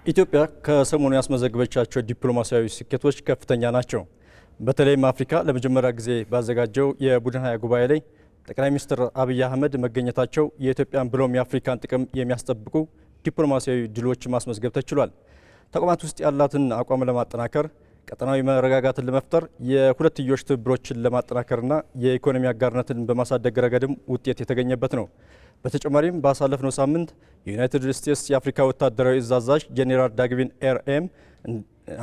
ኢትዮጵያ ከሰሞኑ ያስመዘገበቻቸው ዲፕሎማሲያዊ ስኬቶች ከፍተኛ ናቸው። በተለይም አፍሪካ ለመጀመሪያ ጊዜ ባዘጋጀው የቡድን 20 ጉባኤ ላይ ጠቅላይ ሚኒስትር አብይ አህመድ መገኘታቸው የኢትዮጵያን ብሎም የአፍሪካን ጥቅም የሚያስጠብቁ ዲፕሎማሲያዊ ድሎች ማስመዝገብ ተችሏል። ተቋማት ውስጥ ያላትን አቋም ለማጠናከር፣ ቀጠናዊ መረጋጋትን ለመፍጠር፣ የሁለትዮሽ ትብብሮችን ለማጠናከርና የኢኮኖሚ አጋርነትን በማሳደግ ረገድም ውጤት የተገኘበት ነው። በተጨማሪም ባሳለፍነው ሳምንት የዩናይትድ ስቴትስ የአፍሪካ ወታደራዊ እዝ አዛዥ ጄኔራል ዳግቪን ኤር.ኤም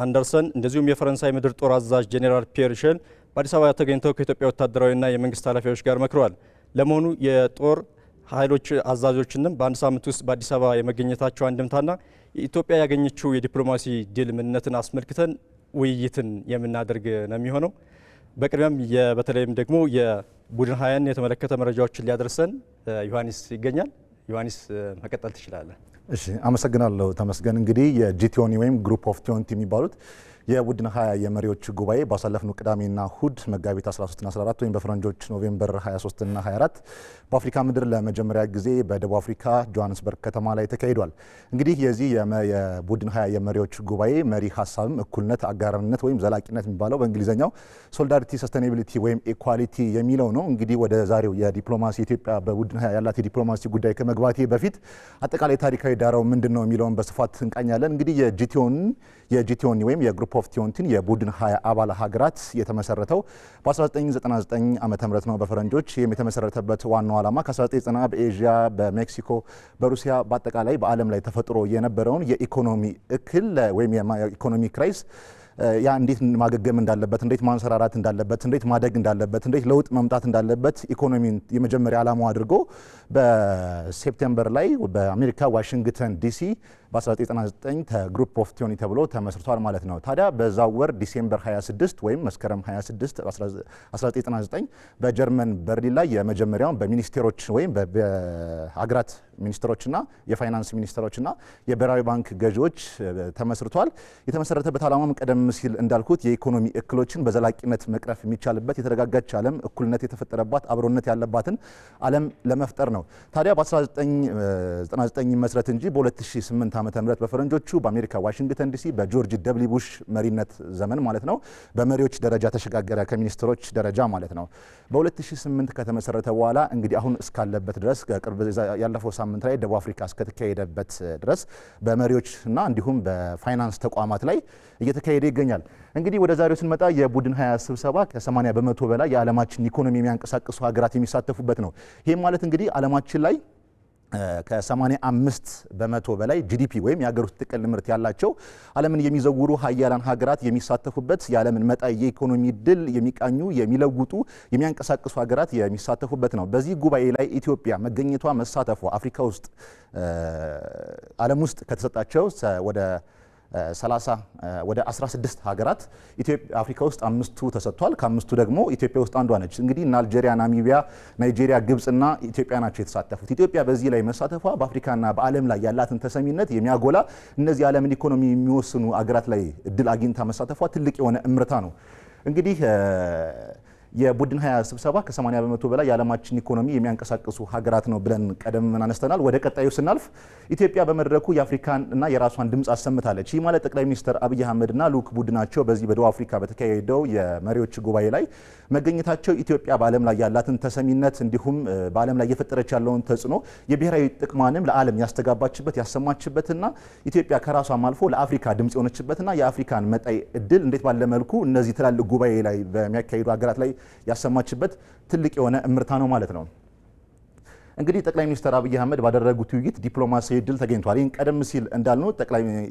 አንደርሰን እንደዚሁም የፈረንሳይ ምድር ጦር አዛዥ ጄኔራል ፒየር ሼል በአዲስ አበባ ተገኝተው ከኢትዮጵያ ወታደራዊና የመንግስት ኃላፊዎች ጋር መክረዋል። ለመሆኑ የጦር ኃይሎች አዛዦችንም በአንድ ሳምንት ውስጥ በአዲስ አበባ የመገኘታቸው አንድምታና ኢትዮጵያ ያገኘችው የዲፕሎማሲ ድል ምንነትን አስመልክተን ውይይትን የምናደርግ ነው የሚሆነው። በቅድሚያም በተለይም ደግሞ የቡድን 20ን የተመለከተ መረጃዎችን ሊያደርሰን ዮሐንስ ይገኛል። ዮሐንስ መቀጠል ትችላለህ። እሺ፣ አመሰግናለሁ ተመስገን። እንግዲህ የጂ20 ወይም ግሩፕ ኦፍ 20 የሚባሉት የቡድን 20 የመሪዎች ጉባኤ ባሳለፍነው ቅዳሜና እሁድ መጋቢት 13ና 14 ወይም በፈረንጆች ኖቬምበር 23ና 24 በአፍሪካ ምድር ለመጀመሪያ ጊዜ በደቡብ አፍሪካ ጆሃንስበርግ ከተማ ላይ ተካሂዷል። እንግዲህ የዚህ የቡድን 20 የመሪዎች ጉባኤ መሪ ሀሳብም እኩልነት፣ አጋርነት ወይም ዘላቂነት የሚባለው በእንግሊዝኛው ሶሊዳሪቲ፣ ሰስቴናቢሊቲ ወይም ኢኳሊቲ የሚለው ነው። እንግዲህ ወደ ዛሬው የዲፕሎማሲ ኢትዮጵያ በቡድን 20 ያላት የዲፕሎማሲ ጉዳይ ከመግባቴ በፊት አጠቃላይ ታሪካዊ ዳራው ምንድን ነው የሚለውን በስፋት እንቃኛለን። እንግዲህ የጂ20 ወይም የግሩፕ ኦፍ 20 የቡድን 20 አባል ሀገራት የተመሰረተው በ1999 ዓ.ም ነው በፈረንጆች። ይህም የተመሰረተበት ዋናው ዓላማ ከ1990 በኤዥያ፣ በሜክሲኮ፣ በሩሲያ በአጠቃላይ በዓለም ላይ ተፈጥሮ የነበረውን የኢኮኖሚ እክል ወይም የኢኮኖሚ ክራይስ ያ እንዴት ማገገም እንዳለበት፣ እንዴት ማንሰራራት እንዳለበት፣ እንዴት ማደግ እንዳለበት፣ እንዴት ለውጥ መምጣት እንዳለበት ኢኮኖሚን የመጀመሪያ ዓላማው አድርጎ በሴፕቴምበር ላይ በአሜሪካ ዋሽንግተን ዲሲ በ1999 ግሩፕ ኦፍ 20 ተብሎ ተመስርቷል ማለት ነው። ታዲያ በዛው ወር ዲሴምበር 26 ወይም መስከረም 26 1999 በጀርመን በርሊን ላይ የመጀመሪያውን በሚኒስቴሮች ወይም በሀገራት ሚኒስትሮችና የፋይናንስ ሚኒስትሮችና የብሔራዊ ባንክ ገዢዎች ተመስርቷል። የተመሰረተበት ዓላማም ቀደም ሲል እንዳልኩት የኢኮኖሚ እክሎችን በዘላቂነት መቅረፍ የሚቻልበት የተረጋጋች ዓለም፣ እኩልነት የተፈጠረባት አብሮነት ያለባትን ዓለም ለመፍጠር ነው። ታዲያ በ1999 መስረት እንጂ በ2008 ዓመተ ምህረት በፈረንጆቹ በአሜሪካ ዋሽንግተን ዲሲ በጆርጅ ደብሊው ቡሽ መሪነት ዘመን ማለት ነው በመሪዎች ደረጃ ተሸጋገረ፣ ከሚኒስትሮች ደረጃ ማለት ነው። በ2008 ከተመሰረተ በኋላ እንግዲህ አሁን እስካለበት ድረስ ቅርብ ያለፈው ሳምንት ላይ ደቡብ አፍሪካ እስከተካሄደበት ድረስ በመሪዎችና እንዲሁም በፋይናንስ ተቋማት ላይ እየተካሄደ ይገኛል። እንግዲህ ወደ ዛሬው ስንመጣ የቡድን 20 ስብሰባ ከ80 በመቶ በላይ የዓለማችን ኢኮኖሚ የሚያንቀሳቅሱ ሀገራት የሚሳተፉበት ነው። ይህም ማለት እንግዲህ ዓለማችን ላይ ከ85 በመቶ በላይ ጂዲፒ ወይም የሀገር ውስጥ ጥቅል ምርት ያላቸው ዓለምን የሚዘውሩ ሀያላን ሀገራት የሚሳተፉበት የዓለምን መጣይ የኢኮኖሚ ድል የሚቃኙ፣ የሚለውጡ፣ የሚያንቀሳቅሱ ሀገራት የሚሳተፉበት ነው። በዚህ ጉባኤ ላይ ኢትዮጵያ መገኘቷ፣ መሳተፏ አፍሪካ ውስጥ ዓለም ውስጥ ከተሰጣቸው ወደ 16 ሀገራት አፍሪካ ውስጥ 5ቱ ተሰጥቷል። ከ5ቱ ደግሞ ኢትዮጵያ ውስጥ አንዷ ነች። እንግዲህ እነ አልጄሪያ፣ ናሚቢያ፣ ናይጄሪያ፣ ግብጽና ኢትዮጵያ ናቸው የተሳተፉት። ኢትዮጵያ በዚህ ላይ መሳተፏ በአፍሪካና በዓለም ላይ ያላትን ተሰሚነት የሚያጎላ፣ እነዚህ የዓለምን ኢኮኖሚ የሚወስኑ ሀገራት ላይ እድል አግኝታ መሳተፏ ትልቅ የሆነ እምርታ ነው። እንግዲህ የቡድን 20 ስብሰባ ከ80 በመቶ በላይ የዓለማችን ኢኮኖሚ የሚያንቀሳቅሱ ሀገራት ነው ብለን ቀደም አነስተናል። ወደ ቀጣዩ ስናልፍ ኢትዮጵያ በመድረኩ የአፍሪካን እና የራሷን ድምፅ አሰምታለች። ይህ ማለት ጠቅላይ ሚኒስትር አብይ አህመድና ልዑክ ቡድናቸው በዚህ በደቡብ አፍሪካ በተካሄደው የመሪዎች ጉባኤ ላይ መገኘታቸው ኢትዮጵያ በዓለም ላይ ያላትን ተሰሚነት እንዲሁም በዓለም ላይ እየፈጠረች ያለውን ተጽዕኖ የብሔራዊ ጥቅሟንም ለዓለም ያስተጋባችበት ያሰማችበትና ኢትዮጵያ ከራሷም አልፎ ለአፍሪካ ድምፅ የሆነችበትና የአፍሪካን መጣይ እድል እንዴት ባለ መልኩ እነዚህ ትላልቅ ጉባኤ ላይ በሚያካሂዱ ሀገራት ላይ ያሰማችበት ትልቅ የሆነ እምርታ ነው ማለት ነው። እንግዲህ ጠቅላይ ሚኒስትር አብይ አህመድ ባደረጉት ውይይት ዲፕሎማሲያዊ ድል ተገኝቷል። ይህን ቀደም ሲል እንዳልነው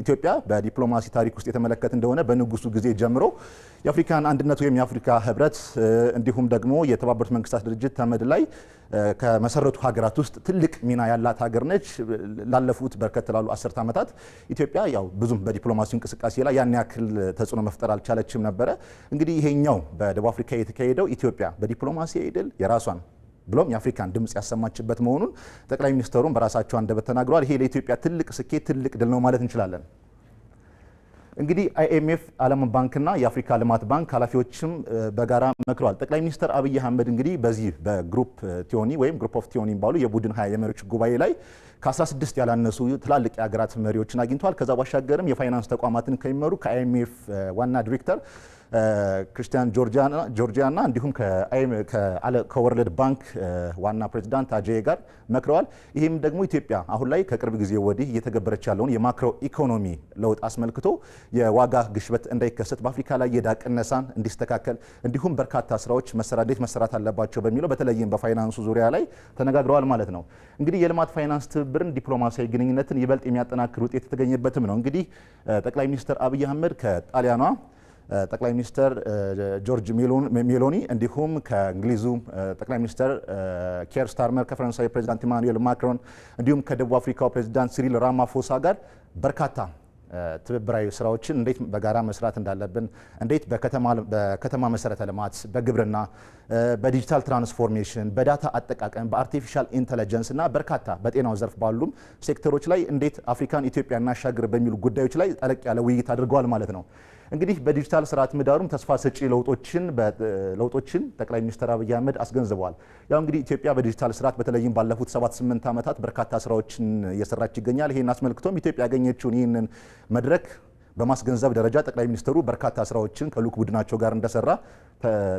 ኢትዮጵያ በዲፕሎማሲ ታሪክ ውስጥ የተመለከት እንደሆነ በንጉሱ ጊዜ ጀምሮ የአፍሪካን አንድነት ወይም የአፍሪካ ህብረት እንዲሁም ደግሞ የተባበሩት መንግስታት ድርጅት ተመድ ላይ ከመሰረቱ ሀገራት ውስጥ ትልቅ ሚና ያላት ሀገር ነች። ላለፉት በርከት ላሉ 10 ዓመታት ኢትዮጵያ ያው ብዙም በዲፕሎማሲ እንቅስቃሴ ላይ ያን ያክል ተጽዕኖ መፍጠር አልቻለችም ነበረ። እንግዲህ ይሄኛው በደቡብ አፍሪካ የተካሄደው ኢትዮጵያ በዲፕሎማሲያዊ ድል የራሷን ብሎም የአፍሪካን ድምፅ ያሰማችበት መሆኑን ጠቅላይ ሚኒስትሩም በራሳቸው አንደበት ተናግረዋል። ይሄ ለኢትዮጵያ ትልቅ ስኬት፣ ትልቅ ድል ነው ማለት እንችላለን። እንግዲህ አይኤምኤፍ ዓለም ባንክና የአፍሪካ ልማት ባንክ ኃላፊዎችም በጋራ መክረዋል። ጠቅላይ ሚኒስትር አብይ አህመድ እንግዲህ በዚህ በግሩፕ ቲዮኒ ወይም ግሩፕ ኦፍ ቲዮኒ ባሉ የቡድን 20 የመሪዎች ጉባኤ ላይ ከ16 ያላነሱ ትላልቅ የሀገራት መሪዎችን አግኝተዋል። ከዛ ባሻገርም የፋይናንስ ተቋማትን ከሚመሩ ከአይኤምኤፍ ዋና ዲሬክተር ክርስቲያን ጆርጂያና እንዲሁም ከወርልድ ባንክ ዋና ፕሬዚዳንት አጀይ ጋር መክረዋል። ይህም ደግሞ ኢትዮጵያ አሁን ላይ ከቅርብ ጊዜ ወዲህ እየተገበረች ያለውን የማክሮ ኢኮኖሚ ለውጥ አስመልክቶ የዋጋ ግሽበት እንዳይከሰት በአፍሪካ ላይ የዕዳ ቅነሳን እንዲስተካከል እንዲሁም በርካታ ስራዎች እንዴት መሰራት አለባቸው በሚለው በተለይም በፋይናንሱ ዙሪያ ላይ ተነጋግረዋል ማለት ነው። እንግዲህ የልማት ፋይናንስ ትብብርን፣ ዲፕሎማሲያዊ ግንኙነትን ይበልጥ የሚያጠናክር ውጤት የተገኘበትም ነው። እንግዲህ ጠቅላይ ሚኒስትር አብይ አህመድ ከጣሊያኗ ጠቅላይ ሚኒስትር ጆርጅ ሜሎኒ እንዲሁም ከእንግሊዙ ጠቅላይ ሚኒስትር ኬር ስታርመር ከፈረንሳዊ ፕሬዚዳንት ኢማኑኤል ማክሮን እንዲሁም ከደቡብ አፍሪካው ፕሬዚዳንት ሲሪል ራማፎሳ ጋር በርካታ ትብብራዊ ስራዎችን እንዴት በጋራ መስራት እንዳለብን እንዴት በከተማ መሰረተ ልማት፣ በግብርና፣ በዲጂታል ትራንስፎርሜሽን፣ በዳታ አጠቃቀም፣ በአርቲፊሻል ኢንተለጀንስ እና በርካታ በጤናው ዘርፍ ባሉም ሴክተሮች ላይ እንዴት አፍሪካን ኢትዮጵያ እናሻግር በሚሉ ጉዳዮች ላይ ጠለቅ ያለ ውይይት አድርገዋል ማለት ነው። እንግዲህ በዲጂታል ስርዓት ምህዳሩም ተስፋ ሰጪ ለውጦችን ጠቅላይ ሚኒስትር አብይ አህመድ አስገንዝበዋል። ያው እንግዲህ ኢትዮጵያ በዲጂታል ስርዓት በተለይም ባለፉት 7-8 ዓመታት በርካታ ስራዎችን እየሰራች ይገኛል። ይሄን አስመልክቶም ኢትዮጵያ ያገኘችውን ይህንን መድረክ በማስገንዘብ ደረጃ ጠቅላይ ሚኒስትሩ በርካታ ስራዎችን ከልዑክ ቡድናቸው ጋር እንደሰራ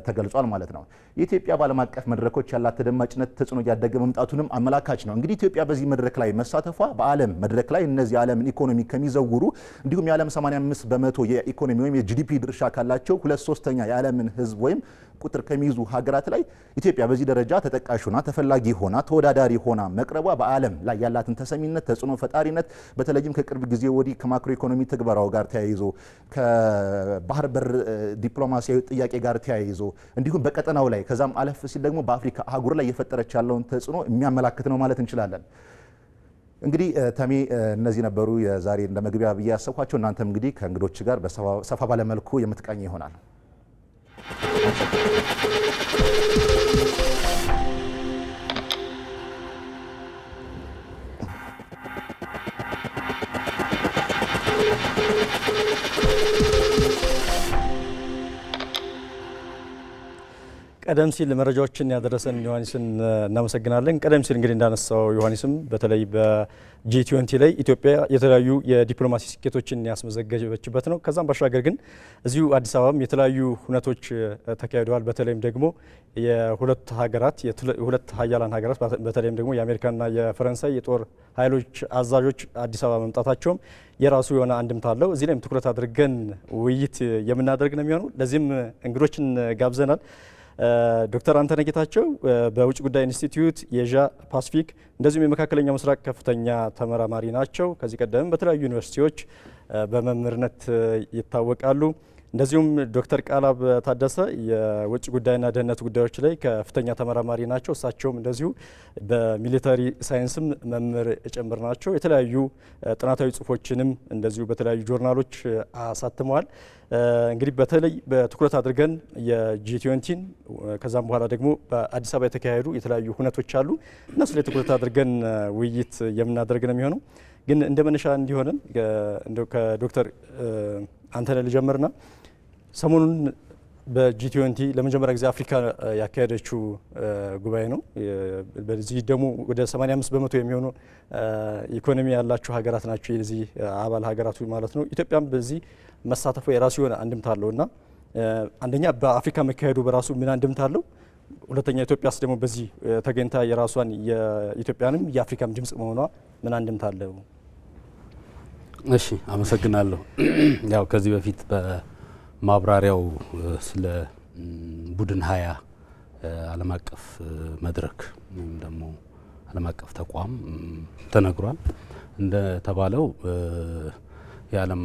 ተገልጿል ማለት ነው። የኢትዮጵያ በዓለም አቀፍ መድረኮች ያላት ተደማጭነት ተጽዕኖ እያደገ መምጣቱንም አመላካች ነው። እንግዲህ ኢትዮጵያ በዚህ መድረክ ላይ መሳተፏ በዓለም መድረክ ላይ እነዚህ የዓለምን ኢኮኖሚ ከሚዘውሩ እንዲሁም የዓለም 85 በመቶ የኢኮኖሚ ወይም የጂዲፒ ድርሻ ካላቸው 2/3 የዓለምን ህዝብ ወይም ቁጥር ከሚይዙ ሀገራት ላይ ኢትዮጵያ በዚህ ደረጃ ተጠቃሽ ሆና ተፈላጊ ሆና ተወዳዳሪ ሆና መቅረቧ በዓለም ላይ ያላትን ተሰሚነት፣ ተጽዕኖ ፈጣሪነት በተለይም ከቅርብ ጊዜ ወዲህ ከማክሮ ኢኮኖሚ ትግበራው ጋር ተያይዞ ከባህር በር ዲፕሎማሲያዊ ጥያቄ ጋር ተያይዞ እንዲሁም በቀጠናው ላይ ከዛም አለፍ ሲል ደግሞ በአፍሪካ አህጉር ላይ የፈጠረች ያለውን ተጽዕኖ የሚያመላክት ነው ማለት እንችላለን። እንግዲህ ተሜ እነዚህ ነበሩ የዛሬ እንደ መግቢያ ብዬ ያሰብኳቸው። እናንተም እንግዲህ ከእንግዶች ጋር በሰፋ ባለመልኩ የምትቃኝ ይሆናል። ቀደም ሲል መረጃዎችን ያደረሰን ዮሐንስን እናመሰግናለን። ቀደም ሲል እንግዲህ እንዳነሳው ዮሐንስም በተለይ በጂ20 ላይ ኢትዮጵያ የተለያዩ የዲፕሎማሲ ስኬቶችን ያስመዘገበችበት ነው። ከዛም ባሻገር ግን እዚሁ አዲስ አበባም የተለያዩ ሁነቶች ተካሂደዋል። በተለይም ደግሞ የሁለት ሀያላን ሀገራት በተለይም ደግሞ የአሜሪካና የፈረንሳይ የጦር ኃይሎች አዛዦች አዲስ አበባ መምጣታቸውም የራሱ የሆነ አንድምታ አለው። እዚህ ላይም ትኩረት አድርገን ውይይት የምናደርግ ነው የሚሆነው። ለዚህም እንግዶችን ጋብዘናል። ዶክተር አንተነህ ጌታቸው በውጭ ጉዳይ ኢንስቲትዩት የኤዥያ ፓሲፊክ እንደዚሁም የመካከለኛው ምስራቅ ከፍተኛ ተመራማሪ ናቸው። ከዚህ ቀደም በተለያዩ ዩኒቨርሲቲዎች በመምህርነት ይታወቃሉ። እንደዚሁም ዶክተር ቃላብ ታደሰ የውጭ ጉዳይና ደህንነት ጉዳዮች ላይ ከፍተኛ ተመራማሪ ናቸው። እሳቸውም እንደዚሁ በሚሊተሪ ሳይንስም መምህር ጭምር ናቸው። የተለያዩ ጥናታዊ ጽሁፎችንም እንደዚሁ በተለያዩ ጆርናሎች አሳትመዋል። እንግዲህ በተለይ በትኩረት አድርገን የጂ20ን ከዛም በኋላ ደግሞ በአዲስ አበባ የተካሄዱ የተለያዩ ሁነቶች አሉ። እነሱ ላይ ትኩረት አድርገን ውይይት የምናደርግ ነው የሚሆነው። ግን እንደ መነሻ እንዲሆነን እንደው ከዶክተር አንተነህ ልጀምርና ሰሞኑን በጂ20 ለመጀመሪያ ጊዜ አፍሪካ ያካሄደችው ጉባኤ ነው። በዚህ ደግሞ ወደ 85 በመቶ የሚሆኑ ኢኮኖሚ ያላቸው ሀገራት ናቸው የዚህ አባል ሀገራቱ ማለት ነው። ኢትዮጵያም በዚህ መሳተፉ የራሱ የሆነ አንድምታ አለው እና አንደኛ በአፍሪካ መካሄዱ በራሱ ምን አንድምታ አለው? ሁለተኛ ኢትዮጵያስ ደግሞ በዚህ ተገኝታ የራሷን የኢትዮጵያንም የአፍሪካም ድምጽ መሆኗ ምን አንድምታ አለው? እሺ፣ አመሰግናለሁ። ያው ከዚህ በፊት በማብራሪያው ስለ ቡድን 20 ዓለም አቀፍ መድረክ ወይም ደግሞ ዓለም አቀፍ ተቋም ተነግሯል። እንደተባለው የዓለም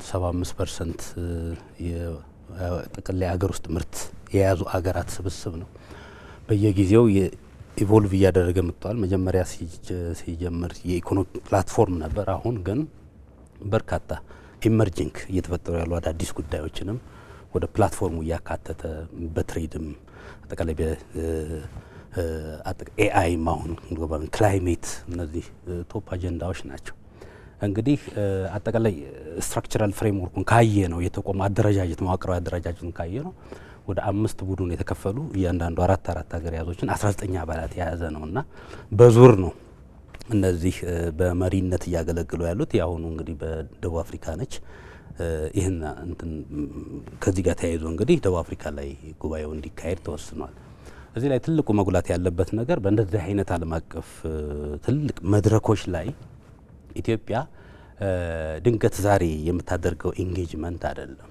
75% የጥቅል የሀገር ውስጥ ምርት የያዙ አገራት ስብስብ ነው። በየጊዜው ኢቮልቭ እያደረገ መጥቷል። መጀመሪያ ሲጀምር የኢኮኖሚ ፕላትፎርም ነበር። አሁን ግን በርካታ ኢመርጂንግ እየተፈጠሩ ያሉ አዳዲስ ጉዳዮችንም ወደ ፕላትፎርሙ እያካተተ በትሬድም አጠቃላይ ኤአይም አሁን ክላይሜት እነዚህ ቶፕ አጀንዳዎች ናቸው። እንግዲህ አጠቃላይ ስትራክቸራል ፍሬምወርኩን ካየ ነው የተቋም አደረጃጀት መዋቅራዊ አደረጃጀቱን ካየ ነው ወደ 5 ቡድን የተከፈሉ እያንዳንዱ 4 ሀገር ያዞችን 19 አባላት የያዘ ነውና በዙር ነው እነዚህ በመሪነት እያገለግሉ ያሉት። ያሁኑ እንግዲህ በደቡብ አፍሪካ ነች። ይህን ከዚህ ጋር ተያይዞ እንግዲህ ደቡብ አፍሪካ ላይ ጉባኤው እንዲካሄድ ተወስኗል። እዚህ ላይ ትልቁ መጉላት ያለበት ነገር በእንደዚህ አይነት ዓለም አቀፍ ትልቅ መድረኮች ላይ ኢትዮጵያ ድንገት ዛሬ የምታደርገው ኢንጌጅመንት አይደለም።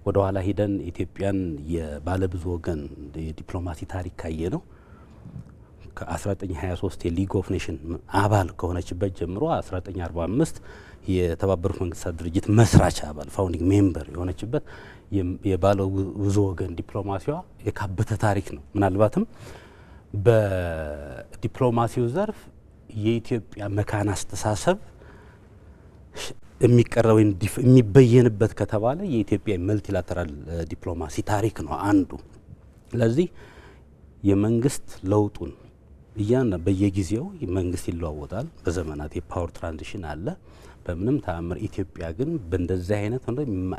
ወደ ኋላ ሂደን ኢትዮጵያን የባለብዙ ወገን የዲፕሎማሲ ታሪክ ካየ ነው ከ1923 የሊግ ኦፍ ኔሽን አባል ከሆነችበት ጀምሮ 1945 የተባበሩት መንግስታት ድርጅት መስራች አባል ፋውንዲንግ ሜምበር የሆነችበት የባለብዙ ወገን ዲፕሎማሲዋ የካበተ ታሪክ ነው። ምናልባትም በዲፕሎማሲው ዘርፍ የኢትዮጵያ መካን አስተሳሰብ የሚቀረው የሚበየንበት ከተባለ የኢትዮጵያ መልቲላተራል ዲፕሎማሲ ታሪክ ነው አንዱ። ስለዚህ የመንግስት ለውጡን በየጊዜው መንግስት ይለዋወጣል። በዘመናት የፓወር ትራንዚሽን አለ። በምንም ተአምር ኢትዮጵያ ግን በእንደዚህ አይነት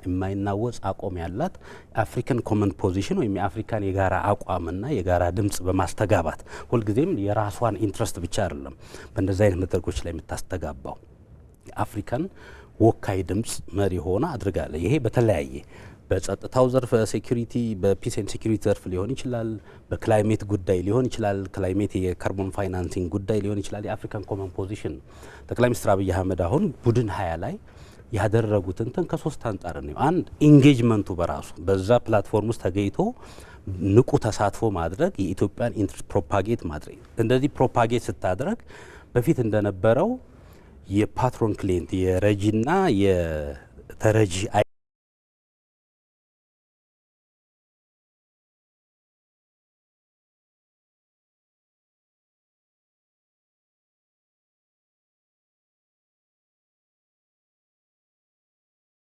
የማይናወጽ አቋም ያላት አፍሪካን ኮመን ፖዚሽን ወይም የአፍሪካን የጋራ አቋምና የጋራ ድምጽ በማስተጋባት ሁልጊዜም የራሷን ኢንትረስት ብቻ አይደለም በእንደዚህ አይነት መድረኮች ላይ የምታስተጋባው የአፍሪካን ወካይ ድምጽ መሪ ሆና አድርጋለች። ይሄ በተለያየ በጸጥታው ዘርፍ ሴኩሪቲ በፒስ ኤንድ ሴኩሪቲ ዘርፍ ሊሆን ይችላል፣ በክላይሜት ጉዳይ ሊሆን ይችላል፣ ክላይሜት የካርቦን ፋይናንሲንግ ጉዳይ ሊሆን ይችላል። የአፍሪካን ኮመን ፖዚሽን ጠቅላይ ሚኒስትር አብይ አህመድ አሁን ቡድን 20 ላይ ያደረጉት ከሶስት አንጻር ነው። አንድ ኢንጌጅመንቱ በራሱ በዛ ፕላትፎርም ውስጥ ተገኝቶ ንቁ ተሳትፎ ማድረግ የኢትዮጵያን ኢንትረስት ፕሮፓጌት ማድረግ። እንደዚህ ፕሮፓጌት ስታደርግ በፊት እንደነበረው የፓትሮን ክሊየንት የረጂና የተረጂ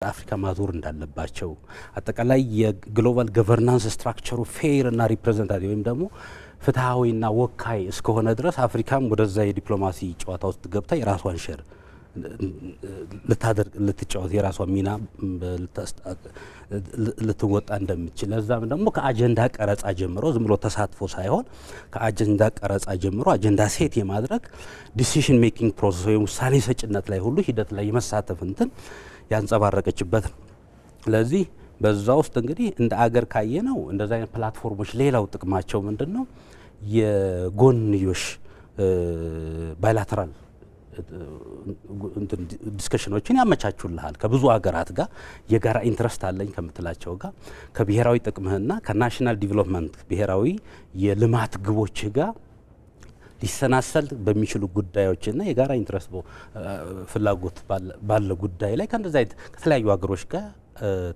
አፍሪካ ማዞር እንዳለባቸው አጠቃላይ የግሎባል ገቨርናንስ ስትራክቸሩ ፌር እና ሪፕሬዘንታቲቭ ወይም ደግሞ ፍትሃዊና ወካይ እስከሆነ ድረስ አፍሪካም ወደዛ የዲፕሎማሲ ጨዋታ ውስጥ ገብታ የራሷን ሸር ልትጫወት የራሷን ሚና ልትወጣ እንደምትችል ለዛም ደግሞ ከአጀንዳ ቀረጻ ጀምሮ ዝም ብሎ ተሳትፎ ሳይሆን ከአጀንዳ ቀረጻ ጀምሮ አጀንዳ ሴት የማድረግ ዲሲዥን ሜኪንግ ፕሮሰስ ወይም ውሳኔ ሰጭነት ላይ ሁሉ ሂደት ላይ የመሳተፍ ያንጸባረቀችበት ነው። ስለዚህ በዛ ውስጥ እንግዲህ እንደ አገር ካየ ነው እንደዛ አይነት ፕላትፎርሞች ሌላው ጥቅማቸው ምንድነው? የጎንዮሽ ባይላተራል ዲስከሽኖችን ያመቻቹልሃል። ከብዙ ሀገራት ጋር የጋራ ኢንትረስት አለኝ ከምትላቸው ጋር ከብሔራዊ ጥቅምህና ከናሽናል ዲቨሎፕመንት ብሔራዊ የልማት ግቦች ጋር ሊሰናሰል በሚችሉ ጉዳዮችና የጋራ ኢንትረስት ፍላጎት ባለ ጉዳይ ላይ ከእንደዛ ከተለያዩ ሀገሮች ጋር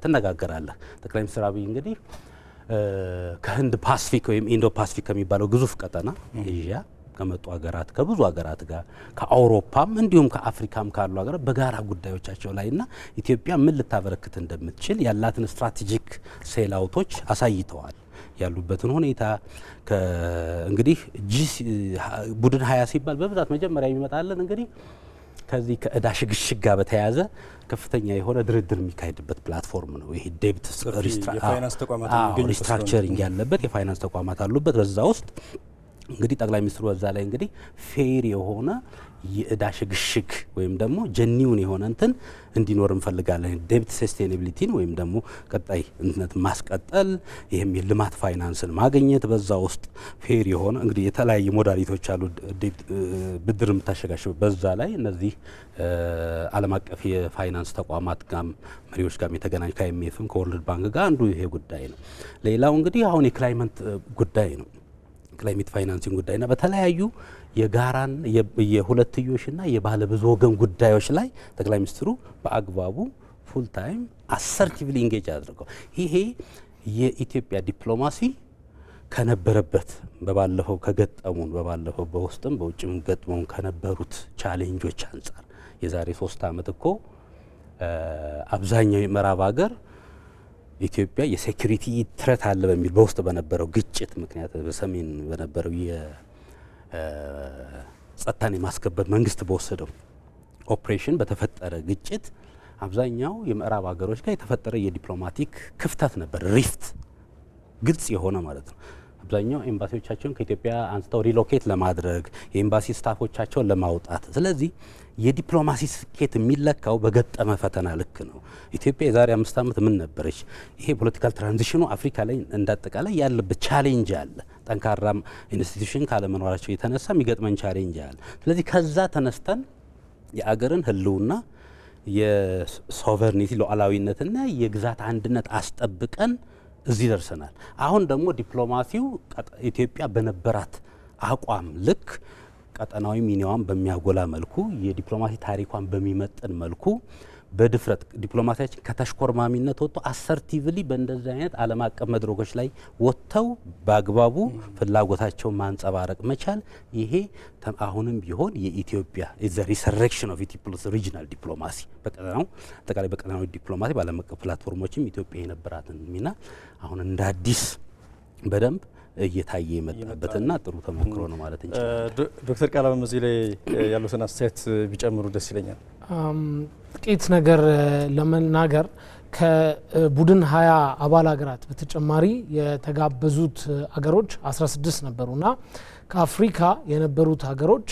ትነጋገራለህ። ጠቅላይ ሚኒስትር አብይ እንግዲህ ከህንድ ፓሲፊክ ወይም ኢንዶ ፓሲፊክ ከሚባለው ግዙፍ ቀጠና ኤዥያ ከመጡ ሀገራት ከብዙ ሀገራት ጋር ከአውሮፓም እንዲሁም ከአፍሪካም ካሉ ሀገራት በጋራ ጉዳዮቻቸው ላይና ኢትዮጵያ ምን ልታበረክት እንደምትችል ያላትን ስትራቴጂክ ሴል አውቶች አሳይተዋል። ያሉበትን ሁኔታ እንግዲህ ቡድን 20 ሲባል በብዛት መጀመሪያ የሚመጣለን እንግዲህ ከዚህ ከእዳ ሽግሽግ ጋር በተያያዘ ከፍተኛ የሆነ ድርድር የሚካሄድበት ፕላትፎርም ነው። ይሄ ዴብት ሪስትራክቸሪንግ ያለበት የፋይናንስ ተቋማት አሉበት። በዛ ውስጥ እንግዲህ ጠቅላይ ሚኒስትሩ በዛ ላይ እንግዲህ ፌር የሆነ የእዳ ሽግሽግ ወይም ደግሞ ጀኒውን የሆነ እንዲኖር እንፈልጋለን። ዴብት ሰስቴናቢሊቲን ወይም ደግሞ ቀጣይ ማስቀጠል ይህም የልማት ፋይናንስን ማግኘት በዛ ውስጥ ፌር የሆነ እንግዲህ የተለያዩ ሞዳሊቲዎች አሉ። ብድር የምታሸጋሽው በዛ ላይ እነዚህ ዓለም አቀፍ የፋይናንስ ተቋማት ጋር መሪዎች ጋር የተገናኙ ከአይኤምኤፍም ከወርልድ ባንክ ጋር አንዱ ይሄ ጉዳይ ነው። ሌላው እንግዲህ አሁን የክላይሜት ጉዳይ ነው። ክላይሜት ፋይናንሲንግ ጉዳይና በተለያዩ የጋራን የሁለትዮሽና የባለብዙ ወገን ጉዳዮች ላይ ጠቅላይ ሚኒስትሩ በአግባቡ ፉል ታይም አሰርቲቭሊ ኢንጌጅ አድርገው ይሄ የኢትዮጵያ ዲፕሎማሲ ከነበረበት በባለፈው በውስጥም በውጭም ገጥመውን ከነበሩት ቻሌንጆች አንጻር የዛሬ 3 ዓመት እኮ አብዛኛው የምዕራብ ሀገር ኢትዮጵያ የሴኩሪቲ ትረት አለ በሚል በውስጥ በነበረው ግጭት ምክንያት በሰሜን በነበረው የጸጥታን የማስከበር መንግስት በወሰደው ኦፕሬሽን በተፈጠረ ግጭት አብዛኛው የምዕራብ ሀገሮች ጋር የተፈጠረ የዲፕሎማቲክ ክፍተት ነበር፣ ሪፍት ግልጽ የሆነ ማለት ነው። አብዛኛው ኤምባሲዎቻቸውን ከኢትዮጵያ አንስተው ሪሎኬት ለማድረግ የኤምባሲ ስታፎቻቸውን ለማውጣት። ስለዚህ የዲፕሎማሲ ስኬት የሚለካው በገጠመ ፈተና ልክ ነው። ኢትዮጵያ የዛሬ 5 ዓመት ምን ነበረች? ይሄ ፖለቲካል ትራንዚሽኑ አፍሪካ ላይ እንዳጠቃላይ ያለበት ቻሌንጅ አለ። ጠንካራ ኢንስቲትዩሽን ካለመኖራቸው የተነሳ የሚገጥመን ቻሌንጅ አለ። ስለዚህ ከዛ ተነስተን የአገርን ህልውና የሶቨርኒቲ ሉዓላዊነትና የግዛት አንድነት አስጠብቀን እዚህ ደርሰናል። አሁን ደግሞ ዲፕሎማሲው ኢትዮጵያ በነበራት አቋም ልክ ቀጠናዊ ሚናዋን በሚያጎላ መልኩ የዲፕሎማሲ ታሪኳን በሚመጥን መልኩ በድፍረት ዲፕሎማሲያችን ከተሽኮርማሚነት ወጥቶ አሰርቲቭሊ በእንደዚህ አይነት ዓለም አቀፍ መድረኮች ላይ ወጥተው በአግባቡ ፍላጎታቸውን ማንጸባረቅ መቻል ይሄ አሁንም ቢሆን የኢትዮጵያ ዘ ሪሰሬክሽን ኦፍ ኢትዮጵያስ ሪጂናል ዲፕሎማሲ በቀጠናው አጠቃላይ በቀጠናዊ ዲፕሎማሲ በዓለም አቀፍ ፕላትፎርሞችም ኢትዮጵያ የነበራትን ሚና አሁን እንደ አዲስ በደንብ እየታየ የመጣበትና ጥሩ ተሞክሮ ነው ማለት እንችላለን። ዶክተር ቃላም እዚህ ላይ ያሉትን አስተያየት ቢጨምሩ ደስ ይለኛል። ጥቂት ነገር ለመናገር ከቡድን 20 አባል ሀገራት በተጨማሪ የተጋበዙት ሀገሮች 16 ነበሩና ከአፍሪካ የነበሩት ሀገሮች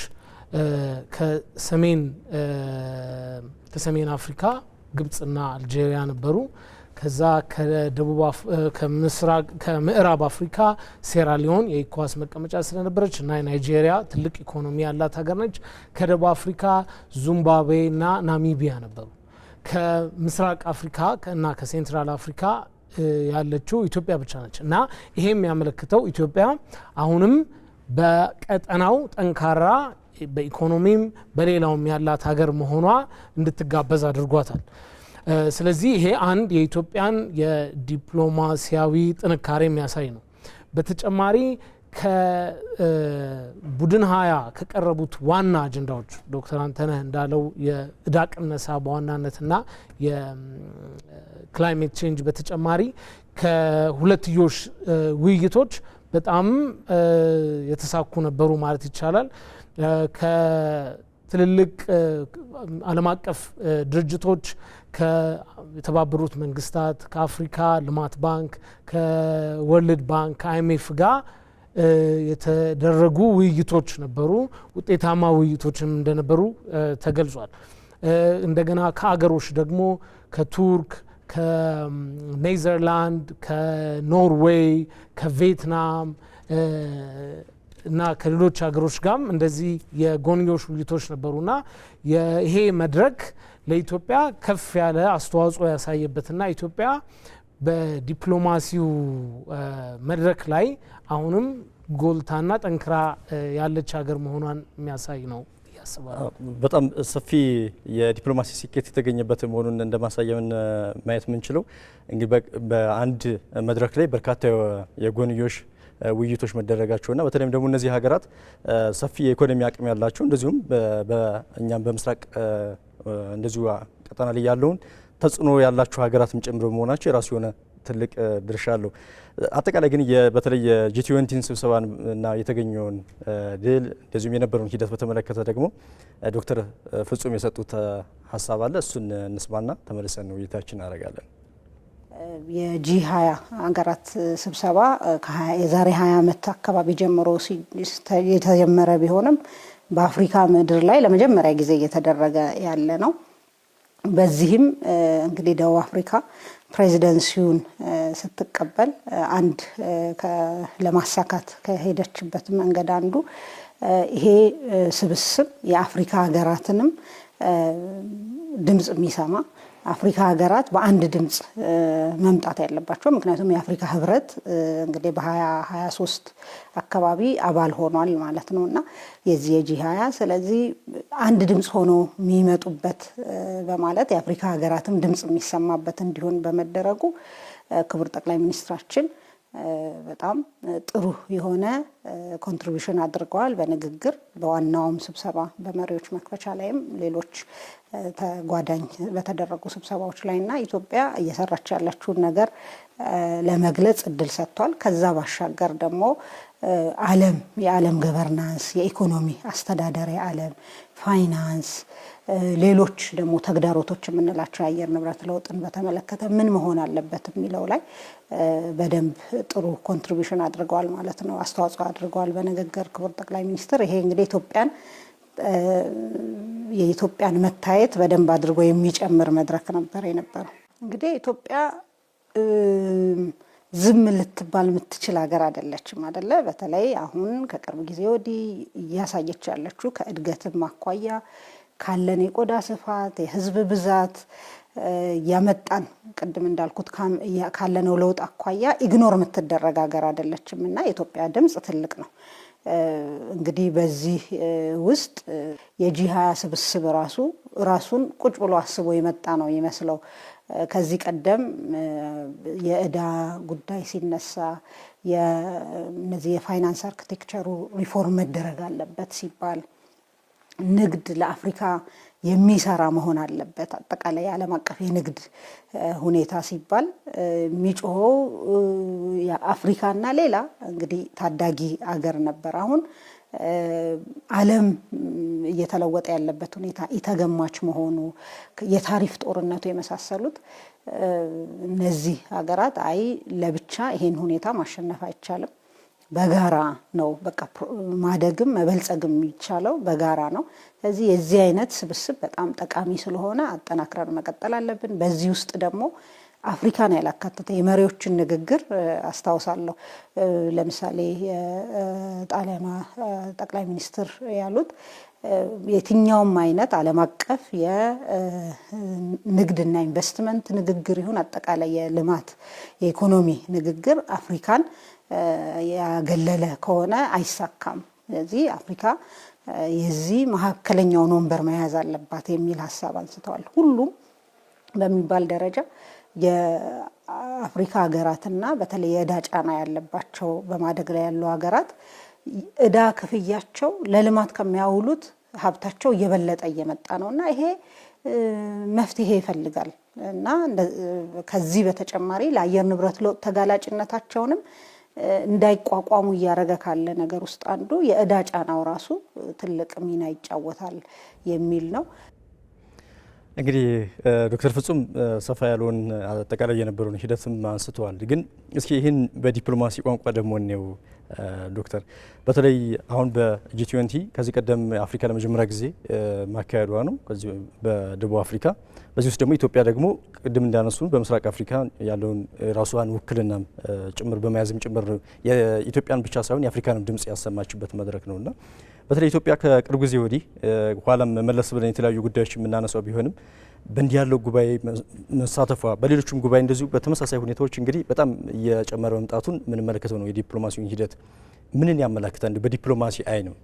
ከሰሜን አፍሪካ ግብጽና አልጄሪያ ነበሩ። ከዛ ከምዕራብ አፍሪካ ሴራሊዮን የኢኮዋስ መቀመጫ ስለነበረች እና ናይጄሪያ ትልቅ ኢኮኖሚ ያላት ሀገር ነች። ከደቡብ አፍሪካ ዚምባብዌ እና ናሚቢያ ነበሩ። ከምስራቅ አፍሪካ እና ከሴንትራል አፍሪካ ያለችው ኢትዮጵያ ብቻ ነች እና ይሄ የሚያመለክተው ኢትዮጵያ አሁንም በቀጠናው ጠንካራ በኢኮኖሚም በሌላውም ያላት ሀገር መሆኗ እንድትጋበዝ አድርጓታል። ስለዚህ ይሄ አንድ የኢትዮጵያን የዲፕሎማሲያዊ ጥንካሬ የሚያሳይ ነው። በተጨማሪ ከቡድን 20 ከቀረቡት ዋና አጀንዳዎች ዶክተር አንተነህ እንዳለው የዕዳ ቅነሳ በዋናነትና የክላይሜት ቼንጅ በተጨማሪ ከሁለትዮሽ ውይይቶች በጣም የተሳኩ ነበሩ ማለት ይቻላል። ከትልልቅ ዓለም አቀፍ ድርጅቶች ከተባበሩት መንግስታት፣ ከአፍሪካ ልማት ባንክ፣ ከወርልድ ባንክ፣ ከአይኤምኤፍ ጋር የተደረጉ ውይይቶች ነበሩ። ውጤታማ ውይይቶችም እንደነበሩ ተገልጿል። እንደገና ከአገሮች ደግሞ ከቱርክ፣ ከኔዘርላንድ፣ ከኖርዌይ፣ ከቪየትናም እና ከሌሎች ሀገሮች ጋርም እንደዚህ የጎንዮሽ ውይይቶች ነበሩና ይሄ መድረክ ለኢትዮጵያ ከፍ ያለ አስተዋጽኦ ያሳየበትና ኢትዮጵያ በዲፕሎማሲው መድረክ ላይ አሁንም ጎልታና ጠንክራ ያለች ሀገር መሆኗን የሚያሳይ ነው ያስባል። በጣም ሰፊ የዲፕሎማሲ ስኬት የተገኘበት መሆኑን እንደማሳየውን ማየት የምንችለው እንግዲህ በአንድ መድረክ ላይ በርካታ የጎንዮሽ ውይይቶች መደረጋቸውና በተለይም ደግሞ እነዚህ ሀገራት ሰፊ የኢኮኖሚ አቅም ያላቸው እንደዚሁም በእኛም በምስራቅ እንደዚሁ ቀጠና ላይ ያለውን ተጽዕኖ ያላቸው ሀገራትም ጭምር በመሆናቸው የራሱ የሆነ ትልቅ ድርሻ አለው። አጠቃላይ ግን በተለይ የጂ20 ስብሰባን እና የተገኘውን ድል እንደዚሁም የነበረውን ሂደት በተመለከተ ደግሞ ዶክተር ፍጹም የሰጡት ሀሳብ አለ። እሱን እንስማና ተመልሰን ውይይታችን እናደርጋለን። የጂ20 ሀገራት ስብሰባ የዛሬ 20 ዓመት አካባቢ ጀምሮ የተጀመረ ቢሆንም በአፍሪካ ምድር ላይ ለመጀመሪያ ጊዜ እየተደረገ ያለ ነው። በዚህም እንግዲህ ደቡብ አፍሪካ ፕሬዚደንሲውን ስትቀበል አንድ ለማሳካት ከሄደችበት መንገድ አንዱ ይሄ ስብስብ የአፍሪካ ሀገራትንም ድምጽ የሚሰማ አፍሪካ ሀገራት በአንድ ድምጽ መምጣት ያለባቸው። ምክንያቱም የአፍሪካ ህብረት እንግዲህ በ2023 አካባቢ አባል ሆኗል ማለት ነውና የዚህ የጂ20 ስለዚህ አንድ ድምጽ ሆኖ የሚመጡበት በማለት የአፍሪካ ሀገራትም ድምጽ የሚሰማበት እንዲሆን በመደረጉ ክቡር ጠቅላይ ሚኒስትራችን በጣም ጥሩ የሆነ ኮንትሪቢዩሽን አድርገዋል። በንግግር በዋናውም ስብሰባ በመሪዎች መክፈቻ ላይም ሌሎች ተጓዳኝ በተደረጉ ስብሰባዎች ላይና ኢትዮጵያ እየሰራች ያለችውን ነገር ለመግለጽ እድል ሰጥቷል። ከዛ ባሻገር ደግሞ ዓለም የዓለም ገቨርናንስ የኢኮኖሚ አስተዳደር የዓለም ፋይናንስ ሌሎች ደግሞ ተግዳሮቶች የምንላቸው የአየር ንብረት ለውጥን በተመለከተ ምን መሆን አለበት የሚለው ላይ በደንብ ጥሩ ኮንትሪቢዩሽን አድርገዋል ማለት ነው፣ አስተዋጽኦ አድርገዋል በንግግር ክቡር ጠቅላይ ሚኒስትር። ይሄ እንግዲህ የኢትዮጵያን መታየት በደንብ አድርጎ የሚጨምር መድረክ ነበር የነበረው። እንግዲህ ኢትዮጵያ ዝም ልትባል የምትችል ሀገር አይደለችም አይደለ? በተለይ አሁን ከቅርብ ጊዜ ወዲህ እያሳየች ያለችው ከእድገትም አኳያ ካለን የቆዳ ስፋት የህዝብ ብዛት ያመጣን ቅድም እንዳልኩት ካለነው ለውጥ አኳያ ኢግኖር የምትደረግ ሀገር አይደለችም እና የኢትዮጵያ ድምጽ ትልቅ ነው። እንግዲህ በዚህ ውስጥ የጂ20 ስብስብ ራሱን ቁጭ ብሎ አስቦ የመጣ ነው ይመስለው። ከዚህ ቀደም የእዳ ጉዳይ ሲነሳ እነዚህ የፋይናንስ አርኪቴክቸሩ ሪፎርም መደረግ አለበት ሲባል ንግድ ለአፍሪካ የሚሰራ መሆን አለበት፣ አጠቃላይ ዓለም አቀፍ የንግድ ሁኔታ ሲባል የሚጮኸው የአፍሪካና ሌላ እንግዲህ ታዳጊ አገር ነበር። አሁን ዓለም እየተለወጠ ያለበት ሁኔታ ኢተገማች መሆኑ የታሪፍ ጦርነቱ የመሳሰሉት እነዚህ ሀገራት ለብቻ ይሄን ሁኔታ ማሸነፍ አይቻልም፣ በጋራ ነው በቃ ማደግም መበልጸግም የሚቻለው በጋራ ነው። ስለዚህ የዚህ አይነት ስብስብ በጣም ጠቃሚ ስለሆነ አጠናክረን መቀጠል አለብን። በዚህ ውስጥ ደግሞ አፍሪካን ያላካተተ የመሪዎችን ንግግር አስታውሳለሁ። ለምሳሌ የጣሊያኗ ጠቅላይ ሚኒስትር ያሉት የትኛውም አይነት ዓለም አቀፍ የንግድና ኢንቨስትመንት ንግግር ይሁን አጠቃላይ የልማት የኢኮኖሚ ንግግር አፍሪካን ያገለለ ከሆነ አይሳካም። ስለዚህ አፍሪካ የዚህ መካከለኛውን ወንበር መያዝ አለባት የሚል ሀሳብ አንስተዋል። ሁሉም በሚባል ደረጃ የአፍሪካ ሀገራትና በተለይ የዕዳ ጫና ያለባቸው በማደግ ላይ ያሉ ሀገራት ዕዳ ክፍያቸው ለልማት ከሚያውሉት ሀብታቸው እየበለጠ እየመጣ ነውና ይሄ መፍትሄ ይፈልጋል እና ከዚህ በተጨማሪ ለአየር ንብረት ለውጥ ተጋላጭነታቸውንም እንዳይቋቋሙ እያደረገ ካለ ነገር ውስጥ አንዱ የዕዳ ጫናው ራሱ ትልቅ ሚና ይጫወታል የሚል ነው። እንግዲህ ዶክተር ፍጹም ሰፋ ያለውን አጠቃላይ የነበረውን ሂደትም አንስተዋል። ግን እስኪ ይህን በዲፕሎማሲ ቋንቋ ደግሞ ነው ዶክተር፣ በተለይ አሁን በጂ20 ከዚህ ቀደም አፍሪካ ለመጀመሪያ ጊዜ ማካሄዷ ነው ከዚህ በደቡብ አፍሪካ። በዚህ ውስጥ ደግሞ ኢትዮጵያ ደግሞ ቅድም እንዳነሱ በምስራቅ አፍሪካ ያለውን ራሷን ውክልና ጭምር በመያዝም ጭምር የኢትዮጵያን ብቻ ሳይሆን የአፍሪካንም ድምጽ ያሰማችበት መድረክ ነውና በተለይ ኢትዮጵያ ከቅርብ ጊዜ ወዲህ ኋላም መለስ ብለን የተለያዩ ጉዳዮች የምናነሳው ቢሆንም በእንዲህ ያለው ጉባኤ መሳተፏ በሌሎችም ጉባኤ እንደዚሁ በተመሳሳይ ሁኔታዎች እንግዲህ በጣም እየጨመረ መምጣቱን የምንመለከተው ነው። የዲፕሎማሲውን ሂደት ምንን ያመላክታል በዲፕሎማሲ አይን ነው?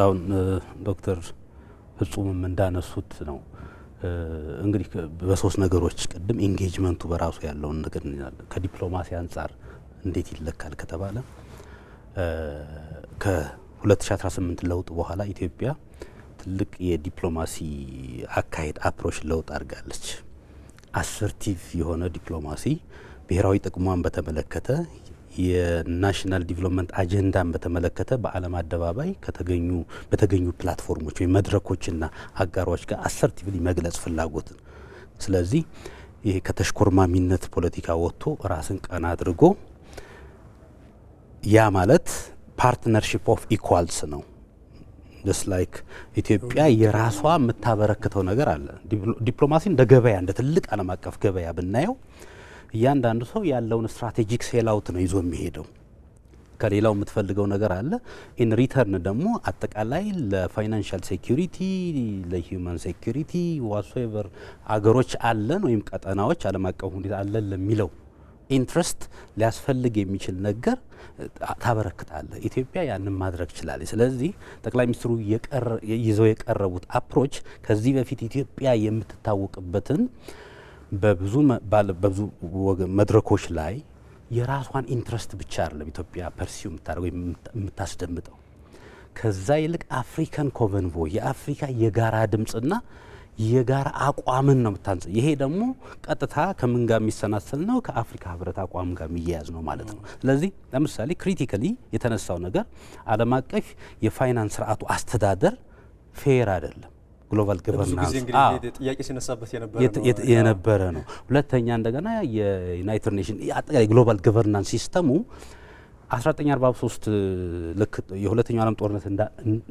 አሁን ዶክተር ፍጹምም እንዳነሱት ነው እንግዲህ በሶስት ነገሮች ቅድም ኢንጌጅመንቱ በራሱ ያለውን ነገር ከዲፕሎማሲ አንጻር እንዴት ይለካል ከተባለ ከ2018 ለውጥ በኋላ ኢትዮጵያ ትልቅ የዲፕሎማሲ አካሄድ አፕሮች ለውጥ አድርጋለች። አሰርቲቭ የሆነ ዲፕሎማሲ ብሔራዊ ጥቅሟን በተመለከተ የናሽናል ዲቨሎፕመንት አጀንዳን በተመለከተ በዓለም አደባባይ በተገኙ ፕላትፎርሞች ወይም መድረኮችና አጋሮች ጋር አሰርቲቭሊ መግለጽ ፍላጎትን። ስለዚህ ይሄ ከተሽኮርማሚነት ፖለቲካ ወጥቶ ራስን ቀና አድርጎ ያ ማለት ፓርትነርሺፕ ኦፍ ኢኳልስ ነው። ጀስት ላይክ ኢትዮጵያ የራሷ የምታበረክተው ነገር አለ። ዲፕሎማሲ እንደ ገበያ እንደ ትልቅ ዓለም አቀፍ ገበያ ብናየው እያንዳንዱ ሰው ያለውን ስትራቴጂክ ሴል አውት ነው ይዞ የሚሄደው። ከሌላው የምትፈልገው ነገር አለ። ኢን ሪተርን ደግሞ አጠቃላይ ለፋይናንሻል ሴኩሪቲ፣ ለሂውማን ሴኩሪቲ ዋትሶኤቨር አገሮች አለን ወይም ቀጠናዎች ዓለም አቀፍ ሁኔታ አለን ለሚለው ኢንትረስት ሊያስፈልግ የሚችል ነገር ታበረክታለ። ኢትዮጵያ ያንን ማድረግ ችላለች። ስለዚህ ጠቅላይ ሚኒስትሩ ይዘው የቀረቡት አፕሮች ከዚህ በፊት ኢትዮጵያ የምትታወቅበትን በብዙ መድረኮች ላይ የራሷን ኢንትረስት ብቻ አይደለም ኢትዮጵያ ፐርሲው የምታደርገው የምታስደምጠው። ከዛ ይልቅ አፍሪካን ኮቨንቮ የአፍሪካ የጋራ ድምጽና የጋራ አቋምን ነው የምታንጽ። ይሄ ደግሞ ቀጥታ ከምን ጋር የሚሰናሰል ነው? ከአፍሪካ ህብረት አቋም ጋር የሚያያዝ ነው ማለት ነው። ስለዚህ ለምሳሌ ክሪቲካሊ የተነሳው ነገር ዓለም አቀፍ የፋይናንስ ስርዓቱ አስተዳደር ፌር አይደለም። ግሎባል ገቨርናንስ ጥያቄ ሲነሳበት የነበረ ነው። ሁለተኛ እንደገና የዩናይትድ ኔሽን አጠቃላይ ግሎባል ገቨርናንስ ሲስተሙ 1943 ልክ የሁለተኛው ዓለም ጦርነት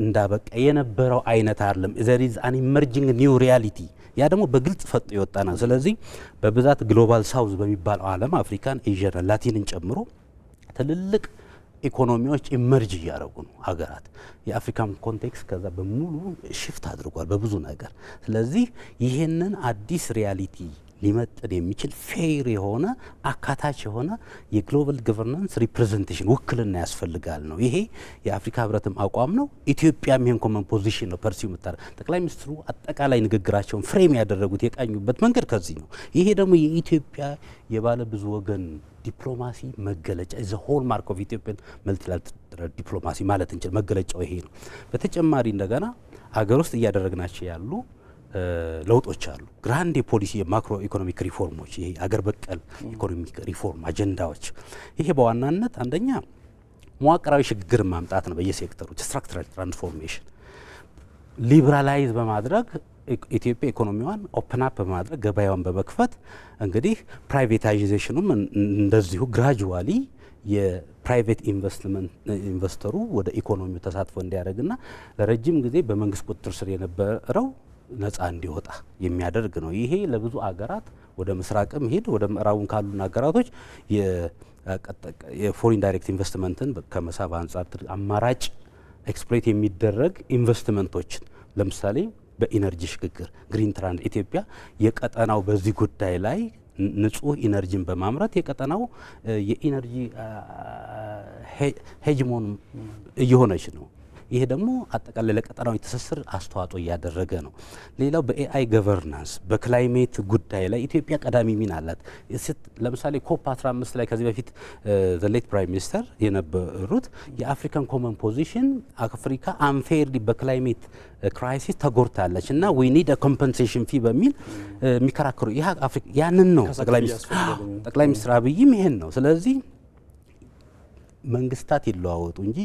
እንዳበቃ የነበረው አይነት አይደለም። there is an emerging new reality ያ ደግሞ በግልጽ ፈጥ የወጣ ነው። ስለዚህ በብዛት ግሎባል ሳውዝ በሚባለው ዓለም አፍሪካን፣ ኤዥያን፣ ላቲንን ጨምሮ ትልልቅ ኢኮኖሚዎች ኢመርጅ እያደረጉ ነው ሀገራት። የአፍሪካን ኮንቴክስት ከዛ በሙሉ ሽፍት አድርጓል በብዙ ነገር። ስለዚህ ይሄንን አዲስ ሪያሊቲ ሊመጥን የሚችል ፌር የሆነ አካታች የሆነ የግሎባል ገቨርናንስ ሪፕሬዘንቴሽን ውክልና ያስፈልጋል ነው። ይሄ የአፍሪካ ህብረትም አቋም ነው። ኢትዮጵያም ይሄን ኮመን ፖዚሽን ነው ፐርሲው የምታደርግ። ጠቅላይ ሚኒስትሩ አጠቃላይ ንግግራቸውን ፍሬም ያደረጉት የቃኙበት መንገድ ከዚህ ነው። ይሄ ደግሞ የኢትዮጵያ የባለ ብዙ ወገን ዲፕሎማሲ መገለጫ ዘ ሆል ማርክ ኦፍ ኢትዮጵያን መልቲላተራል ዲፕሎማሲ ማለት እንችል መገለጫው ይሄ ነው። በተጨማሪ እንደገና ሀገር ውስጥ እያደረግናቸው ያሉ ለውጦች አሉ። ግራንድ የፖሊሲ የማክሮ ኢኮኖሚክ ሪፎርሞች፣ ይሄ አገር በቀል ኢኮኖሚክ ሪፎርም አጀንዳዎች፣ ይሄ በዋናነት አንደኛ መዋቅራዊ ሽግግር ማምጣት ነው። በየሴክተሮች ስትራክቸራል ትራንስፎርሜሽን ሊበራላይዝ በማድረግ ኢትዮጵያ ኢኮኖሚዋን ኦፕን አፕ በማድረግ ገበያዋን በመክፈት እንግዲህ ፕራይቬታይዜሽኑም እንደዚሁ ግራጁዋሊ የፕራይቬት ኢንቨስተሩ ወደ ኢኮኖሚው ተሳትፎ እንዲያደርግና ለረጅም ጊዜ በመንግስት ቁጥጥር ስር የነበረው ነፃ እንዲወጣ የሚያደርግ ነው። ይሄ ለብዙ አገራት ወደ ምስራቅም ሄድ ወደ ምዕራቡን ካሉን አገራቶች የፎሪን ዳይሬክት ኢንቨስትመንትን ከመሳብ አንጻር አማራጭ ኤክስፕሎይት የሚደረግ ኢንቨስትመንቶችን ለምሳሌ በኢነርጂ ሽግግር ግሪን ትራንድ ኢትዮጵያ የቀጠናው በዚህ ጉዳይ ላይ ንጹህ ኢነርጂን በማምረት የቀጠናው የኢነርጂ ሄጅሞን እየሆነች ነው። ይሄ ደግሞ አጠቃላይ ለቀጠናዊ ትስስር አስተዋጽኦ እያደረገ ነው። ሌላው በኤአይ ገቨርናንስ በክላይሜት ጉዳይ ላይ ኢትዮጵያ ቀዳሚ ሚና አላት። ለምሳሌ ኮፕ 15 ላይ ከዚህ በፊት ዘሌት ፕራይም ሚኒስተር የነበሩት የአፍሪካን ኮመን ፖዚሽን አፍሪካ አንፌርሊ በክላይሜት ክራይሲስ ተጎድታለች እና ዊ ኒድ አ ኮምፐንሴሽን ፊ በሚል የሚከራከሩ ያንን ነው ጠቅላይ ሚኒስትር አብይም ይሄን ነው። ስለዚህ መንግስታት ይለዋወጡ እንጂ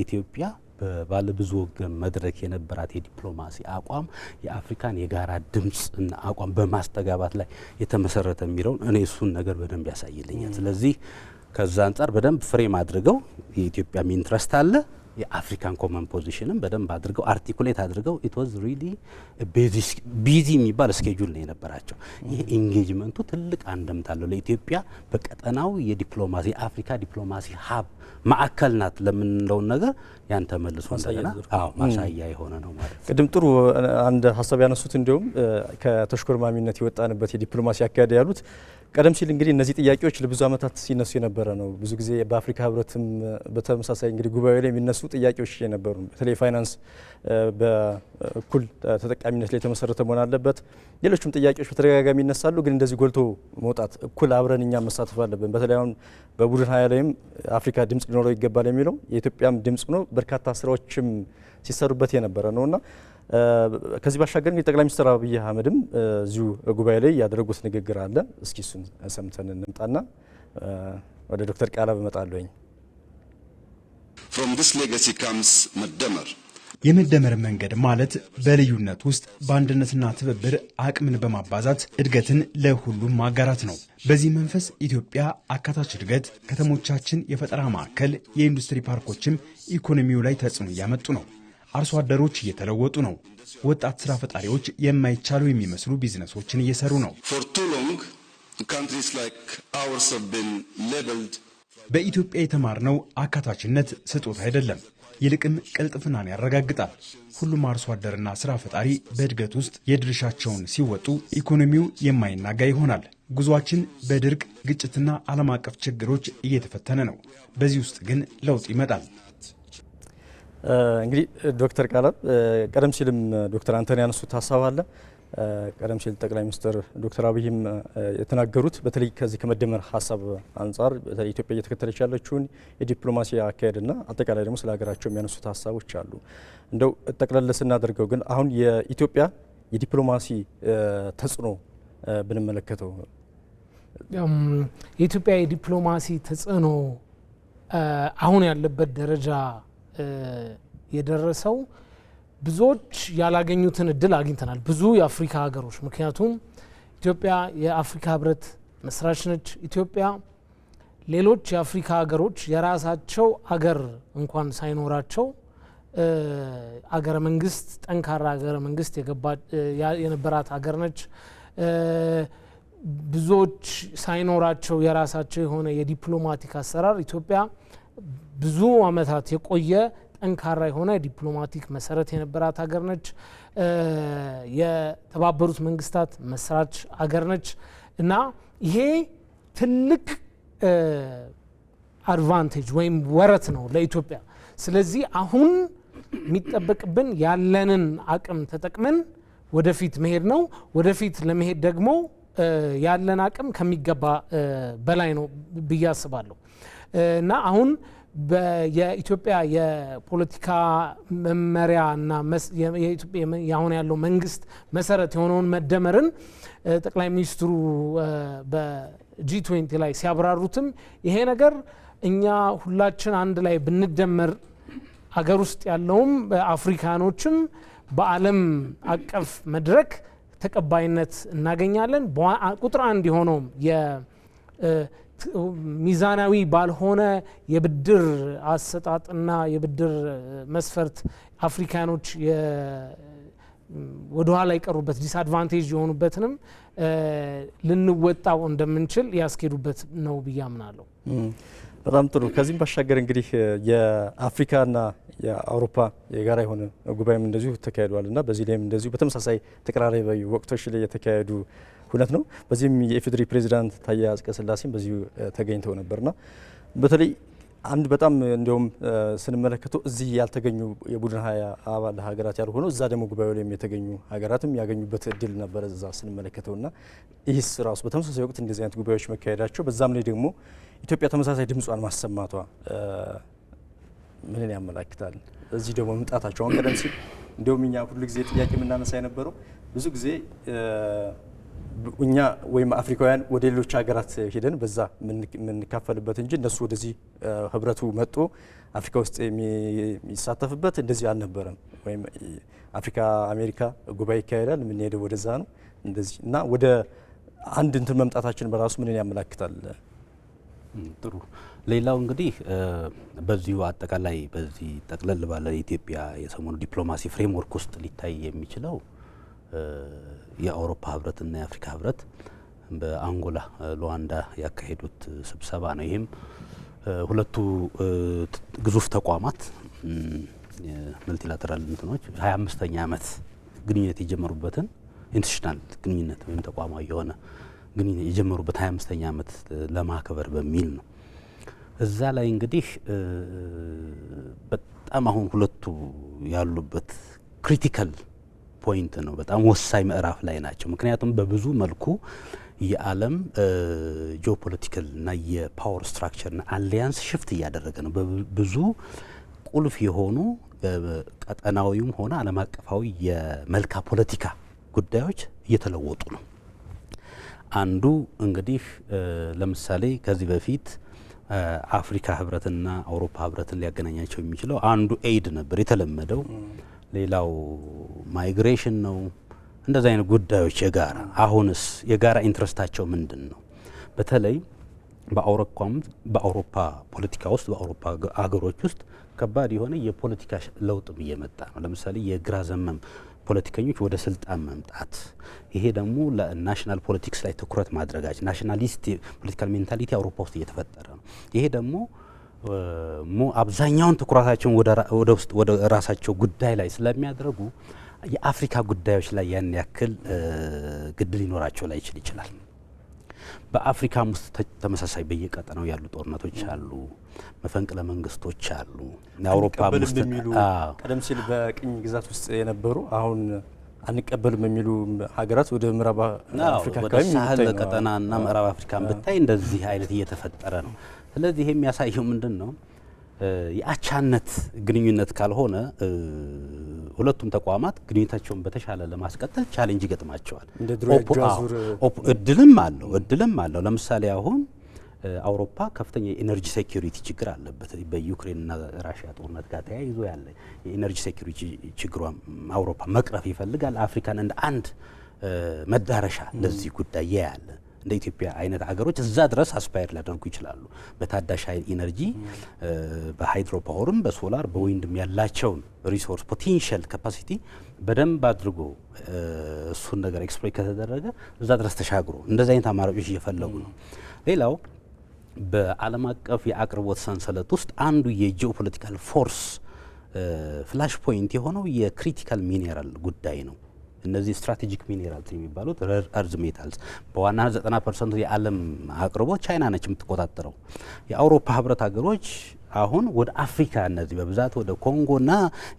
ኢትዮጵያ በባለብዙ ወገን መድረክ የነበራት የዲፕሎማሲ አቋም የአፍሪካን የጋራ ድምጽና አቋም በማስተጋባት ላይ የተመሰረተ የሚለውን እኔ እሱን ነገር በደንብ ያሳይልኛል። ስለዚህ ከዛ አንጻር በደንብ ፍሬም አድርገው የኢትዮጵያ ኢንትረስት አለ፣ የአፍሪካን ኮመን ፖዚሽንም በደንብ አድርገው አርቲኩሌት አድርገው ኢት ዋዝ ሪሊ ቢዚ የሚባል ስኬጁል ነው የነበራቸው። ይህ ኢንጌጅመንቱ ትልቅ አንድምታ አለው ለኢትዮጵያ በቀጠናው የዲፕሎማሲ የአፍሪካ ዲፕሎማሲ ሀብ ማዕከል ናት ለምንለውን ነገር ያን ተመልሶ እንደገና ማሳያ የሆነ ነው ማለት ነው። ቅድም ጥሩ አንድ ሀሳብ ያነሱት እንዲሁም ከተሽኮርማሚነት የወጣንበት የዲፕሎማሲ አካሄድ ያሉት ቀደም ሲል እንግዲህ እነዚህ ጥያቄዎች ለብዙ ዓመታት ሲነሱ የነበረ ነው። ብዙ ጊዜ በአፍሪካ ህብረትም በተመሳሳይ እንግዲህ ጉባኤ ላይ የሚነሱ ጥያቄዎች የነበሩ በተለይ ፋይናንስ በእኩል ተጠቃሚነት ላይ የተመሰረተ መሆን አለበት። ሌሎችም ጥያቄዎች በተደጋጋሚ ይነሳሉ። ግን እንደዚህ ጎልቶ መውጣት እኩል አብረን እኛ መሳተፍ አለብን። በተለይ አሁን በቡድን ሀያ ላይም አፍሪካ ድምጽ ሊኖረው ይገባል የሚለው የኢትዮጵያም ድምጽ ነው። በርካታ ስራዎችም ሲሰሩበት የነበረ ነውና ከዚህ ባሻገር እንግዲህ ጠቅላይ ሚኒስትር አብይ አህመድም እዚሁ ጉባኤ ላይ ያደረጉት ንግግር አለ። እስኪ እሱን ሰምተን እንምጣና ወደ ዶክተር ቃላብ እመጣለሁኝ። From this legacy comes መደመር። የመደመር መንገድ ማለት በልዩነት ውስጥ በአንድነትና ትብብር አቅምን በማባዛት እድገትን ለሁሉም ማጋራት ነው። በዚህ መንፈስ ኢትዮጵያ አካታች እድገት፣ ከተሞቻችን የፈጠራ ማዕከል፣ የኢንዱስትሪ ፓርኮችም ኢኮኖሚው ላይ ተጽዕኖ እያመጡ ነው። አርሶ አደሮች እየተለወጡ ነው። ወጣት ስራ ፈጣሪዎች የማይቻሉ የሚመስሉ ቢዝነሶችን እየሰሩ ነው። For too long, countries like ours have been labeled. በኢትዮጵያ የተማርነው አካታችነት ስጦታ አይደለም፣ ይልቅም ቅልጥፍናን ያረጋግጣል። ሁሉም አርሶ አደርና ስራ ፈጣሪ በእድገት ውስጥ የድርሻቸውን ሲወጡ ኢኮኖሚው የማይናጋ ይሆናል። ጉዟችን በድርቅ ግጭትና ዓለም አቀፍ ችግሮች እየተፈተነ ነው። በዚህ ውስጥ ግን ለውጥ ይመጣል። እንግዲህ ዶክተር ቃላብ ቀደም ሲልም ዶክተር አንተን ያነሱት ሀሳብ አለ። ቀደም ሲል ጠቅላይ ሚኒስትር ዶክተር አብይም የተናገሩት በተለይ ከዚህ ከመደመር ሀሳብ አንጻር በተለይ ኢትዮጵያ እየተከተለች ያለችውን የዲፕሎማሲ አካሄድና አጠቃላይ ደግሞ ስለ ሀገራቸው የሚያነሱት ሀሳቦች አሉ። እንደው ጠቅለል ስናደርገው ግን አሁን የኢትዮጵያ የዲፕሎማሲ ተጽዕኖ ብንመለከተው? የኢትዮጵያ የዲፕሎማሲ ተጽዕኖ አሁን ያለበት ደረጃ የደረሰው ብዙዎች ያላገኙትን እድል አግኝተናል፣ ብዙ የአፍሪካ ሀገሮች። ምክንያቱም ኢትዮጵያ የአፍሪካ ህብረት መስራች ነች። ኢትዮጵያ ሌሎች የአፍሪካ ሀገሮች የራሳቸው አገር እንኳን ሳይኖራቸው አገረ መንግስት ጠንካራ አገረ መንግስት የነበራት ሀገር ነች። ብዙዎች ሳይኖራቸው የራሳቸው የሆነ የዲፕሎማቲክ አሰራር ኢትዮጵያ ብዙ አመታት የቆየ ጠንካራ የሆነ ዲፕሎማቲክ መሰረት የነበራት ሀገር ነች። የተባበሩት መንግስታት መስራች ሀገር ነች እና ይሄ ትልቅ አድቫንቴጅ ወይም ወረት ነው ለኢትዮጵያ። ስለዚህ አሁን የሚጠበቅብን ያለንን አቅም ተጠቅመን ወደፊት መሄድ ነው። ወደፊት ለመሄድ ደግሞ ያለን አቅም ከሚገባ በላይ ነው ብዬ አስባለሁ እና አሁን የኢትዮጵያ የፖለቲካ መመሪያ እና አሁን ያለው መንግስት መሰረት የሆነውን መደመርን ጠቅላይ ሚኒስትሩ በጂ20 ላይ ሲያብራሩትም ይሄ ነገር እኛ ሁላችን አንድ ላይ ብንደመር አገር ውስጥ ያለውም አፍሪካኖችም በዓለም አቀፍ መድረክ ተቀባይነት እናገኛለን። ቁጥር አንድ የሆነውም ሚዛናዊ ባልሆነ የብድር አሰጣጥና የብድር መስፈርት አፍሪካኖች ወደ ኋላ የቀሩበት ዲስአድቫንቴጅ የሆኑበትንም ልንወጣው እንደምንችል ያስኬዱበት ነው ብዬ አምናለሁ። በጣም ጥሩ። ከዚህም ባሻገር እንግዲህ የአፍሪካና የአውሮፓ የጋራ የሆነ ጉባኤም እንደዚሁ ተካሂዷል እና በዚህ ላይም እንደዚሁ በተመሳሳይ ተቀራራቢ ወቅቶች ላይ የተካሄዱ ሁነት ነው። በዚህም የኢፌዴሪ ፕሬዚዳንት ታዬ አጽቀሥላሴም በዚሁ ተገኝተው ነበርና በተለይ አንድ በጣም እንዲያውም ስንመለከተው እዚህ ያልተገኙ የቡድን 20 አባል ሀገራት ያልሆኑ እዛ ደግሞ ጉባኤው ላይ የተገኙ ሀገራትም ያገኙበት እድል ነበረ እዛ ስንመለከተውና ይህስ ራሱ በተመሳሳይ ወቅት እንደዚህ አይነት ጉባኤዎች መካሄዳቸው በዛም ላይ ደግሞ ኢትዮጵያ ተመሳሳይ ድምጿን ማሰማቷ ምንን ያመላክታል? እዚህ ደግሞ መምጣታቸው አሁን ቀደም ሲል እንዲያውም እኛ ሁሉ ጊዜ ጥያቄ የምናነሳ የነበረው ብዙ ጊዜ እኛ ወይም አፍሪካውያን ወደ ሌሎች ሀገራት ሄደን በዛ የምንካፈልበት እንጂ እነሱ ወደዚህ ህብረቱ መጥቶ አፍሪካ ውስጥ የሚሳተፍበት እንደዚህ አልነበረም። ወይም አፍሪካ አሜሪካ ጉባኤ ይካሄዳል፣ የምንሄደው ወደዛ ነው እንደዚህ እና ወደ አንድ እንትን መምጣታችን በራሱ ምንን ያመላክታል? ጥሩ። ሌላው እንግዲህ በዚሁ አጠቃላይ በዚህ ጠቅለል ባለ የኢትዮጵያ የሰሞኑ ዲፕሎማሲ ፍሬምወርክ ውስጥ ሊታይ የሚችለው የአውሮፓ ህብረትና የአፍሪካ ህብረት በአንጎላ ሉዋንዳ ያካሄዱት ስብሰባ ነው። ይህም ሁለቱ ግዙፍ ተቋማት መልቲላተራል እንትኖች 25ኛ ዓመት ግንኙነት የጀመሩበትን ኢንስቲትዩሽናል ግንኙነት ወይም ተቋማዊ የሆነ ግንኙነት የጀመሩበት 25ኛ ዓመት ለማክበር በሚል ነው። እዛ ላይ እንግዲህ በጣም አሁን ሁለቱ ያሉበት ክሪቲካል ፖይንት ነው። በጣም ወሳኝ ምዕራፍ ላይ ናቸው። ምክንያቱም በብዙ መልኩ የዓለም ጂኦፖለቲካል እና የፓወር ስትራክቸርና አሊያንስ ሽፍት እያደረገ ነው። ብዙ ቁልፍ የሆኑ ቀጠናዊም ሆነ ዓለም አቀፋዊ የመልካ ፖለቲካ ጉዳዮች እየተለወጡ ነው። አንዱ እንግዲህ ለምሳሌ ከዚህ በፊት አፍሪካ ህብረትና አውሮፓ ህብረትን ሊያገናኛቸው የሚችለው አንዱ ኤይድ ነበር የተለመደው። ሌላው ማይግሬሽን ነው። እንደዚህ አይነት ጉዳዮች የጋራ አሁንስ የጋራ ኢንትረስታቸው ምንድን ነው? በተለይ በአውሮፓ ፖለቲካ ውስጥ በአውሮፓ አገሮች ውስጥ ከባድ የሆነ የፖለቲካ ለውጥም እየመጣ ነው። ለምሳሌ የግራ ዘመም ፖለቲከኞች ወደ ስልጣን መምጣት፣ ይሄ ደግሞ ለናሽናል ፖለቲክስ ላይ ትኩረት ማድረጋቸው፣ ናሽናሊስት ፖለቲካል ሜንታሊቲ አውሮፓ ውስጥ እየተፈጠረ ነው። ይሄ ደግሞ አብዛኛውን ትኩረታቸውን ወደ ራሳቸው ጉዳይ ላይ ስለሚያደርጉ የአፍሪካ ጉዳዮች ላይ ያን ያክል ግድ ሊኖራቸው ላይ ይችላል። በአፍሪካም ውስጥ ተመሳሳይ በየቀጠናው ያሉ ጦርነቶች አሉ፣ መፈንቅለ መንግስቶች አሉ። የአውሮፓ ውስጥ ቀደም ሲል በቅኝ ግዛት ውስጥ የነበሩ አሁን አንቀበልም የሚሉ ሀገራት ወደ ምዕራብ አፍሪካ አካባቢ ሳህል ቀጠናና ምዕራብ አፍሪካን ብታይ እንደዚህ አይነት እየተፈጠረ ነው። ስለዚህ ይሄ የሚያሳየው ምንድን ነው? የአቻነት ግንኙነት ካልሆነ ሁለቱም ተቋማት ግንኙነታቸውን በተሻለ ለማስቀጠል ቻሌንጅ ይገጥማቸዋል። እድልም አለው። ለምሳሌ አሁን አውሮፓ ከፍተኛ የኢነርጂ ሴኩሪቲ ችግር አለበት። በዩክሬንና ራሽያ ጦርነት ጋር ተያይዞ ያለ የኢነርጂ ሴኩሪቲ ችግሯን አውሮፓ መቅረፍ ይፈልጋል። አፍሪካን እንደ አንድ መዳረሻ ለዚህ ጉዳይ ያያለ እንደ ኢትዮጵያ አይነት ሀገሮች እዛ ድረስ አስፓየር ሊያደርጉ ይችላሉ። በታዳሽ ኃይል ኢነርጂ በሃይድሮ ፓወርም በሶላር በዊንድም ያላቸውን ሪሶርስ ፖቴንሻል ካፓሲቲ በደንብ አድርጎ እሱን ነገር ኤክስፕሎይት ከተደረገ እዛ ድረስ ተሻግሮ እንደዚህ አይነት አማራጮች እየፈለጉ ነው። ሌላው በዓለም አቀፍ የአቅርቦት ሰንሰለት ውስጥ አንዱ የጂኦፖለቲካል ፎርስ ፍላሽ ፖይንት የሆነው የክሪቲካል ሚኔራል ጉዳይ ነው። እነዚህ ስትራቴጂክ ሚኔራልስ የሚባሉት ሬር አርዝ ሜታልስ በዋናነት 90% የዓለም አቅርቦት ቻይና ነች የምትቆጣጠረው። የአውሮፓ ህብረት ሀገሮች አሁን ወደ አፍሪካ እነዚህ በብዛት ወደ ኮንጎና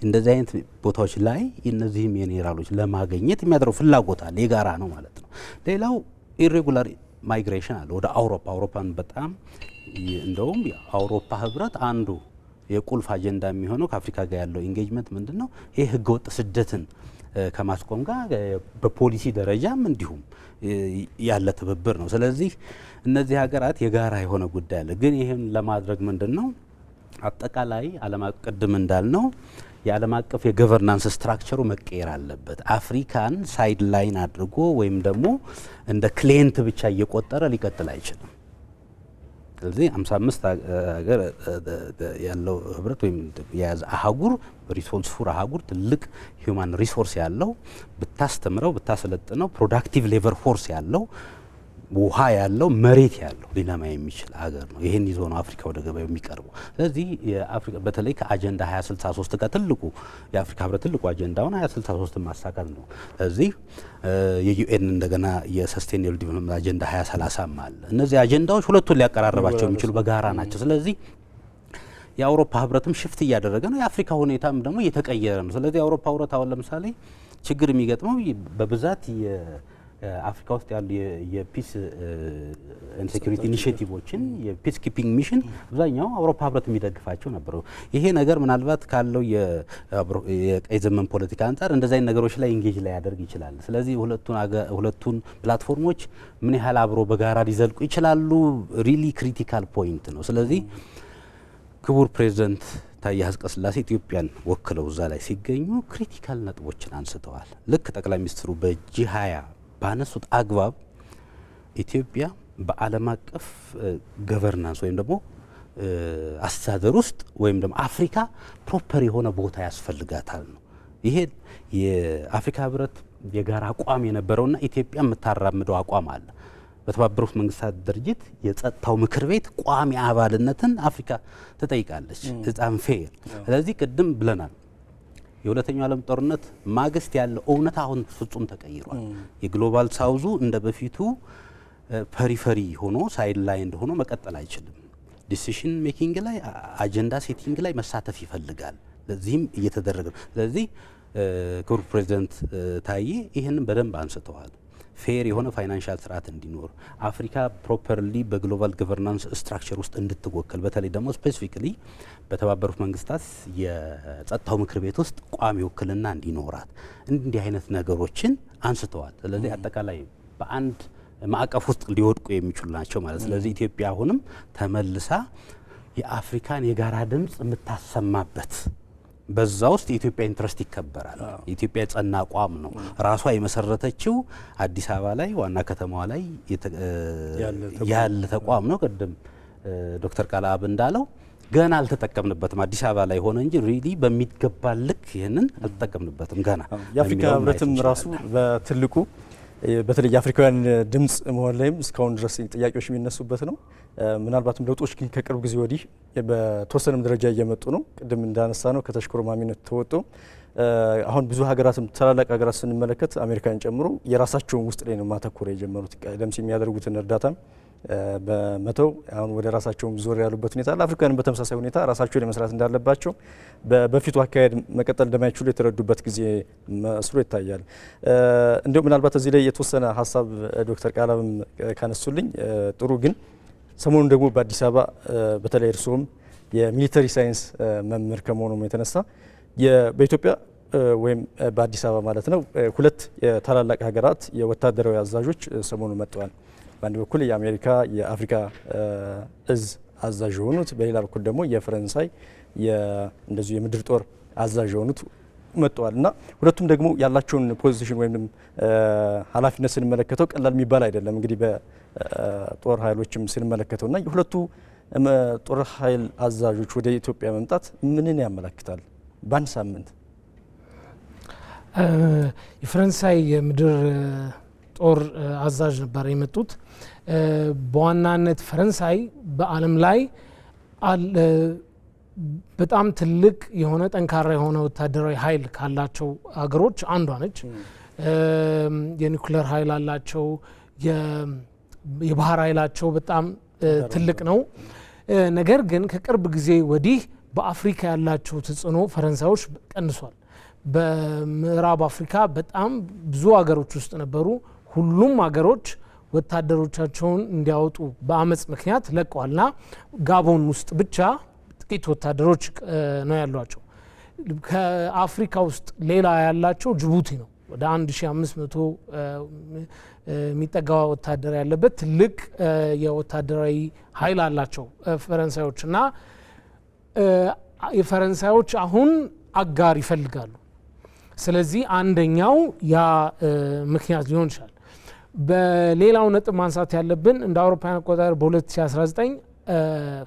እንደዚህ አይነት ቦታዎች ላይ እነዚህ ሚኔራሎች ለማግኘት የሚያደርገው ፍላጎት አለ፣ የጋራ ነው ማለት ነው። ሌላው ኢሬጉላር ማይግሬሽን አለ ወደ አውሮፓን በጣም እንደውም የአውሮፓ ህብረት አንዱ የቁልፍ አጀንዳ የሚሆነው ከአፍሪካ ጋር ያለው ኢንጌጅመንት ምንድነው? ይሄ ህገወጥ ስደትን ከማስቆም ጋር በፖሊሲ ደረጃም እንዲሁም ያለ ትብብር ነው። ስለዚህ እነዚህ ሀገራት የጋራ የሆነ ጉዳይ አለ። ግን ይህን ለማድረግ ምንድነው አጠቃላይ ዓለም ቅድም እንዳልነው የዓለም አቀፍ የገቨርናንስ ስትራክቸሩ መቀየር አለበት። አፍሪካን ሳይድ ላይን አድርጎ ወይም ደግሞ እንደ ክሊየንት ብቻ እየቆጠረ ሊቀጥል አይችልም። ስለዚህ 55 ሀገር ያለው ህብረት ወይም የያዘ አህጉር ሪሶርስፉል አህጉር ትልቅ ሂውማን ሪሶርስ ያለው ብታስተምረው ብታሰለጥነው ፕሮዳክቲቭ ሌበር ፎርስ ያለው ውሃ ያለው መሬት ያለው ሊለማ የሚችል ሀገር ነው። ይሄን ይዞ ነው አፍሪካ ወደ ገበያው የሚቀርበው። ስለዚህ የአፍሪካ በተለይ ከአጀንዳ 2063 ጋር ትልቁ የአፍሪካ ህብረት ትልቁ አጀንዳውን 2063 ማሳካት ነው። ስለዚህ የዩኤን እንደገና የሰስቴኔብል ዲቨሎፕመንት አጀንዳ 2030 አለ። እነዚህ አጀንዳዎች ሁለቱን ሊያቀራርባቸው የሚችሉ በጋራ ናቸው። ስለዚህ የአውሮፓ ህብረትም ሽፍት እያደረገ ነው። የአፍሪካ ሁኔታም ደግሞ እየተቀየረ ነው። ስለዚህ የአውሮፓ ህብረት አሁን ለምሳሌ ችግር የሚገጥመው በብዛት አፍሪካ ውስጥ ያሉ የፒስ ኤንድ ሴኩሪቲ ኢኒሺዬቲቮችን የፒስ ኪፒንግ ሚሽን አብዛኛው አውሮፓ ህብረት የሚደግፋቸው ነበሩ። ይሄ ነገር ምናልባት ካለው የቀይ ዘመን ፖለቲካ አንጻር እንደዚህ አይነት ነገሮች ላይ ኢንጌጅ ላይ ያደርግ ይችላል። ስለዚህ ሁለቱን ፕላትፎርሞች ምን ያህል አብሮ በጋራ ሊዘልቁ ይችላሉ ሪሊ ክሪቲካል ፖይንት ነው። ስለዚህ ክቡር ፕሬዚደንት ታዬ አጽቀሥላሴ ኢትዮጵያን ወክለው እዛ ላይ ሲገኙ ክሪቲካል ነጥቦችን አንስተዋል። ልክ ጠቅላይ ሚኒስትሩ በጂ20 ባነሱት አግባብ ኢትዮጵያ በዓለም አቀፍ ገቨርናንስ ወይም ደግሞ አስተዳደር ውስጥ ወይም ደግሞ አፍሪካ ፕሮፐር የሆነ ቦታ ያስፈልጋታል ነው። ይሄ የአፍሪካ ህብረት የጋራ አቋም የነበረውና ኢትዮጵያ የምታራምደው አቋም አለ። በተባበሩት መንግስታት ድርጅት የጸጥታው ምክር ቤት ቋሚ አባልነትን አፍሪካ ትጠይቃለች። እጣም ፌር። ስለዚህ ቅድም ብለናል የሁለተኛው ዓለም ጦርነት ማግስት ያለው እውነት አሁን ፍጹም ተቀይሯል። የግሎባል ሳውዙ እንደ በፊቱ ፐሪፈሪ ሆኖ ሳይድ ላይን ሆኖ መቀጠል አይችልም። ዲሲሽን ሜኪንግ ላይ አጀንዳ ሴቲንግ ላይ መሳተፍ ይፈልጋል። ለዚህም እየተደረገ ነው። ስለዚህ ክቡር ፕሬዚደንት ታዬ ይህንን በደንብ አንስተዋል። ፌር የሆነ ፋይናንሻል ስርዓት እንዲኖር አፍሪካ ፕሮፐርሊ በግሎባል ገቨርናንስ ስትራክቸር ውስጥ እንድትወከል በተለይ ደግሞ ስፔሲፊካሊ በተባበሩት መንግስታት የጸጥታው ምክር ቤት ውስጥ ቋሚ ውክልና እንዲኖራት እንዲህ አይነት ነገሮችን አንስተዋል። ስለዚህ አጠቃላይ በአንድ ማዕቀፍ ውስጥ ሊወድቁ የሚችሉ ናቸው ማለት። ስለዚህ ኢትዮጵያ አሁንም ተመልሳ የአፍሪካን የጋራ ድምጽ የምታሰማበት በዛ ውስጥ የኢትዮጵያ ኢንትረስት ይከበራል። የኢትዮጵያ የጸና አቋም ነው። ራሷ የመሰረተችው አዲስ አበባ ላይ ዋና ከተማዋ ላይ ያለ ተቋም ነው። ቅድም ዶክተር ቃለአብ እንዳለው ገና አልተጠቀምንበትም። አዲስ አበባ ላይ ሆነ እንጂ ሪሊ በሚገባ ልክ ይህንን አልተጠቀምንበትም ገና። የአፍሪካ ህብረትም ራሱ በትልቁ በተለይ የአፍሪካውያን ድምጽ መሆን ላይም እስካሁን ድረስ ጥያቄዎች የሚነሱበት ነው። ምናልባትም ለውጦች ግን ከቅርብ ጊዜ ወዲህ በተወሰነም ደረጃ እየመጡ ነው። ቅድም እንዳነሳ ነው ከተሽኮርማሚነት ተወጡ አሁን ብዙ ሀገራትም ታላላቅ ሀገራት ስንመለከት አሜሪካን ጨምሮ የራሳቸውን ውስጥ ላይ ነው ማተኮር የጀመሩት። ቀደም ሲል የሚያደርጉትን እርዳታም በመተው አሁን ወደ ራሳቸውም ዞር ያሉበት ሁኔታ አለ። አፍሪካውያን በተመሳሳይ ሁኔታ ራሳቸውን መስራት እንዳለባቸው በፊቱ አካሄድ መቀጠል እንደማይችሉ የተረዱበት ጊዜ መስሎ ይታያል። እንዲሁም ምናልባት እዚህ ላይ የተወሰነ ሀሳብ ዶክተር ቃለአብም ካነሱልኝ ጥሩ። ግን ሰሞኑን ደግሞ በአዲስ አበባ በተለይ እርስዎም የሚሊተሪ ሳይንስ መምህር ከመሆኑ የተነሳ በኢትዮጵያ ወይም በአዲስ አበባ ማለት ነው ሁለት የታላላቅ ሀገራት የወታደራዊ አዛዦች ሰሞኑ መጥተዋል። በአንድ በኩል የአሜሪካ የአፍሪካ እዝ አዛዥ የሆኑት፣ በሌላ በኩል ደግሞ የፈረንሳይ እንደዚሁ የምድር ጦር አዛዥ የሆኑት መጥተዋል እና ሁለቱም ደግሞ ያላቸውን ፖዚሽን ወይም ኃላፊነት ስንመለከተው ቀላል የሚባል አይደለም። እንግዲህ በጦር ኃይሎችም ስንመለከተው እና የሁለቱ ጦር ኃይል አዛዦች ወደ ኢትዮጵያ መምጣት ምንን ያመለክታል? በአንድ ሳምንት የፈረንሳይ የምድር ጦር አዛዥ ነበር የመጡት። በዋናነት ፈረንሳይ በዓለም ላይ በጣም ትልቅ የሆነ ጠንካራ የሆነ ወታደራዊ ኃይል ካላቸው ሀገሮች አንዷ ነች። የኒኩሌር ኃይል አላቸው። የባህር ኃይላቸው በጣም ትልቅ ነው። ነገር ግን ከቅርብ ጊዜ ወዲህ በአፍሪካ ያላቸው ተጽዕኖ ፈረንሳዮች ቀንሷል። በምዕራብ አፍሪካ በጣም ብዙ ሀገሮች ውስጥ ነበሩ። ሁሉም ሀገሮች ወታደሮቻቸውን እንዲያወጡ በአመጽ ምክንያት ለቀዋልና ጋቦን ውስጥ ብቻ ጥቂት ወታደሮች ነው ያሏቸው። ከአፍሪካ ውስጥ ሌላ ያላቸው ጅቡቲ ነው። ወደ 1500 የሚጠጋ ወታደር ያለበት ትልቅ የወታደራዊ ኃይል አላቸው ፈረንሳዮች እና የፈረንሳዮች አሁን አጋር ይፈልጋሉ። ስለዚህ አንደኛው ያ ምክንያት ሊሆን ይችላል። በሌላው ነጥብ ማንሳት ያለብን እንደ አውሮፓውያን አቆጣጠር በ2019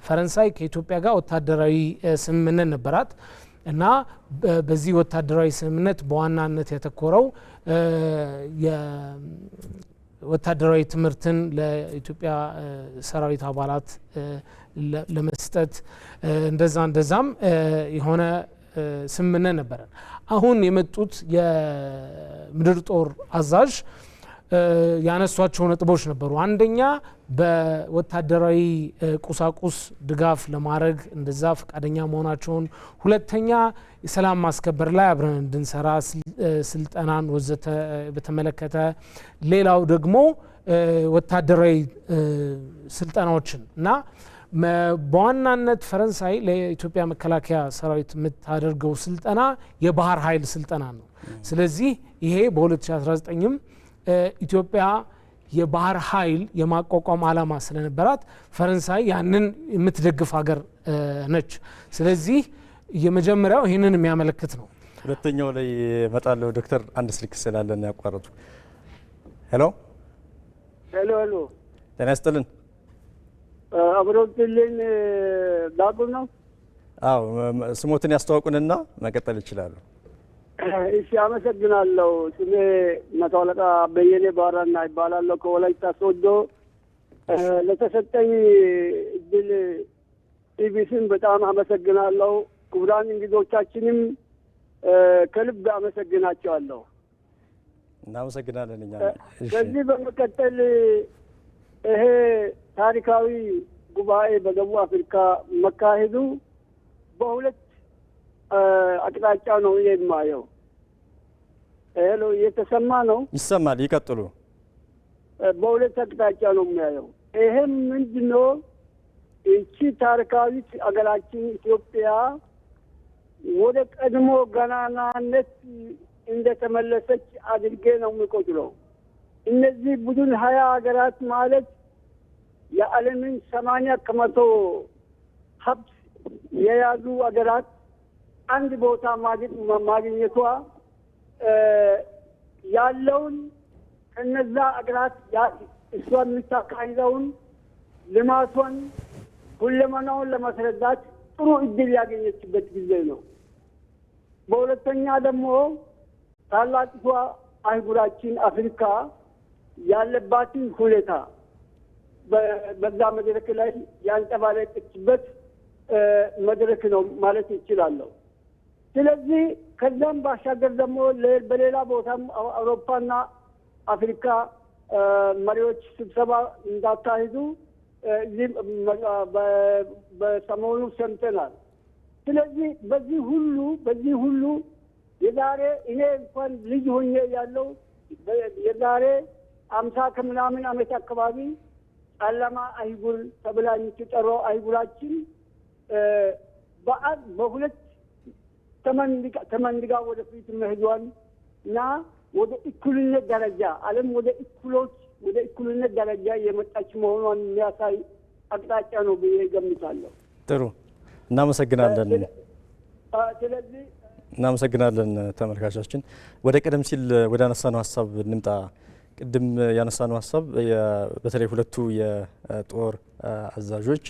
ፈረንሳይ ከኢትዮጵያ ጋር ወታደራዊ ስምምነት ነበራት እና በዚህ ወታደራዊ ስምምነት በዋናነት ያተኮረው ወታደራዊ ትምህርትን ለኢትዮጵያ ሰራዊት አባላት ለመስጠት እንደዛም የሆነ ስምምነት ነበረ። አሁን የመጡት የምድር ጦር አዛዥ ያነሷቸው ነጥቦች ነበሩ። አንደኛ በወታደራዊ ቁሳቁስ ድጋፍ ለማድረግ እንደዛ ፈቃደኛ መሆናቸውን፣ ሁለተኛ የሰላም ማስከበር ላይ አብረን እንድንሰራ ስልጠናን ወዘተ በተመለከተ፣ ሌላው ደግሞ ወታደራዊ ስልጠናዎችን እና በዋናነት ፈረንሳይ ለኢትዮጵያ መከላከያ ሰራዊት የምታደርገው ስልጠና የባህር ኃይል ስልጠና ነው። ስለዚህ ይሄ በ2019ም ኢትዮጵያ የባህር ኃይል የማቋቋም ዓላማ ስለነበራት ፈረንሳይ ያንን የምትደግፍ ሀገር ነች። ስለዚህ የመጀመሪያው ይህንን የሚያመለክት ነው። ሁለተኛው ላይ እመጣለሁ። ዶክተር አንድ ስልክ ስላለን ያቋረጡ። ሄሎ ሄሎ ሄሎ፣ ጤና ይስጥልን። አብሮትልን ዳጉ ነው። አዎ፣ ስሞትን ያስተዋውቁንና መቀጠል ይችላሉ። እሺ፣ አመሰግናለሁ። ስሜ መቶ አለቃ በየኔ ባራና ይባላለሁ ከወላይታ ሶዶ። ለተሰጠኝ እድል ኢቢሲን በጣም አመሰግናለሁ። ክቡራን እንግዶቻችንም ከልብ አመሰግናቸዋለሁ። እናመሰግናለን እኛ። ከዚህ በመቀጠል ይሄ ታሪካዊ ጉባኤ በደቡብ አፍሪካ መካሄዱ በሁለት አቅጣጫ ነው የማየው። ሄሎ፣ እየተሰማ ነው? ይሰማል። ይቀጥሉ። በሁለት አቅጣጫ ነው የሚያየው። ይሄም ምንድነው? እቺ ታሪካዊት አገራችን ኢትዮጵያ ወደ ቀድሞ ገናናነት እንደተመለሰች አድርጌ ነው የሚቆጥረው። እነዚህ ቡድን 20 ሀገራት ማለት የዓለምን 80% ሀብት የያዙ ሀገራት አንድ ቦታ ማግኘቷ ያለውን ከነዛ ሀገራት እሷ የምታካሂደውን ልማቷን ሁለመናውን ለማስረዳት ጥሩ እድል ያገኘችበት ጊዜ ነው። በሁለተኛ ደግሞ ታላቂቷ አህጉራችን አፍሪካ ያለባትን ሁኔታ በዛ መድረክ ላይ ያንጸባረቀችበት መድረክ ነው ማለት ይችላለሁ። ስለዚህ ከዛም ባሻገር ደግሞ በሌላ ቦታም አውሮፓና አፍሪካ መሪዎች ስብሰባ እንዳካሄዱ በሰሞኑ ሰምተናል። ስለዚህ በዚህ ሁሉ የዛሬ እኔ እንኳን ልጅ ሆኜ ያለው የዛሬ 50 ከምናምን ዓመት አካባቢ ጨለማ አህጉር ተብላ የምትጠራው አህጉራችን በሁለት ተመንድጋ ወደፊት መሄዷን እና ወደ እኩልነት ደረጃ ዓለም ወደ እኩልነት ደረጃ የመጣች መሆኗን የሚያሳይ አቅጣጫ ነው ብዬ ገምታለሁ። ጥሩ እናመሰግናለን። ስለዚህ እናመሰግናለን ተመልካቾቻችን። ወደ ቀደም ሲል ወደ አነሳነው ሀሳብ እንምጣ። ቅድም ያነሳነው ሀሳብ በተለይ ሁለቱ የጦር አዛዦች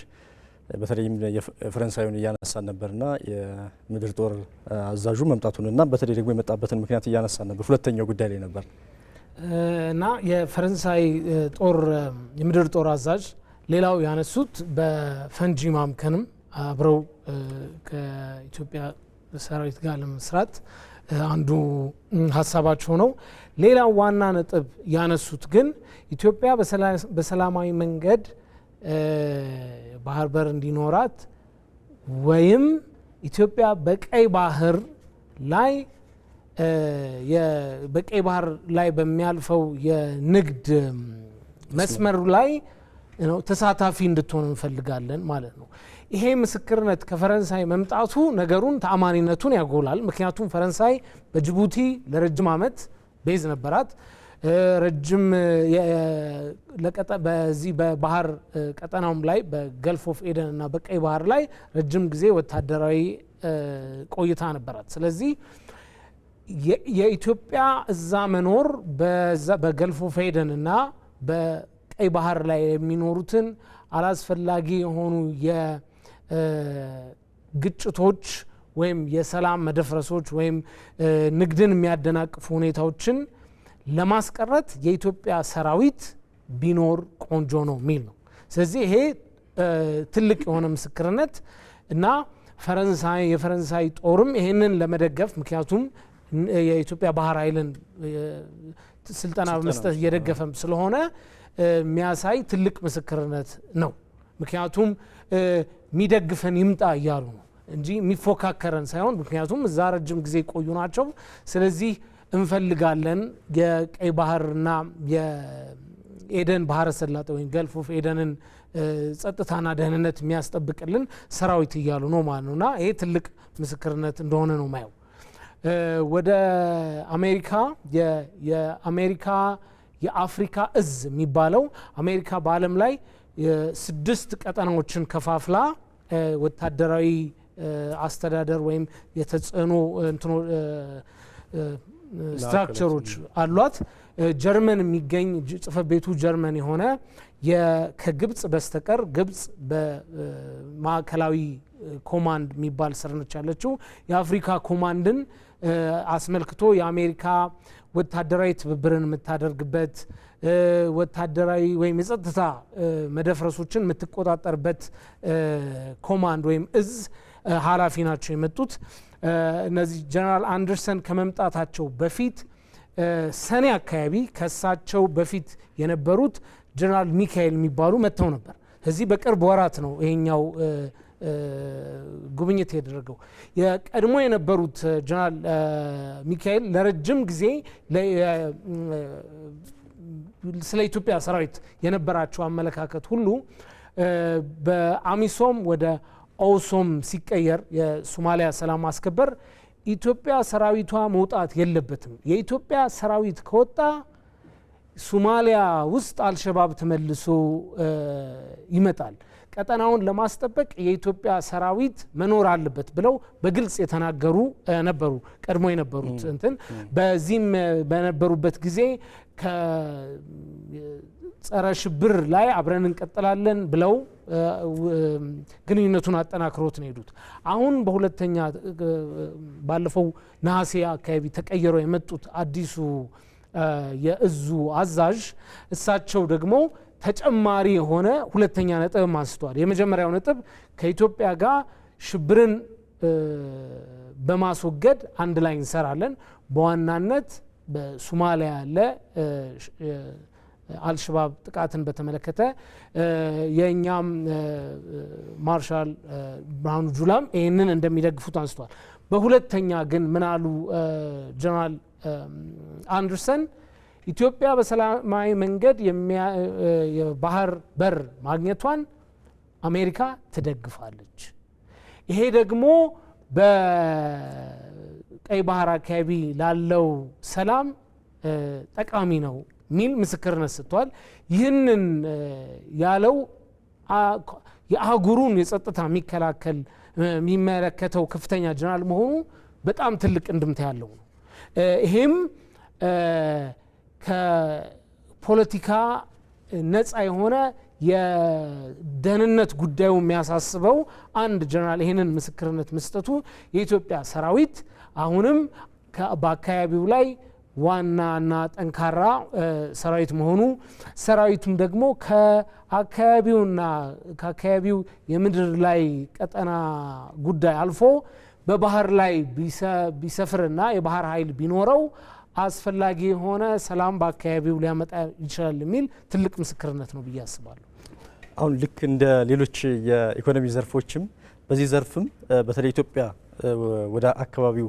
በተለይም የፈረንሳዩን እያነሳን ነበርና የምድር ጦር አዛዡ መምጣቱንና በተለይ ደግሞ የመጣበትን ምክንያት እያነሳን ነበር። ሁለተኛው ጉዳይ ላይ ነበር እና የፈረንሳይ ጦር የምድር ጦር አዛዥ ሌላው ያነሱት በፈንጂ ማምከንም አብረው ከኢትዮጵያ ሰራዊት ጋር ለመስራት አንዱ ሀሳባቸው ነው። ሌላው ዋና ነጥብ ያነሱት ግን ኢትዮጵያ በሰላማዊ መንገድ ባህር በር እንዲኖራት ወይም ኢትዮጵያ በቀይ ባህር ላይ በሚያልፈው የንግድ መስመር ላይ ተሳታፊ እንድትሆን እንፈልጋለን ማለት ነው። ይሄ ምስክርነት ከፈረንሳይ መምጣቱ ነገሩን ተአማኒነቱን ያጎላል። ምክንያቱም ፈረንሳይ በጅቡቲ ለረጅም ዓመት ቤዝ ነበራት። ረጅም በዚህ በባህር ቀጠናውም ላይ በገልፍ ኦፍ ኤደን እና በቀይ ባህር ላይ ረጅም ጊዜ ወታደራዊ ቆይታ ነበራት። ስለዚህ የኢትዮጵያ እዛ መኖር በገልፍ ኦፍ ኤደን እና በቀይ ባህር ላይ የሚኖሩትን አላስፈላጊ የሆኑ የግጭቶች ወይም የሰላም መደፍረሶች ወይም ንግድን የሚያደናቅፉ ሁኔታዎችን ለማስቀረት የኢትዮጵያ ሰራዊት ቢኖር ቆንጆ ነው የሚል ነው። ስለዚህ ይሄ ትልቅ የሆነ ምስክርነት እና የፈረንሳይ ጦርም ይሄንን ለመደገፍ ምክንያቱም የኢትዮጵያ ባህር ኃይልን ስልጠና በመስጠት እየደገፈም ስለሆነ የሚያሳይ ትልቅ ምስክርነት ነው። ምክንያቱም የሚደግፈን ይምጣ እያሉ ነው እንጂ የሚፎካከረን ሳይሆን ምክንያቱም እዛ ረጅም ጊዜ ቆዩ ናቸው። ስለዚህ እንፈልጋለን የቀይ ባህርና የኤደን ባህረ ሰላጤ ወይም ገልፍ ኦፍ ኤደንን ጸጥታና ደህንነት የሚያስጠብቅልን ሰራዊት እያሉ ነው ማለት ነውና ይሄ ትልቅ ምስክርነት እንደሆነ ነው ማየው። ወደ አሜሪካ የአሜሪካ የአፍሪካ እዝ የሚባለው አሜሪካ በዓለም ላይ 6 ቀጠናዎችን ከፋፍላ ወታደራዊ አስተዳደር ወይም የተጽዕኖ ስትራክቸሮች አሏት። ጀርመን የሚገኝ ጽሕፈት ቤቱ ጀርመን የሆነ ከግብጽ በስተቀር ግብጽ በማዕከላዊ ኮማንድ የሚባል ስር ነች ያለችው። የአፍሪካ ኮማንድን አስመልክቶ የአሜሪካ ወታደራዊ ትብብርን የምታደርግበት ወታደራዊ ወይም የጸጥታ መደፍረሶችን የምትቆጣጠርበት ኮማንድ ወይም እዝ ኃላፊ ናቸው የመጡት። እነዚህ ጀነራል አንደርሰን ከመምጣታቸው በፊት ሰኔ አካባቢ ከሳቸው በፊት የነበሩት ጀነራል ሚካኤል የሚባሉ መጥተው ነበር። እዚህ በቅርብ ወራት ነው ይሄኛው ጉብኝት ያደረገው። የቀድሞ የነበሩት ጀነራል ሚካኤል ለረጅም ጊዜ ስለ ኢትዮጵያ ሰራዊት የነበራቸው አመለካከት ሁሉ በአሚሶም ወደ ኦሶም ሲቀየር የሶማሊያ ሰላም ማስከበር ኢትዮጵያ ሰራዊቷ መውጣት የለበትም፣ የኢትዮጵያ ሰራዊት ከወጣ ሶማሊያ ውስጥ አልሸባብ ተመልሶ ይመጣል፣ ቀጠናውን ለማስጠበቅ የኢትዮጵያ ሰራዊት መኖር አለበት ብለው በግልጽ የተናገሩ ነበሩ ቀድሞ የነበሩት እንትን። በዚህም በነበሩበት ጊዜ ከጸረ ሽብር ላይ አብረን እንቀጥላለን ብለው ግንኙነቱን አጠናክሮት ነው ሄዱት። አሁን በሁለተኛ ባለፈው ነሐሴ አካባቢ ተቀየረው የመጡት አዲሱ የእዙ አዛዥ እሳቸው ደግሞ ተጨማሪ የሆነ ሁለተኛ ነጥብ አንስተዋል። የመጀመሪያው ነጥብ ከኢትዮጵያ ጋር ሽብርን በማስወገድ አንድ ላይ እንሰራለን፣ በዋናነት በሶማሊያ ያለ አልሸባብ ጥቃትን በተመለከተ የኛም ማርሻል ብርሃኑ ጁላም ይህንን እንደሚደግፉት አንስተዋል። በሁለተኛ ግን ምን አሉ ጀነራል አንደርሰን? ኢትዮጵያ በሰላማዊ መንገድ የባህር በር ማግኘቷን አሜሪካ ትደግፋለች። ይሄ ደግሞ በቀይ ባህር አካባቢ ላለው ሰላም ጠቃሚ ነው ሚል ምስክርነት ሰጥቷል። ይህንን ያለው የአህጉሩን የጸጥታ የሚከላከል የሚመለከተው ከፍተኛ ጀነራል መሆኑ በጣም ትልቅ እንድምታ ያለው ነው። ይሄም ከፖለቲካ ነፃ የሆነ የደህንነት ጉዳዩ የሚያሳስበው አንድ ጀነራል ይህንን ምስክርነት መስጠቱ የኢትዮጵያ ሰራዊት አሁንም በአካባቢው ላይ ዋናና ጠንካራ ሰራዊት መሆኑ ሰራዊቱም ደግሞ ከአካባቢውና ከአካባቢው የምድር ላይ ቀጠና ጉዳይ አልፎ በባህር ላይ ቢሰፍርና የባህር ኃይል ቢኖረው አስፈላጊ የሆነ ሰላም በአካባቢው ሊያመጣ ይችላል የሚል ትልቅ ምስክርነት ነው ብዬ አስባለሁ። አሁን ልክ እንደ ሌሎች የኢኮኖሚ ዘርፎችም በዚህ ዘርፍም በተለይ ኢትዮጵያ ወደ አካባቢው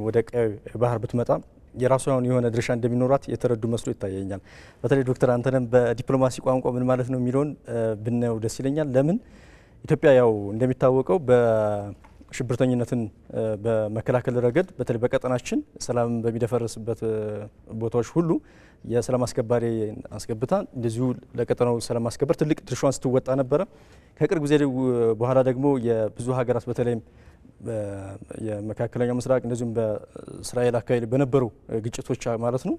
ወደ ቀይ ባህር ብትመጣ የራሷ የሆነ ድርሻ እንደሚኖራት የተረዱ መስሎ ይታየኛል። በተለይ ዶክተር አንተነህ በዲፕሎማሲ ቋንቋ ምን ማለት ነው የሚለውን ብናየው ደስ ይለኛል። ለምን ኢትዮጵያ ያው እንደሚታወቀው ሽብርተኝነትን በመከላከል ረገድ በተለይ በቀጠናችን ሰላም በሚደፈርስበት ቦታዎች ሁሉ የሰላም አስከባሪ አስገብታ እንደዚሁ ለቀጠናው ሰላም ማስከበር ትልቅ ድርሻዋን ስትወጣ ነበረ። ከቅርብ ጊዜ በኋላ ደግሞ የብዙ ሀገራት በተለይም የመካከለኛው ምስራቅ እንደዚሁም በእስራኤል አካባቢ በነበሩ ግጭቶች ማለት ነው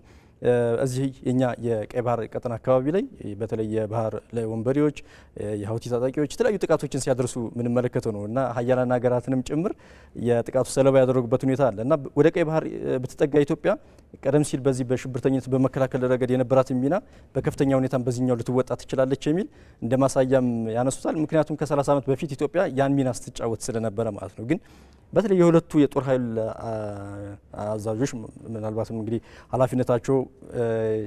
እዚህ የኛ የቀይ ባህር ቀጠና አካባቢ ላይ በተለይ የባህር ላይ ወንበዴዎች የሀውቲ ታጣቂዎች የተለያዩ ጥቃቶችን ሲያደርሱ ምንመለከተው ነው እና ሀያላን ሀገራትንም ጭምር የጥቃቱ ሰለባ ያደረጉበት ሁኔታ አለ እና ወደ ቀይ ባህር ብትጠጋ ኢትዮጵያ ቀደም ሲል በዚህ በሽብርተኝነት በመከላከል ረገድ የነበራት ሚና በከፍተኛ ሁኔታ በዚህኛው ልትወጣ ትችላለች የሚል እንደ ማሳያም ያነሱታል። ምክንያቱም ከ30 ዓመት በፊት ኢትዮጵያ ያን ሚና ስትጫወት ስለነበረ ማለት ነው። ግን በተለይ የሁለቱ የጦር ኃይል አዛዦች ምናልባትም እንግዲህ ኃላፊነታቸው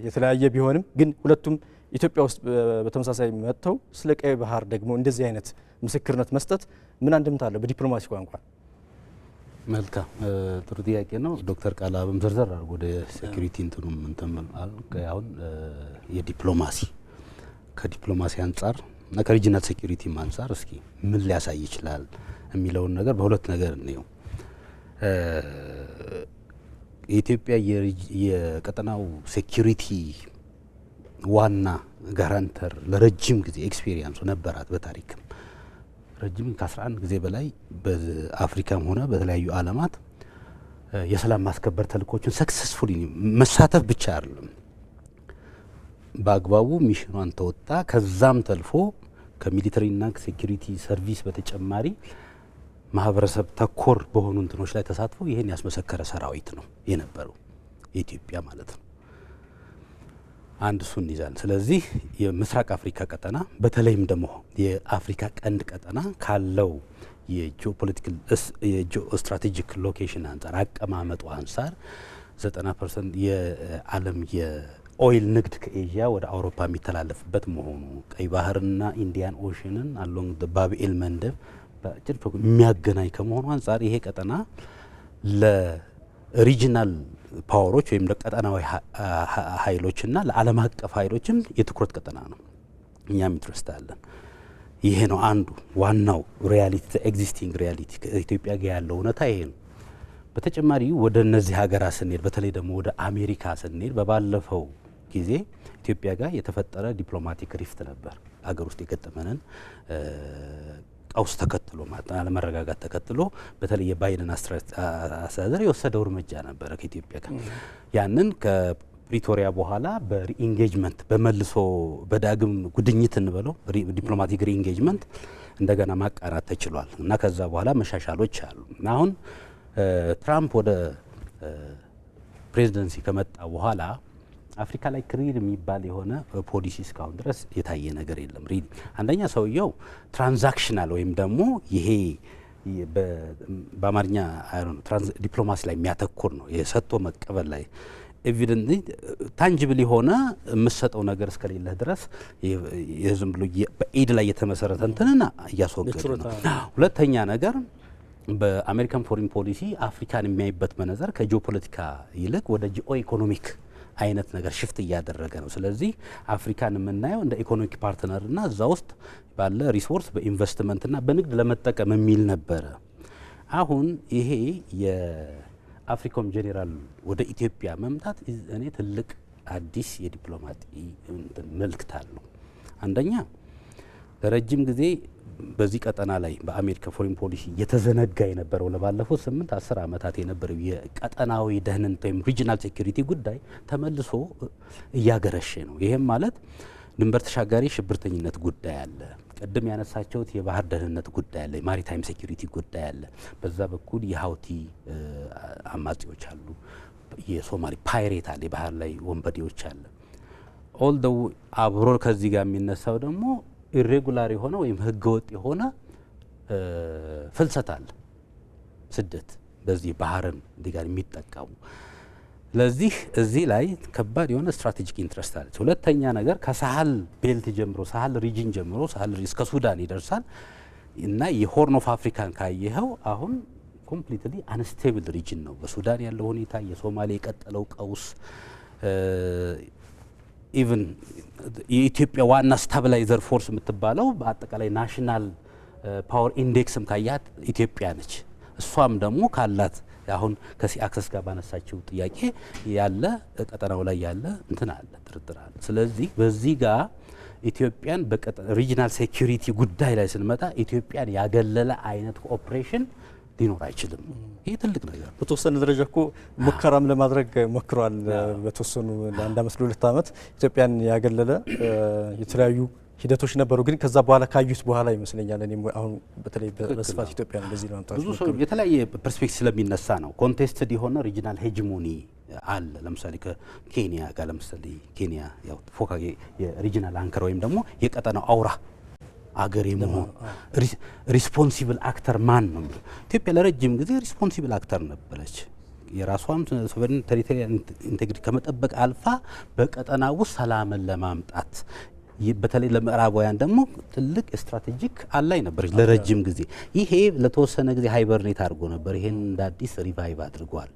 የተለያየ ቢሆንም ግን ሁለቱም ኢትዮጵያ ውስጥ በተመሳሳይ መጥተው ስለ ቀይ ባህር ደግሞ እንደዚህ አይነት ምስክርነት መስጠት ምን አንድምታ አለው በዲፕሎማሲ ቋንቋ? መልካም ጥሩ ጥያቄ ነው። ዶክተር ቃላብም ዝርዝር አድርጎ ወደ ሴኩሪቲ እንትኑም እንተምል አሁን የዲፕሎማሲ ከዲፕሎማሲ አንጻር እና ከሪጂናል ሴኩሪቲ አንጻር እስኪ ምን ሊያሳይ ይችላል የሚለውን ነገር በሁለት ነገር ነው። የኢትዮጵያ የቀጠናው ሴኩሪቲ ዋና ጋራንተር ለረጅም ጊዜ ኤክስፔሪየንሱ ነበራት። በታሪክም ረጅም ከ11 ጊዜ በላይ በአፍሪካም ሆነ በተለያዩ ዓለማት የሰላም ማስከበር ተልእኮችን ሰክሰስፉሊ መሳተፍ ብቻ አይደለም፣ በአግባቡ ሚሽኗን ተወጣ። ከዛም ተልፎ ከሚሊተሪና ሴኩሪቲ ሰርቪስ በተጨማሪ ማህበረሰብ ተኮር በሆኑ እንትኖች ላይ ተሳትፎ ይሄን ያስመሰከረ ሰራዊት ነው የነበረው የኢትዮጵያ ማለት ነው። አንድ እሱን ይዛል። ስለዚህ የምስራቅ አፍሪካ ቀጠና በተለይም ደግሞ የአፍሪካ ቀንድ ቀጠና ካለው የጂኦፖለቲካል የጂኦስትራቴጂክ ሎኬሽን አንጻር አቀማመጡ አንጻር 90% የዓለም የኦይል ንግድ ከኤዥያ ወደ አውሮፓ የሚተላለፍበት መሆኑ ቀይ ባህርና ኢንዲያን ኦሽንን አሎንግ ባብኤል መንደብ በአጭር የሚያገናኝ ከመሆኑ አንጻር ይሄ ቀጠና ለሪጂናል ፓወሮች ወይም ለቀጠናዊ ኃይሎችና ለዓለም አቀፍ ኃይሎችም የትኩረት ቀጠና ነው። እኛም ኢንትረስት አለን። ይሄ ነው አንዱ ዋናው ሪያሊቲ ኤግዚስቲንግ ሪያሊቲ ከኢትዮጵያ ጋር ያለው እውነታ ይሄ ነው። በተጨማሪ ወደ እነዚህ ሀገራት ስንሄድ በተለይ ደግሞ ወደ አሜሪካ ስንሄድ በባለፈው ጊዜ ኢትዮጵያ ጋር የተፈጠረ ዲፕሎማቲክ ሪፍት ነበር። አገር ውስጥ የገጠመንን ቀውስ ተከትሎ ማለት አለመረጋጋት ተከትሎ በተለይ የባይደን አስተዳደር የወሰደው እርምጃ ነበረ ከኢትዮጵያ ጋር። ያንን ከፕሪቶሪያ በኋላ በሪኢንጌጅመንት በመልሶ በዳግም ጉድኝት እንበለው ዲፕሎማቲክ ሪኢንጌጅመንት እንደገና ማቃናት ተችሏል እና ከዛ በኋላ መሻሻሎች አሉ። አሁን ትራምፕ ወደ ፕሬዚደንሲ ከመጣ በኋላ አፍሪካ ላይ ክሪር የሚባል የሆነ ፖሊሲ እስካሁን ድረስ የታየ ነገር የለም። ሪሊ አንደኛ ሰውየው ትራንዛክሽናል ወይም ደግሞ ይሄ በአማርኛ ዲፕሎማሲ ላይ የሚያተኩር ነው። የሰጥቶ መቀበል ላይ ኤቪደንትሊ ታንጅብል የሆነ የምሰጠው ነገር እስከሌለህ ድረስ የዝም ብሎ በኤድ ላይ የተመሰረተ እንትንና እያስወገድ ነው። ሁለተኛ ነገር በአሜሪካን ፎሪን ፖሊሲ አፍሪካን የሚያይበት መነጽር ከጂኦፖለቲካ ይልቅ ወደ ጂኦ ኢኮኖሚክ አይነት ነገር ሽፍት እያደረገ ነው። ስለዚህ አፍሪካን የምናየው እንደ ኢኮኖሚክ ፓርትነርና እዛ ውስጥ ባለ ሪሶርስ በኢንቨስትመንትና በንግድ ለመጠቀም የሚል ነበረ። አሁን ይሄ የአፍሪኮም ጄኔራል ወደ ኢትዮጵያ መምጣት እኔ ትልቅ አዲስ የዲፕሎማሲ መልእክት አለው። አንደኛ ለረጅም ጊዜ በዚህ ቀጠና ላይ በአሜሪካ ፎሬን ፖሊሲ የተዘነጋ የነበረው ለባለፈው 8-10 ዓመታት የነበረው የቀጠናዊ ደህንነት ወይም ሪጂናል ሴኩሪቲ ጉዳይ ተመልሶ እያገረሸ ነው። ይሄም ማለት ድንበር ተሻጋሪ ሽብርተኝነት ጉዳይ አለ። ቅድም ያነሳቸውት የባህር ደህንነት ጉዳይ አለ፣ የማሪታይም ሴኩሪቲ ጉዳይ አለ። በዛ በኩል የሀውቲ አማጺዎች አሉ፣ የሶማሊ ፓይሬት አለ፣ የባህር ላይ ወንበዴዎች አለ። ኦልዶው አብሮ ከዚህ ጋር የሚነሳው ደግሞ ኢሬጉላር የሆነ ወይም ህገወጥ የሆነ ፍልሰት አለ፣ ስደት በዚህ ባህርን እንዲህ ጋር የሚጠቀሙ። ስለዚህ እዚህ ላይ ከባድ የሆነ ስትራቴጂክ ኢንትረስት አለ። ሁለተኛ ነገር ከሳህል ቤልት ጀምሮ ሳህል ሪጅን ጀምሮ ሳህል እስከ ሱዳን ይደርሳል እና የሆርን ኦፍ አፍሪካን ካየኸው አሁን ኮምፕሊትሊ አንስቴብል ሪጅን ነው። በሱዳን ያለው ሁኔታ፣ የሶማሌ የቀጠለው ቀውስ፣ ኢቭን የኢትዮጵያ ዋና ስታቢላይዘር ፎርስ የምትባለው በአጠቃላይ ናሽናል ፓወር ኢንዴክስም ካያት ኢትዮጵያ ነች። እሷም ደግሞ ካላት አሁን ከሲ አክሰስ ጋር ባነሳችው ጥያቄ ያለ ቀጠናው ላይ ያለ እንትን አለ፣ ጥርጥር አለ። ስለዚህ በዚህ ጋር ኢትዮጵያን ሪጂናል ሴኩሪቲ ጉዳይ ላይ ስንመጣ ኢትዮጵያን ያገለለ አይነት ኦፕሬሽን ሊኖር አይችልም። ይህ ትልቅ ነገር። በተወሰነ ደረጃ እኮ ሙከራም ለማድረግ ሞክሯል። በተወሰኑ ለአንድ ዓመት ለሁለት ዓመት ኢትዮጵያን ያገለለ የተለያዩ ሂደቶች ነበሩ። ግን ከዛ በኋላ ካዩት በኋላ ይመስለኛል እኔም አሁን በተለይ በስፋት ኢትዮጵያን በዚህ ለማምጣት ብዙ ሰው የተለያየ ፐርስፔክቲቭ ስለሚነሳ ነው። ኮንቴስትድ የሆነ ሪጂናል ሄጂሞኒ አለ። ለምሳሌ ከኬንያ ጋር ለምሳሌ ኬንያ ያው ፎካ የሪጂናል አንከር ወይም ደግሞ የቀጠናው አውራ አገር የመሆን ሪስፖንሲብል አክተር ማን ነው? ኢትዮጵያ ለረጅም ጊዜ ሪስፖንሲብል አክተር ነበረች። የራሷን ሶቨሬን ቴሪቶሪያል ኢንቴግሪቲ ከመጠበቅ አልፋ በቀጠና ውስጥ ሰላምን ለማምጣት በተለይ ለምዕራባውያን ደግሞ ትልቅ ስትራቴጂክ አላይ ነበረች ለረጅም ጊዜ። ይሄ ለተወሰነ ጊዜ ሃይበርኔት አድርጎ ነበር። ይሄን እንደ አዲስ ሪቫይቭ አድርጓል።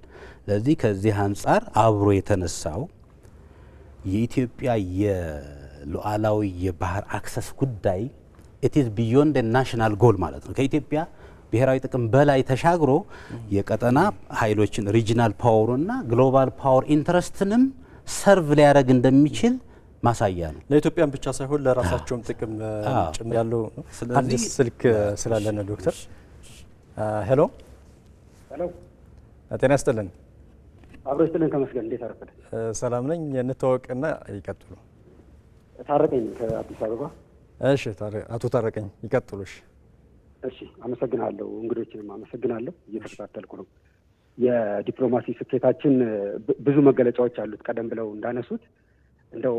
ለዚህ ከዚህ አንጻር አብሮ የተነሳው የኢትዮጵያ የሉዓላዊ የባህር አክሰስ ጉዳይ ኢት ኢዝ ቢዮንድ ናሽናል ጎል ማለት ነው። ከኢትዮጵያ ብሔራዊ ጥቅም በላይ ተሻግሮ የቀጠና ኃይሎችን ሪጂናል ፓወርና ግሎባል ፓወር ኢንትረስትንም ሰርቭ ሊያደርግ እንደሚችል ማሳያ ነው። ለኢትዮጵያን ብቻ ሳይሆን ለራሳቸውም ጥቅም ጭምር ያለው ነው። አንድ ስልክ ስላለነ ዶክተር ሄሎ ሄሎ፣ ጤና ይስጥልን። አብሮ ይስጥልን። ተመስገን፣ እንዴት አረፈደ? ሰላም ነኝ። እንተዋወቅና ይቀጥሉ። ታረቀኝ ከአዲስ አበባ። እሺ አቶ ታረቀኝ ይቀጥሉ። እሺ አመሰግናለሁ። እንግዶችንም አመሰግናለሁ። እየተከታተልኩ ነው። የዲፕሎማሲ ስኬታችን ብዙ መገለጫዎች አሉት። ቀደም ብለው እንዳነሱት እንደው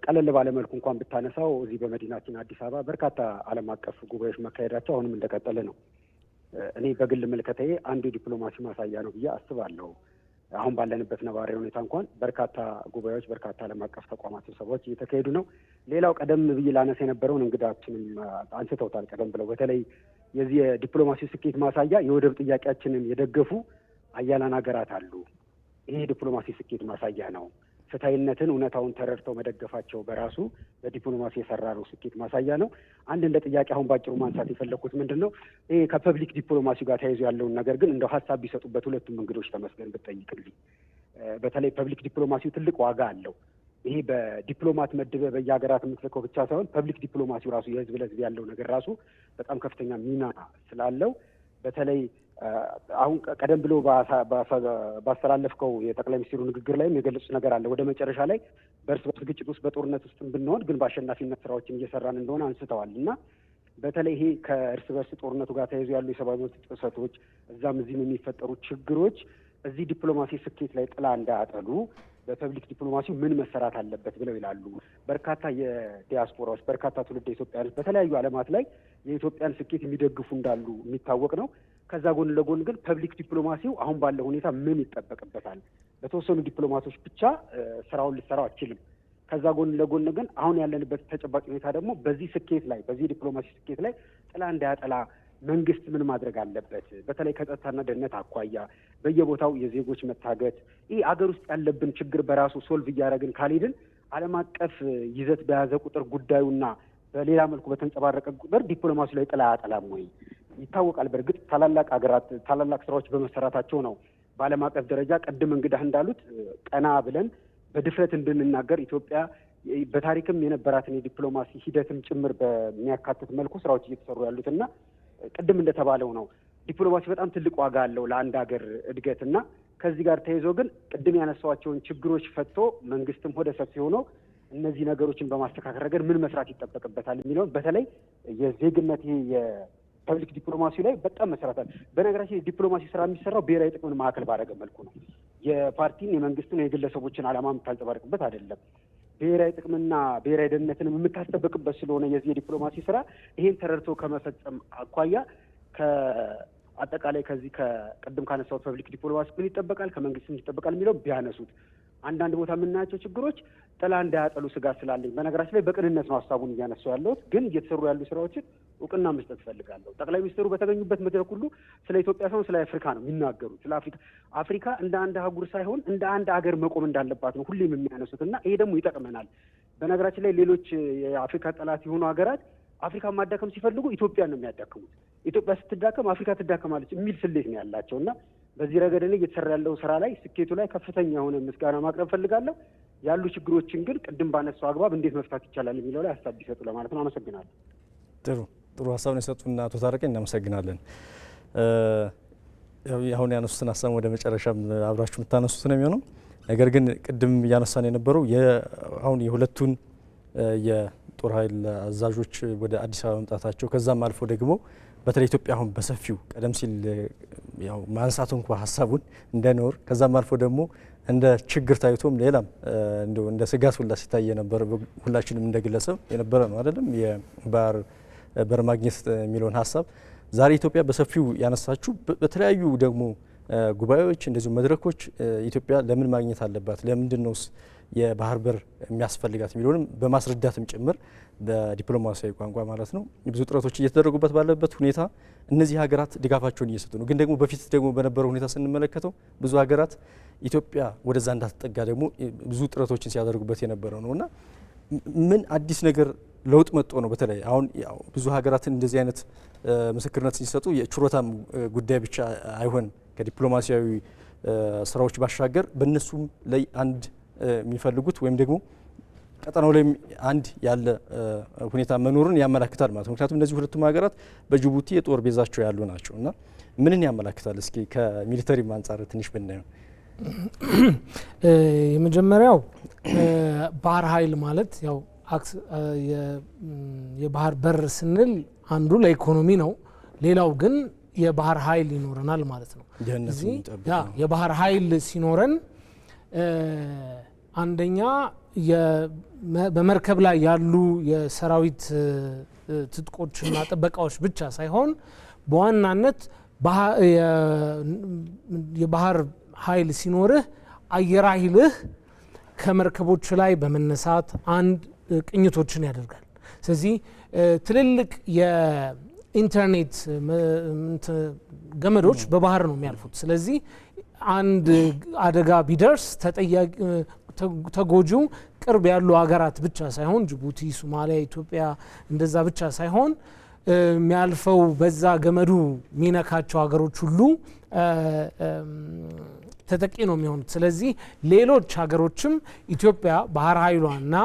ቀለል ባለ መልኩ እንኳን ብታነሳው እዚህ በመዲናችን አዲስ አበባ በርካታ ዓለም አቀፍ ጉባኤዎች መካሄዳቸው አሁንም እንደቀጠለ ነው። እኔ በግል ምልከታዬ አንዱ የዲፕሎማሲ ማሳያ ነው ብዬ አስባለሁ። አሁን ባለንበት ነባራዊ ሁኔታ እንኳን በርካታ ጉባኤዎች፣ በርካታ ዓለም አቀፍ ተቋማት ስብሰባዎች እየተካሄዱ ነው። ሌላው ቀደም ብዬ ላነሳ የነበረውን እንግዳችንም አንስተውታል። ቀደም ብለው በተለይ የዚህ የዲፕሎማሲ ስኬት ማሳያ የወደብ ጥያቄያችንን የደገፉ አያላን ሀገራት አሉ። ይሄ የዲፕሎማሲ ስኬት ማሳያ ነው። ፍትሐዊነትን፣ እውነታውን ተረድተው መደገፋቸው በራሱ በዲፕሎማሲ የሰራነው ስኬት ማሳያ ነው። አንድ እንደ ጥያቄ አሁን ባጭሩ ማንሳት የፈለግኩት ምንድን ነው ይሄ ከፐብሊክ ዲፕሎማሲ ጋር ተያይዞ ያለውን ነገር ግን እንደው ሀሳብ ቢሰጡበት ሁለቱም እንግዶች ተመስገን ብትጠይቅልኝ። በተለይ ፐብሊክ ዲፕሎማሲው ትልቅ ዋጋ አለው። ይሄ በዲፕሎማት መድበ በየሀገራት የምትልከው ብቻ ሳይሆን ፐብሊክ ዲፕሎማሲው ራሱ የህዝብ ለህዝብ ያለው ነገር ራሱ በጣም ከፍተኛ ሚና ስላለው በተለይ አሁን ቀደም ብሎ ባስተላለፍከው የጠቅላይ ሚኒስትሩ ንግግር ላይም የገለጹት ነገር አለ። ወደ መጨረሻ ላይ በእርስ በርስ ግጭት ውስጥ በጦርነት ውስጥ ብንሆን ግን በአሸናፊነት ስራዎችን እየሰራን እንደሆነ አንስተዋል እና በተለይ ይሄ ከእርስ በርስ ጦርነቱ ጋር ተያይዞ ያሉ የሰብአዊ መብት ጥሰቶች እዛም እዚህም የሚፈጠሩ ችግሮች እዚህ ዲፕሎማሲ ስኬት ላይ ጥላ እንዳያጠሉ በፐብሊክ ዲፕሎማሲው ምን መሰራት አለበት ብለው ይላሉ። በርካታ የዲያስፖራዎች በርካታ ትውልደ ኢትዮጵያውያን በተለያዩ ዓለማት ላይ የኢትዮጵያን ስኬት የሚደግፉ እንዳሉ የሚታወቅ ነው። ከዛ ጎን ለጎን ግን ፐብሊክ ዲፕሎማሲው አሁን ባለው ሁኔታ ምን ይጠበቅበታል? በተወሰኑ ዲፕሎማቶች ብቻ ስራውን ልትሰራው አትችልም። ከዛ ጎን ለጎን ግን አሁን ያለንበት ተጨባጭ ሁኔታ ደግሞ በዚህ ስኬት ላይ በዚህ ዲፕሎማሲ ስኬት ላይ ጥላ እንዳያጠላ መንግስት ምን ማድረግ አለበት? በተለይ ከጸጥታና ደህንነት አኳያ በየቦታው የዜጎች መታገት፣ ይህ አገር ውስጥ ያለብን ችግር በራሱ ሶልቭ እያደረግን ካልሄድን ዓለም አቀፍ ይዘት በያዘ ቁጥር ጉዳዩና በሌላ መልኩ በተንጸባረቀ ቁጥር ዲፕሎማሲ ላይ ጥላ አያጠላም ወይ? ይታወቃል። በእርግጥ ታላላቅ ሀገራት ታላላቅ ስራዎች በመሰራታቸው ነው በዓለም አቀፍ ደረጃ ቅድም እንግዳህ እንዳሉት ቀና ብለን በድፍረት እንድንናገር ኢትዮጵያ በታሪክም የነበራትን የዲፕሎማሲ ሂደትም ጭምር በሚያካትት መልኩ ስራዎች እየተሰሩ ያሉትና ቅድም እንደተባለው ነው ዲፕሎማሲ በጣም ትልቅ ዋጋ አለው ለአንድ ሀገር እድገትና ከዚህ ጋር ተያይዞ ግን ቅድም ያነሳዋቸውን ችግሮች ፈቶ መንግስትም ሆደ ሰፊ ሆኖ እነዚህ ነገሮችን በማስተካከል ረገድ ምን መስራት ይጠበቅበታል የሚለውን በተለይ የዜግነት የፐብሊክ ዲፕሎማሲ ላይ በጣም መስራታል። በነገራችን ዲፕሎማሲ ስራ የሚሰራው ብሔራዊ ጥቅምን ማዕከል ባደረገ መልኩ ነው። የፓርቲን የመንግስትን የግለሰቦችን ዓላማ የምታንጸባርቅበት አይደለም። ብሔራዊ ጥቅምና ብሔራዊ ደህንነትን የምታስጠብቅበት ስለሆነ የዚህ የዲፕሎማሲ ስራ ይሄን ተረድቶ ከመፈጸም አኳያ አጠቃላይ ከዚህ ከቅድም ካነሳው ፐብሊክ ዲፕሎማሲ ምን ይጠበቃል ከመንግስት ምን ይጠበቃል የሚለው ቢያነሱት አንዳንድ ቦታ የምናያቸው ችግሮች ጥላ እንዳያጠሉ ስጋት ስላለኝ በነገራችን ላይ በቅንነት ነው ሀሳቡን እያነሱ ያለሁት። ግን እየተሰሩ ያሉ ስራዎችን እውቅና መስጠት እፈልጋለሁ። ጠቅላይ ሚኒስትሩ በተገኙበት መድረክ ሁሉ ስለ ኢትዮጵያ ሳይሆን ስለ አፍሪካ ነው የሚናገሩት። ስለ አፍሪካ እንደ አንድ አህጉር ሳይሆን እንደ አንድ ሀገር መቆም እንዳለባት ነው ሁሌም የሚያነሱት እና ይሄ ደግሞ ይጠቅመናል። በነገራችን ላይ ሌሎች የአፍሪካ ጠላት የሆኑ ሀገራት አፍሪካን ማዳከም ሲፈልጉ ኢትዮጵያን ነው የሚያዳክሙት። ኢትዮጵያ ስትዳከም አፍሪካ ትዳከማለች የሚል ስሌት ነው ያላቸው እና በዚህ ረገድ ላይ እየተሰራ ያለው ስራ ላይ ስኬቱ ላይ ከፍተኛ የሆነ ምስጋና ማቅረብ ፈልጋለሁ። ያሉ ችግሮችን ግን ቅድም ባነሳው አግባብ እንዴት መፍታት ይቻላል የሚለው ላይ ሀሳብ ቢሰጡ ለማለት ነው። አመሰግናለሁ። ጥሩ ሀሳብ ነው የሰጡና አቶ ታረቀኝ እናመሰግናለን። አሁን ያነሱትን ሀሳብ ወደ መጨረሻም አብራችሁ የምታነሱት ነው የሚሆነው። ነገር ግን ቅድም እያነሳን የነበረው አሁን የሁለቱን የጦር ኃይል አዛዦች ወደ አዲስ አበባ መምጣታቸው ከዛም አልፎ ደግሞ በተለይ ኢትዮጵያ አሁን በሰፊው ቀደም ሲል ያው ማንሳቱ እንኳ ሀሳቡን እንደኖር ከዛም አልፎ ደግሞ እንደ ችግር ታይቶም ሌላም እንደ ስጋት ሁላ ሲታይ የነበረ ሁላችንም እንደግለሰብ የነበረ ነው አይደለም የባህር በር ማግኘት የሚለውን ሀሳብ ዛሬ ኢትዮጵያ በሰፊው ያነሳችሁ በተለያዩ ደግሞ ጉባኤዎች እንደዚሁ መድረኮች ኢትዮጵያ ለምን ማግኘት አለባት ለምንድን ነውስ የባህር በር የሚያስፈልጋት የሚለውንም በማስረዳትም ጭምር በዲፕሎማሲያዊ ቋንቋ ማለት ነው ብዙ ጥረቶች እየተደረጉበት ባለበት ሁኔታ እነዚህ ሀገራት ድጋፋቸውን እየሰጡ ነው። ግን ደግሞ በፊት ደግሞ በነበረው ሁኔታ ስንመለከተው ብዙ ሀገራት ኢትዮጵያ ወደዛ እንዳትጠጋ ደግሞ ብዙ ጥረቶችን ሲያደርጉበት የነበረው ነውና ምን አዲስ ነገር ለውጥ መጥቶ ነው? በተለይ አሁን ብዙ ሀገራትን እንደዚህ አይነት ምስክርነት ሲሰጡ የችሮታም ጉዳይ ብቻ አይሆንም ከዲፕሎማሲያዊ ስራዎች ባሻገር በእነሱም ላይ አንድ የሚፈልጉት ወይም ደግሞ ቀጠናው ላይ አንድ ያለ ሁኔታ መኖሩን ያመላክታል ማለት ነው። ምክንያቱም እነዚህ ሁለቱም ሀገራት በጅቡቲ የጦር ቤዛቸው ያሉ ናቸው እና ምንን ያመላክታል? እስኪ ከሚሊተሪ አንጻር ትንሽ ብናየው። የመጀመሪያው ባህር ኃይል ማለት ያው የባህር በር ስንል አንዱ ለኢኮኖሚ ነው። ሌላው ግን የባህር ኃይል ይኖረናል ማለት ነው። እዚህ የባህር ኃይል ሲኖረን አንደኛ በመርከብ ላይ ያሉ የሰራዊት ትጥቆችና ጥበቃዎች ብቻ ሳይሆን በዋናነት የባህር ኃይል ሲኖርህ አየር ኃይልህ ከመርከቦች ላይ በመነሳት አንድ ቅኝቶችን ያደርጋል። ስለዚህ ትልልቅ የኢንተርኔት ገመዶች በባህር ነው የሚያልፉት። ስለዚህ አንድ አደጋ ቢደርስ ተጎጂው ቅርብ ያሉ ሀገራት ብቻ ሳይሆን ጅቡቲ፣ ሶማሊያ፣ ኢትዮጵያ እንደዛ ብቻ ሳይሆን የሚያልፈው በዛ ገመዱ ሚነካቸው ሀገሮች ሁሉ ተጠቂ ነው የሚሆኑት። ስለዚህ ሌሎች ሀገሮችም ኢትዮጵያ ባህር ኃይሏና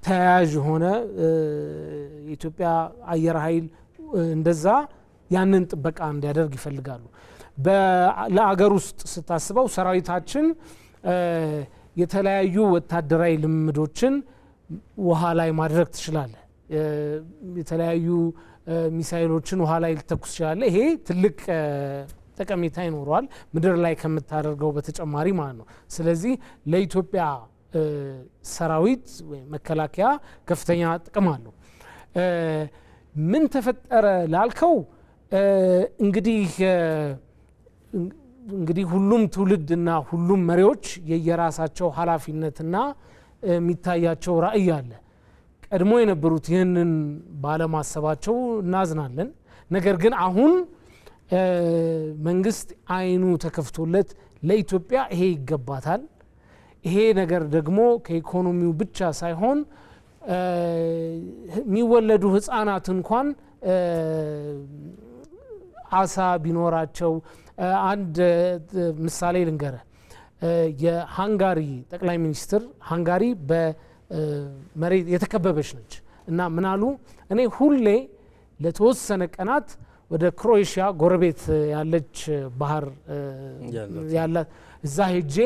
ተያያዥ የሆነ የኢትዮጵያ አየር ኃይል እንደዛ ያንን ጥበቃ እንዲያደርግ ይፈልጋሉ። ለአገር ውስጥ ስታስበው ሰራዊታችን የተለያዩ ወታደራዊ ልምዶችን ውሃ ላይ ማድረግ ትችላለ። የተለያዩ ሚሳኤሎችን ውሃ ላይ ልተኩስ ይችላል። ይሄ ትልቅ ጠቀሜታ ይኖረዋል ምድር ላይ ከምታደርገው በተጨማሪ ማለት ነው። ስለዚህ ለኢትዮጵያ ሰራዊት ወይ መከላከያ ከፍተኛ ጥቅም አለው። ምን ተፈጠረ ላልከው እንግዲህ ሁሉም ትውልድና ሁሉም መሪዎች የየራሳቸው ኃላፊነትና የሚታያቸው ራዕይ አለ። ቀድሞ የነበሩት ይህንን ባለማሰባቸው እናዝናለን። ነገር ግን አሁን መንግስት አይኑ ተከፍቶለት ለኢትዮጵያ ይሄ ይገባታል፣ ይሄ ነገር ደግሞ ከኢኮኖሚው ብቻ ሳይሆን የሚወለዱ ህፃናት እንኳን አሳ ቢኖራቸው አንድ ምሳሌ ልንገረ የሃንጋሪ ጠቅላይ ሚኒስትር ሃንጋሪ በመሬት የተከበበች ነች እና ምናሉ እኔ ሁሌ ለተወሰነ ቀናት ወደ ክሮኤሽያ ጎረቤት ያለች ባህር ያላት እዛ ሄጄ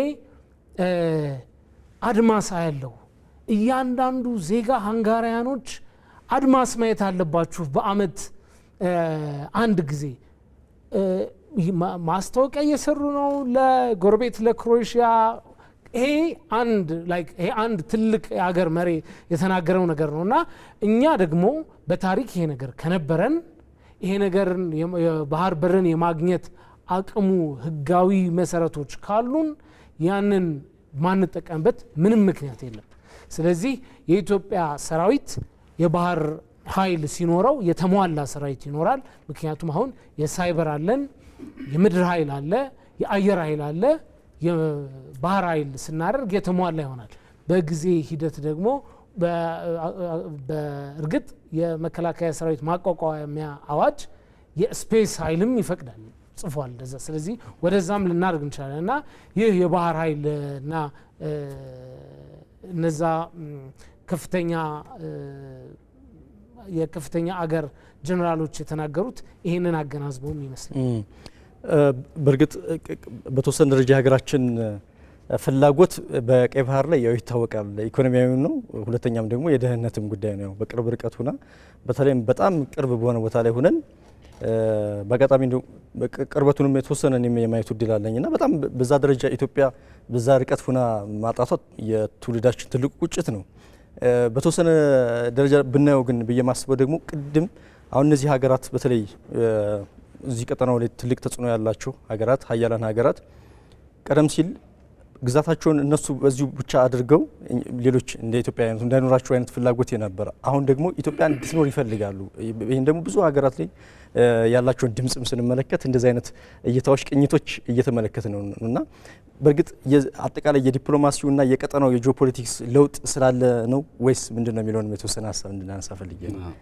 አድማስ አያለው እያንዳንዱ ዜጋ ሃንጋሪያኖች አድማስ ማየት አለባችሁ በአመት አንድ ጊዜ ማስታወቂያ እየሰሩ ነው ለጎረቤት ለክሮኤሽያ ይሄ አንድ ትልቅ የሀገር መሪ የተናገረው ነገር ነውና እኛ ደግሞ በታሪክ ይሄ ነገር ከነበረን ይሄ ነገር የባህር በርን የማግኘት አቅሙ ህጋዊ መሰረቶች ካሉን ያንን ማንጠቀምበት ምንም ምክንያት የለም። ስለዚህ የኢትዮጵያ ሰራዊት የባህር ኃይል ሲኖረው የተሟላ ሰራዊት ይኖራል። ምክንያቱም አሁን የሳይበር አለን፣ የምድር ኃይል አለ፣ የአየር ኃይል አለ። የባህር ኃይል ስናደርግ የተሟላ ይሆናል። በጊዜ ሂደት ደግሞ በእርግጥ የመከላከያ ሰራዊት ማቋቋሚያ አዋጅ የስፔስ ኃይልም ይፈቅዳል ጽፏል እንደዛ። ስለዚህ ወደዛም ልናደርግ እንችላለን እና ይህ የባህር ኃይልና እነዛ የከፍተኛ አገር ጀነራሎች የተናገሩት ይህንን አገናዝበውም ይመስላል። በእርግጥ በተወሰነ ደረጃ ሀገራችን ፍላጎት በቀይ ባህር ላይ ያው ይታወቃል። ኢኮኖሚያዊ ነው፣ ሁለተኛም ደግሞ የደህንነትም ጉዳይ ነው። በቅርብ ርቀት ሆና በተለይም በጣም ቅርብ በሆነ ቦታ ላይ ሆነን በአጋጣሚ ቅርበቱንም የተወሰነ የማየቱ እድል አለኝና በጣም በዛ ደረጃ ኢትዮጵያ በዛ ርቀት ሆና ማጣቷ የትውልዳችን ትልቁ ቁጭት ነው። በተወሰነ ደረጃ ብናየው ግን ብዬ ማስበው ደግሞ ቅድም አሁን እነዚህ ሀገራት በተለይ እዚህ ቀጠናው ላይ ትልቅ ተጽዕኖ ያላቸው ሀገራት ሀያላን ሀገራት ቀደም ሲል ግዛታቸውን እነሱ በዚሁ ብቻ አድርገው ሌሎች እንደ ኢትዮጵያ አይነቱ እንዳይኖራቸው አይነት ፍላጎት የነበረ አሁን ደግሞ ኢትዮጵያ እንድትኖር ይፈልጋሉ። ይህን ደግሞ ብዙ ሀገራት ላይ ያላቸውን ድምጽም ስንመለከት እንደዚህ አይነት እይታዎች ቅኝቶች እየተመለከት ነው እና በእርግጥ አጠቃላይ የዲፕሎማሲውና የቀጠናው የጂኦፖለቲክስ ለውጥ ስላለ ነው ወይስ ምንድነው የሚለውን የተወሰነ ሀሳብ እንድናነሳ ፈልጌ ነው።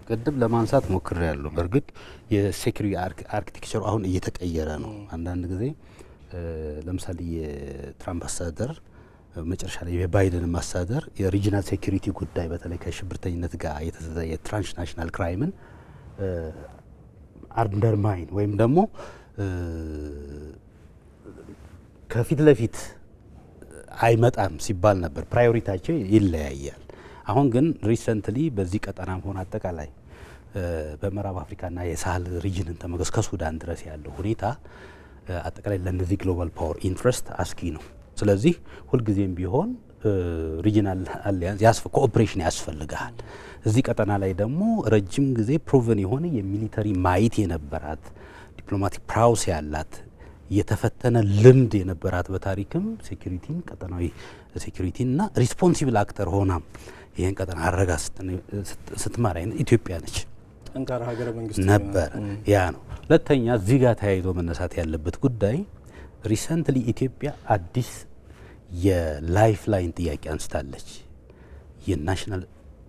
ቅድም ለማንሳት ሞክሬያለሁ። በእርግጥ የሴኩሪቲ አርኪቴክቸሩ አሁን እየተቀየረ ነው። አንዳንድ ጊዜ ለምሳሌ የትራምፕ አስተዳደር መጨረሻ ላይ የባይደን አስተዳደር የሪጂናል ሴኩሪቲ ጉዳይ በተለይ ከሽብርተኝነት ጋር የተዘየ ትራንስናሽናል ክራይምን አንደርማይን ወይም ደግሞ ከፊት ለፊት አይመጣም ሲባል ነበር። ፕራዮሪቲያቸው ይለያያል። አሁን ግን ሪሰንትሊ በዚህ ቀጠናም ሆነ አጠቃላይ በምዕራብ አፍሪካና የሳህል ሪጅንን ተመገስ ከሱዳን ድረስ ያለው ሁኔታ አጠቃላይ ለነዚህ ግሎባል ፓወር ኢንትረስት አስኪ ነው። ስለዚህ ሁልጊዜም ቢሆን ሪጂናል አሊያንስ ኮኦፕሬሽን ያስፈልጋል። እዚህ ቀጠና ላይ ደግሞ ረጅም ጊዜ ፕሮቨን የሆነ የሚሊተሪ ማይት የነበራት ዲፕሎማቲክ ፕራውስ ያላት የተፈተነ ልምድ የነበራት በታሪክም ሴኩሪቲን ቀጠናዊ ሴኩሪቲና ሪስፖንሲብል አክተር ሆናም ይህን ቀጠና አረጋ ስትመራ ኢትዮጵያ ነች። ጠንካራ ሀገረ መንግስት ነበር። ያ ነው። ሁለተኛ እዚህ ጋር ተያይዞ መነሳት ያለበት ጉዳይ ሪሰንትሊ ኢትዮጵያ አዲስ የላይፍ ላይን ጥያቄ አንስታለች። የናሽናል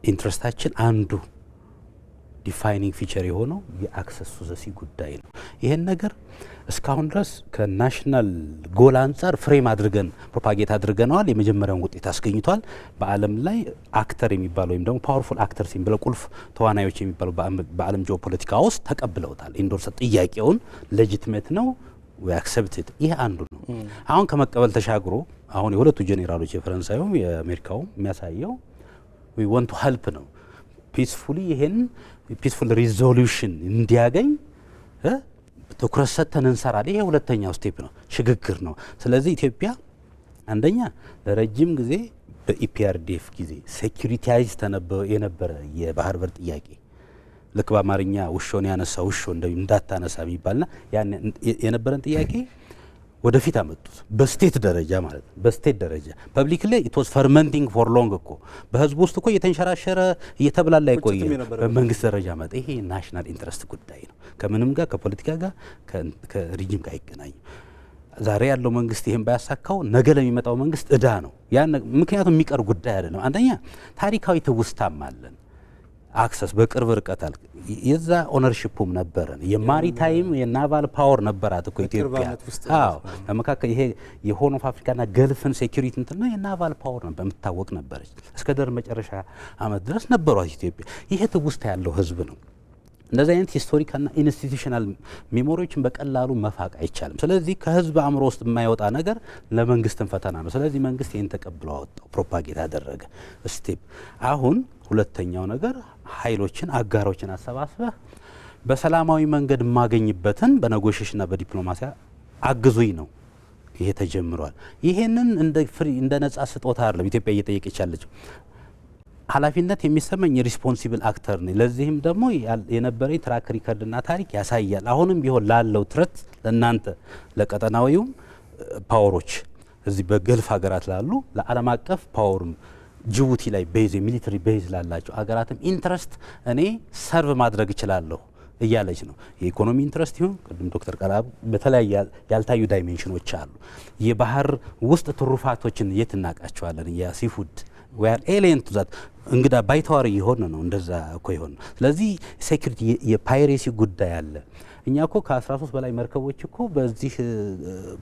ኢንትረስታችን አንዱ ዲፋይኒንግ ፊቸር የሆነው የአክሰስ ቱ ዘ ሲ ጉዳይ ነው። ይሄን ነገር እስካሁን ድረስ ከናሽናል ጎል አንጻር ፍሬም አድርገን ፕሮፓጌት አድርገነዋል። የመጀመሪያውን ውጤት አስገኝቷል። በዓለም ላይ አክተር የሚባለው ወይም ደግሞ ፓወርፉል አክተርስ የሚባለው ቁልፍ ተዋናዮች የሚባለው በዓለም ጂኦፖለቲካ ውስጥ ተቀብለውታል። ኢንዶርስ ጥያቄውን ሌጂቲሜት ነው ወይ አክሰፕትድ። ይሄ አንዱ ነው። አሁን ከመቀበል ተሻግሮ አሁን የሁለቱ ጄኔራሎች የፈረንሳዩም የአሜሪካውም የሚያሳየው ዊ ዋንት ቱ ሄልፕ ነው ፒስፉሊ ይሄን ፒስፉል ሪዞሉሽን እንዲያገኝ ትኩረት ሰጥተን እንሰራለን። ይሄ ሁለተኛው ስቴፕ ነው፣ ሽግግር ነው። ስለዚህ ኢትዮጵያ አንደኛ ለረጅም ጊዜ በኢፒአርዲኤፍ ጊዜ ሴኩሪታይዝ የነበረ የባህር በር ጥያቄ ልክ በአማርኛ ውሾን ያነሳ ውሾ እንዳታነሳ የሚባልና ያን የነበረን ጥያቄ ወደፊት አመጡት። በስቴት ደረጃ ማለት ነው። በስቴት ደረጃ ፐብሊክ ላይ ኢት ዋዝ ፈርመንቲንግ ፎር ሎንግ እኮ በህዝቡ ውስጥ እኮ እየተንሸራሸረ እየተብላላ ይቆየ። በመንግስት ደረጃ መጣ። ይሄ ናሽናል ኢንትረስት ጉዳይ ነው። ከምንም ጋር ከፖለቲካ ጋር ከሪጅም ጋር አይገናኝም። ዛሬ ያለው መንግስት ይሄን ባያሳካው ነገ ለሚመጣው መንግስት እዳ ነው። ያን ምክንያቱም የሚቀር ጉዳይ አይደለም። አንደኛ ታሪካዊ ትውስታም አለን። አክሰስ በቅርብ ርቀት አለ። የዛ ኦነርሺፑም ነበረን። የማሪታይም የናቫል ፓወር ነበራት እኮ ኢትዮጵያ። አዎ ለመካከል ይሄ የሆርን ኦፍ አፍሪካና ገልፍን ሴኩሪቲ እንትና የናቫል ፓወር ነበር የምታወቅ ነበረች። እስከ ደር መጨረሻ አመት ድረስ ነበሯት ኢትዮጵያ። ይሄ ትውስታ ያለው ህዝብ ነው። እንደዚህ አይነት ሂስቶሪካልና ኢንስቲትዩሽናል ሜሞሪዎችን በቀላሉ መፋቅ አይቻልም። ስለዚህ ከህዝብ አእምሮ ውስጥ የማይወጣ ነገር ለመንግስትም ፈተና ነው። ስለዚህ መንግስት ይህን ተቀብሎ አወጣው፣ ፕሮፓጌት አደረገ ስቴፕ። አሁን ሁለተኛው ነገር ኃይሎችን አጋሮችን አሰባስበህ በሰላማዊ መንገድ የማገኝበትን በኔጎሽዬሽንና በዲፕሎማሲ አግዙኝ ነው። ይሄ ተጀምሯል። ይሄንን እንደ ነጻ ስጦታ አይደለም ኢትዮጵያ እየጠየቀች ያለችው። ኃላፊነት የሚሰማኝ ሪስፖንሲብል አክተር ነኝ። ለዚህም ደግሞ የነበረኝ ትራክ ሪከርድና ታሪክ ያሳያል። አሁንም ቢሆን ላለው ትረት ለእናንተ ለቀጠናዊውም ፓወሮች እዚህ በገልፍ ሀገራት ላሉ ለዓለም አቀፍ ፓወርም ጅቡቲ ላይ ቤዝ የሚሊተሪ ቤዝ ላላቸው ሀገራትም ኢንትረስት እኔ ሰርቭ ማድረግ እችላለሁ እያለች ነው። የኢኮኖሚ ኢንትረስት ይሁን ቅድም ዶክተር ቃላብ በተለያየ ያልታዩ ዳይሜንሽኖች አሉ። የባህር ውስጥ ትሩፋቶችን የት እናውቃቸዋለን? የሲፉድ ዌር ኤሊየን ቱ ዛት እንግዳ ባይተዋር የሆነ ነው። እንደዛ እኮ የሆነ ነው። ስለዚህ ሴኩሪቲ የፓይሬሲ ጉዳይ አለ። እኛ እኮ ከ13 በላይ መርከቦች እኮ በዚህ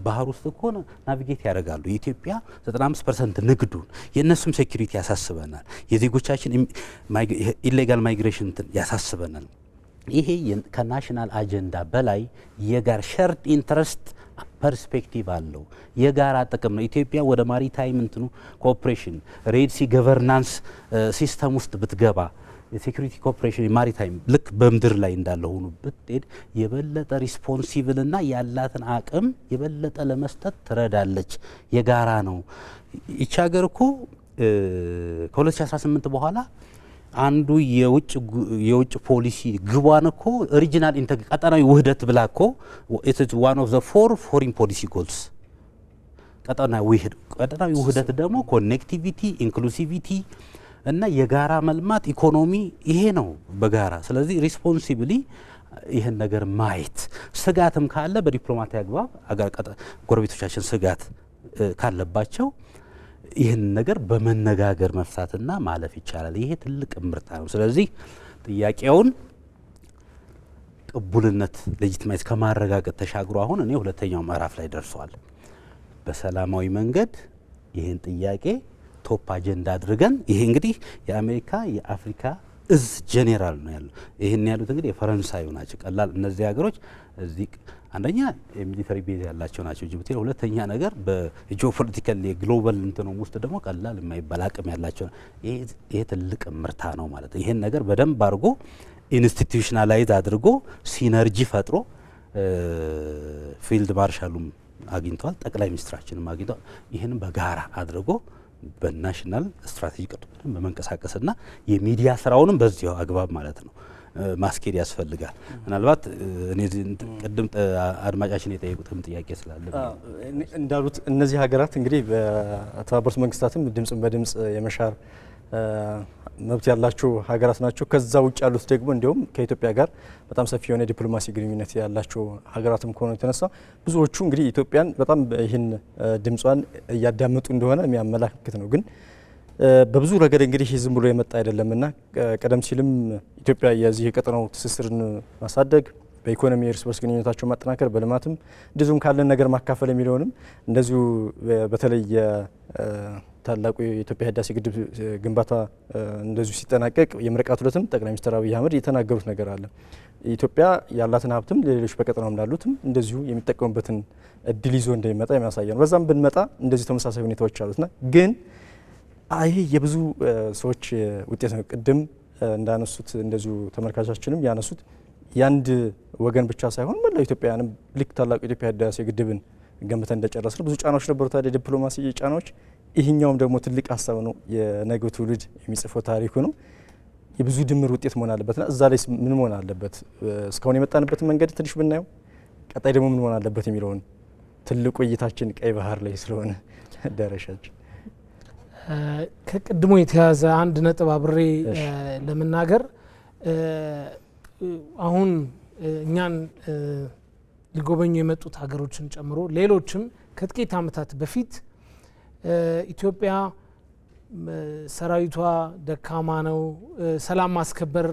ባህር ውስጥ እኮ ናቪጌት ያደርጋሉ። የኢትዮጵያ 95% ንግዱን የእነሱም ሴኩሪቲ ያሳስበናል። የዜጎቻችን ኢሌጋል ማይግሬሽን ያሳስበናል። ይሄ ከናሽናል አጀንዳ በላይ የጋር ሸርድ ኢንትረስት ፐርስፔክቲቭ አለው። የጋራ ጥቅም ነው። ኢትዮጵያ ወደ ማሪታይም እንትኑ ኮኦፕሬሽን ሬድሲ ገቨርናንስ ሲስተም ውስጥ ብትገባ የሴኩሪቲ ኮኦፕሬሽን ማሪታይም ልክ በምድር ላይ እንዳለ ሆኖ ብትሄድ የበለጠ ሪስፖንሲብልና ያላትን አቅም የበለጠ ለመስጠት ትረዳለች። የጋራ ነው። ይቺ ሀገር እኮ ከ2018 በኋላ አንዱ የውጭ ፖሊሲ ግቧን እኮ ሪጂናል ቀጠናዊ ውህደት ብላ እኮ ኢትስ ዋን ኦፍ ዘ 4 ፎሪን ፖሊሲ ጎልስ። ቀጠናዊ ውህደት ደግሞ ኮኔክቲቪቲ፣ ኢንክሉሲቪቲ እና የጋራ መልማት ኢኮኖሚ ይሄ ነው በጋራ። ስለዚህ ሪስፖንሲብሊ ይህን ነገር ማየት ስጋትም ካለ በዲፕሎማቲያዊ አግባብ ጎረቤቶቻችን ስጋት ካለባቸው ይህን ነገር በመነጋገር መፍታትና ማለፍ ይቻላል። ይሄ ትልቅ ምርታ ነው። ስለዚህ ጥያቄውን ቅቡልነት ሌጂቲማይዝ ከማረጋገጥ ተሻግሮ አሁን እኔ ሁለተኛው ምዕራፍ ላይ ደርሷል። በሰላማዊ መንገድ ይህን ጥያቄ ቶፕ አጀንዳ አድርገን ይሄ እንግዲህ የአሜሪካ የአፍሪካ እዝ ጄኔራል ነው ያለው። ይህን ያሉት እንግዲህ የፈረንሳዩ ናቸው። ቀላል እነዚህ ሀገሮች እዚህ አንደኛ የሚሊተሪ ቤዝ ያላቸው ናቸው ጅቡቲ። ሁለተኛ ነገር በጂኦፖለቲካል የግሎባል እንትኑም ውስጥ ደግሞ ቀላል የማይባል አቅም ያላቸው። ይሄ ትልቅ ምርታ ነው ማለት ነው። ይሄን ነገር በደንብ አድርጎ ኢንስቲትዩሽናላይዝ አድርጎ ሲነርጂ ፈጥሮ ፊልድ ማርሻሉም አግኝተዋል፣ ጠቅላይ ሚኒስትራችንም አግኝተዋል። ይህንም በጋራ አድርጎ በናሽናል ስትራቴጂ ቅድም በመንቀሳቀስና የሚዲያ ስራውንም በዚሁ አግባብ ማለት ነው ማስኬድ ያስፈልጋል። ምናልባት እኔ ቅድም አድማጫችን የጠየቁትም ጥያቄ ስላለ እንዳሉት እነዚህ ሀገራት እንግዲህ በተባበሩት መንግስታትም ድምጽን በድምጽ የመሻር መብት ያላቸው ሀገራት ናቸው። ከዛ ውጭ ያሉት ደግሞ እንዲሁም ከኢትዮጵያ ጋር በጣም ሰፊ የሆነ ዲፕሎማሲ ግንኙነት ያላቸው ሀገራትም ከሆነ የተነሳ ብዙዎቹ እንግዲህ ኢትዮጵያን በጣም ይህን ድምጿን እያዳመጡ እንደሆነ የሚያመላክት ነው። ግን በብዙ ረገድ እንግዲህ ዝም ብሎ የመጣ አይደለምና ቀደም ሲልም ኢትዮጵያ የዚህ የቀጠናው ትስስርን ማሳደግ፣ በኢኮኖሚ እርስ በርስ ግንኙነታቸው ማጠናከር፣ በልማትም እንደዚሁም ካለን ነገር ማካፈል የሚለውንም እንደዚሁ በተለይ ታላቁ የኢትዮጵያ ህዳሴ ግድብ ግንባታ እንደዚሁ ሲጠናቀቅ የምርቃት ዕለትም ጠቅላይ ሚኒስትር አብይ አህመድ የተናገሩት ነገር አለ። ኢትዮጵያ ያላትን ሀብትም ለሌሎች በቀጠናው እንዳሉትም እንደዚሁ የሚጠቀሙበትን እድል ይዞ እንደሚመጣ የሚያሳይ ነው። በዛም ብንመጣ እንደዚሁ ተመሳሳይ ሁኔታዎች አሉትና ግን ይሄ የብዙ ሰዎች ውጤት ነው። ቅድም እንዳነሱት እንደዚሁ ተመልካቻችንም ያነሱት የአንድ ወገን ብቻ ሳይሆን መላው ኢትዮጵያውያንም ልክ ታላቁ የኢትዮጵያ ህዳሴ ግድብን ገንብተን እንደጨረስን ብዙ ጫናዎች ነበሩ። ታዲያ ዲፕሎማሲ ጫናዎች፣ ይህኛውም ደግሞ ትልቅ ሀሳብ ነው። የነገው ትውልድ የሚጽፈው ታሪኩ ነው። የብዙ ድምር ውጤት መሆን አለበትና እዛ ላይ ምን መሆን አለበት? እስካሁን የመጣንበትን መንገድ ትንሽ ብናየው፣ ቀጣይ ደግሞ ምን መሆን አለበት የሚለውን ትልቁ እይታችን ቀይ ባህር ላይ ስለሆነ ደረሻችን ከቅድሞ የተያዘ አንድ ነጥብ አብሬ ለመናገር አሁን እኛን ሊጎበኙ የመጡት ሀገሮችን ጨምሮ ሌሎችም ከጥቂት ዓመታት በፊት ኢትዮጵያ ሰራዊቷ ደካማ ነው፣ ሰላም ማስከበር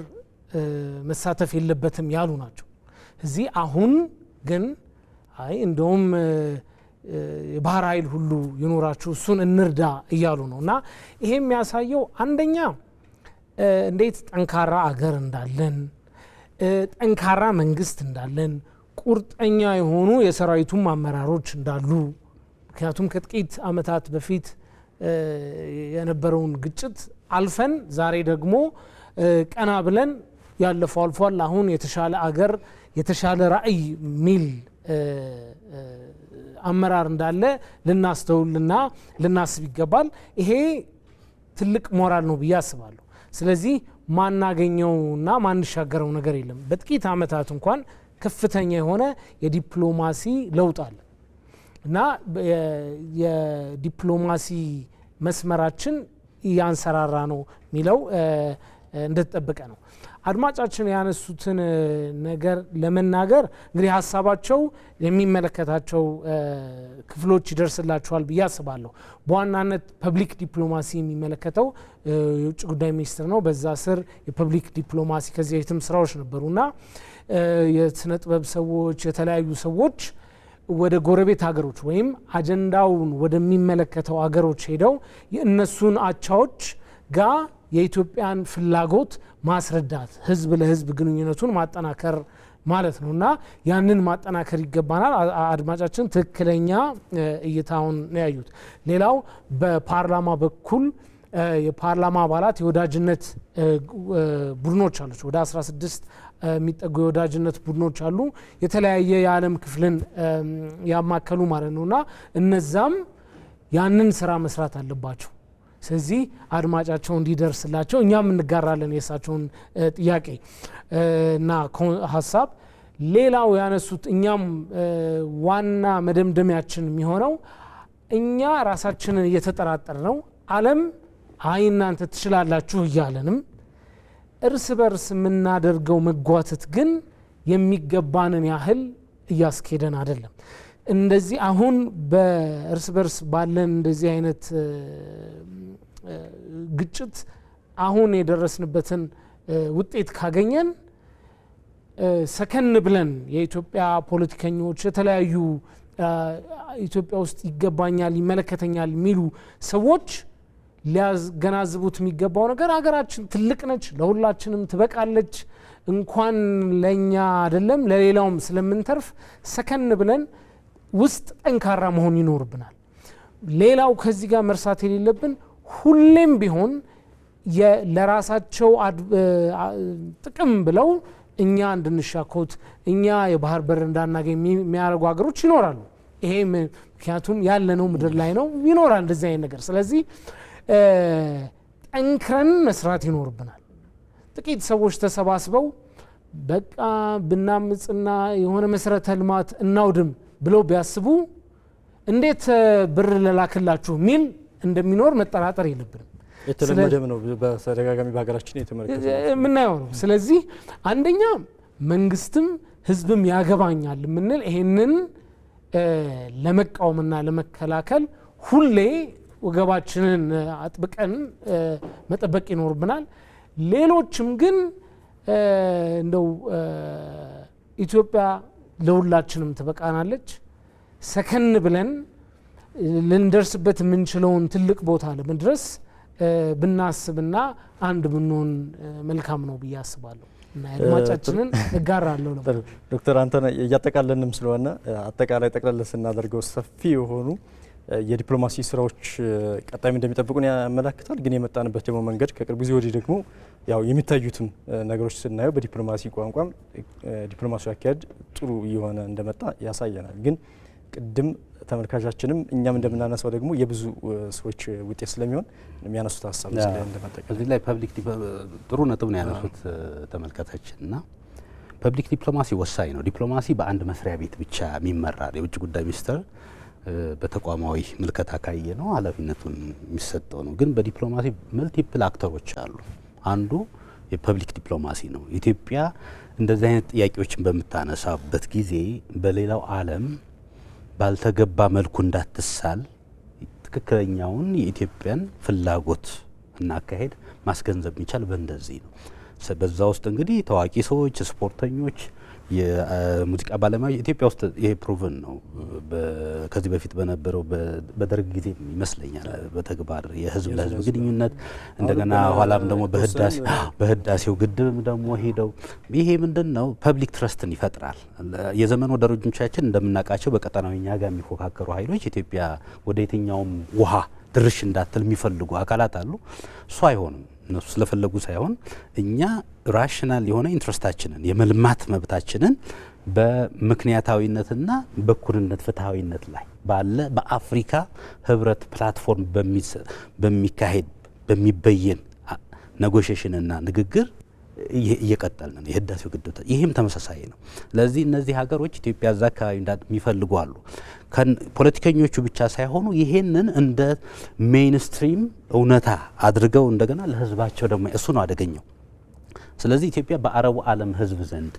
መሳተፍ የለበትም ያሉ ናቸው። እዚህ አሁን ግን አይ እንደውም የባህር ኃይል ሁሉ ይኖራችሁ እሱን እንርዳ እያሉ ነው። እና ይሄ የሚያሳየው አንደኛ እንዴት ጠንካራ አገር እንዳለን፣ ጠንካራ መንግስት እንዳለን፣ ቁርጠኛ የሆኑ የሰራዊቱም አመራሮች እንዳሉ። ምክንያቱም ከጥቂት አመታት በፊት የነበረውን ግጭት አልፈን ዛሬ ደግሞ ቀና ብለን ያለፈው አልፏል፣ አሁን የተሻለ አገር የተሻለ ራዕይ ሚል አመራር እንዳለ ልናስተውልና ልናስብ ይገባል። ይሄ ትልቅ ሞራል ነው ብዬ አስባለሁ። ስለዚህ ማናገኘውና ማንሻገረው ነገር የለም። በጥቂት አመታት እንኳን ከፍተኛ የሆነ የዲፕሎማሲ ለውጥ አለ እና የዲፕሎማሲ መስመራችን ያንሰራራ ነው የሚለው እንደተጠበቀ ነው። አድማጫችን ያነሱትን ነገር ለመናገር እንግዲህ ሀሳባቸው የሚመለከታቸው ክፍሎች ይደርስላቸዋል ብዬ አስባለሁ። በዋናነት ፐብሊክ ዲፕሎማሲ የሚመለከተው የውጭ ጉዳይ ሚኒስትር ነው። በዛ ስር የፐብሊክ ዲፕሎማሲ ከዚህ በፊትም ስራዎች ነበሩና የስነ ጥበብ ሰዎች፣ የተለያዩ ሰዎች ወደ ጎረቤት ሀገሮች ወይም አጀንዳውን ወደሚመለከተው ሀገሮች ሄደው የእነሱን አቻዎች ጋር የኢትዮጵያን ፍላጎት ማስረዳት፣ ህዝብ ለህዝብ ግንኙነቱን ማጠናከር ማለት ነው እና ያንን ማጠናከር ይገባናል። አድማጫችን ትክክለኛ እይታውን ያዩት። ሌላው በፓርላማ በኩል የፓርላማ አባላት የወዳጅነት ቡድኖች አሉ። ወደ 16 የሚጠጉ የወዳጅነት ቡድኖች አሉ፣ የተለያየ የዓለም ክፍልን ያማከሉ ማለት ነውና እነዛም ያንን ስራ መስራት አለባቸው። ስለዚህ አድማጫቸው እንዲደርስላቸው እኛም እንጋራለን የእሳቸውን ጥያቄ እና ሀሳብ። ሌላው ያነሱት እኛም ዋና መደምደሚያችን የሚሆነው እኛ ራሳችንን እየተጠራጠር ነው፣ ዓለም አይ እናንተ ትችላላችሁ እያለንም እርስ በርስ የምናደርገው መጓተት ግን የሚገባንን ያህል እያስኬደን አይደለም። እንደዚህ አሁን በእርስ በርስ ባለን እንደዚህ አይነት ግጭት አሁን የደረስንበትን ውጤት ካገኘን ሰከን ብለን የኢትዮጵያ ፖለቲከኞች፣ የተለያዩ ኢትዮጵያ ውስጥ ይገባኛል ይመለከተኛል የሚሉ ሰዎች ሊያገናዝቡት የሚገባው ነገር ሀገራችን ትልቅ ነች፣ ለሁላችንም ትበቃለች፣ እንኳን ለኛ አይደለም ለሌላውም ስለምንተርፍ ሰከን ብለን ውስጥ ጠንካራ መሆን ይኖርብናል። ሌላው ከዚህ ጋር መርሳት የሌለብን ሁሌም ቢሆን ለራሳቸው ጥቅም ብለው እኛ እንድንሻኮት እኛ የባህር በር እንዳናገኝ የሚያደርጉ ሀገሮች ይኖራሉ። ይሄ ምክንያቱም ያለነው ምድር ላይ ነው፣ ይኖራል እንደዚህ አይነት ነገር። ስለዚህ ጠንክረን መስራት ይኖርብናል። ጥቂት ሰዎች ተሰባስበው በቃ ብናምጽና የሆነ መሰረተ ልማት እናውድም ብለው ቢያስቡ እንዴት ብር ለላክላችሁ ሚል እንደሚኖር መጠራጠር የለብንም። የተለመደም ነው፣ በተደጋጋሚ በሀገራችን የተመለከተ የምናየው ነው። ስለዚህ አንደኛ መንግስትም ህዝብም ያገባኛል የምንል ይሄንን ለመቃወምና ለመከላከል ሁሌ ወገባችንን አጥብቀን መጠበቅ ይኖርብናል። ሌሎችም ግን እንደው ኢትዮጵያ ለሁላችንም ትበቃናለች፣ ሰከን ብለን ልንደርስበት የምንችለውን ትልቅ ቦታ ለመድረስ ብናስብና አንድ ብንሆን መልካም ነው ብዬ አስባለሁ እና አድማጫችንን እጋራለሁ ነው። ዶክተር አንተነ እያጠቃለንም ስለሆነ አጠቃላይ ጠቅላላ ስናደርገው ሰፊ የሆኑ የዲፕሎማሲ ስራዎች ቀጣይም እንደሚጠብቁን ያመለክታል። ግን የመጣንበት ደግሞ መንገድ ከቅርብ ጊዜ ወዲህ ደግሞ ያው የሚታዩትም ነገሮች ስናየው በዲፕሎማሲ ቋንቋም ዲፕሎማሲያዊ አካሄድ ጥሩ እየሆነ እንደመጣ ያሳየናል። ግን ቅድም ተመልካቻችንም እኛም እንደምናነሳው ደግሞ የብዙ ሰዎች ውጤት ስለሚሆን የሚያነሱት ሀሳብ እንደመጠቀም እዚህ ላይ ፐብሊክ ጥሩ ነጥብ ነው ያነሱት ተመልካቻችንና ፐብሊክ ዲፕሎማሲ ወሳኝ ነው። ዲፕሎማሲ በአንድ መስሪያ ቤት ብቻ የሚመራ የውጭ ጉዳይ ሚኒስትር በተቋማዊ ምልከታ ካየ ነው ኃላፊነቱን የሚሰጠው ነው። ግን በዲፕሎማሲ መልቲፕል አክተሮች አሉ። አንዱ የፐብሊክ ዲፕሎማሲ ነው። ኢትዮጵያ እንደዚህ አይነት ጥያቄዎችን በምታነሳበት ጊዜ በሌላው ዓለም ባልተገባ መልኩ እንዳትሳል ትክክለኛውን የኢትዮጵያን ፍላጎት እና አካሄድ ማስገንዘብ የሚቻል በእንደዚህ ነው። በዛ ውስጥ እንግዲህ ታዋቂ ሰዎች፣ ስፖርተኞች፣ የሙዚቃ ባለሙያዎች ኢትዮጵያ ውስጥ ይሄ ፕሩቭን ነው። ከዚህ በፊት በነበረው በደርግ ጊዜ ይመስለኛል በተግባር የህዝብ ለህዝብ ግንኙነት እንደገና ኋላም ደግሞ በህዳሴው ግድብ ደግሞ ሄደው ይሄ ምንድነው ፐብሊክ ትረስትን ይፈጥራል። የዘመን ወዳጆቻችን እንደምናውቃቸው በቀጠናው እኛ ጋር የሚፎካከሩ ኃይሎች ኢትዮጵያ ወደ የትኛውም ውሃ ድርሽ እንዳትል የሚፈልጉ አካላት አሉ። እሱ አይሆንም። እነሱ ስለፈለጉ ሳይሆን እኛ ራሽናል የሆነ ኢንትረስታችንን የመልማት መብታችንን በምክንያታዊነትና በእኩልነት ፍትሐዊነት ላይ ባለ በአፍሪካ ህብረት ፕላትፎርም በሚካሄድ በሚበየን ኔጎሽዬሽንና ንግግር እየቀጠልን ነው። የህዳሴው ግድብ ይህም ተመሳሳይ ነው። ለዚህ እነዚህ ሀገሮች ኢትዮጵያ እዛ አካባቢ የሚፈልጉ አሉ። ፖለቲከኞቹ ብቻ ሳይሆኑ ይሄንን እንደ ሜይንስትሪም እውነታ አድርገው እንደገና ለህዝባቸው ደግሞ እሱ ነው አደገኘው። ስለዚህ ኢትዮጵያ በአረቡ ዓለም ህዝብ ዘንድ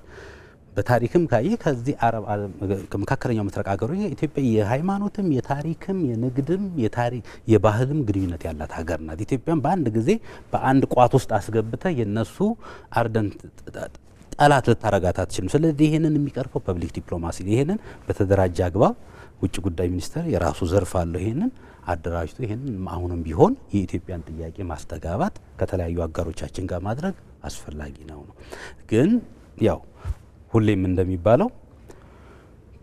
በታሪክም ካየ ከዚህ አረብ ዓለም ከመካከለኛው ምስራቅ ሀገሮች ኢትዮጵያ የሃይማኖትም የታሪክም የንግድም የባህልም ግንኙነት ያላት ሀገር ናት። ኢትዮጵያን በአንድ ጊዜ በአንድ ቋት ውስጥ አስገብተ የነሱ አርደንት ጠላት ልታረጋት አትችልም። ስለዚህ ይሄንን የሚቀርፈው ፐብሊክ ዲፕሎማሲ ይሄንን በተደራጀ አግባብ ውጭ ጉዳይ ሚኒስቴር የራሱ ዘርፍ አለው። ይሄንን አደራጅቶ ይሄንን አሁንም ቢሆን የኢትዮጵያን ጥያቄ ማስተጋባት ከተለያዩ አጋሮቻችን ጋር ማድረግ አስፈላጊ ነው። ግን ያው ሁሌም እንደሚባለው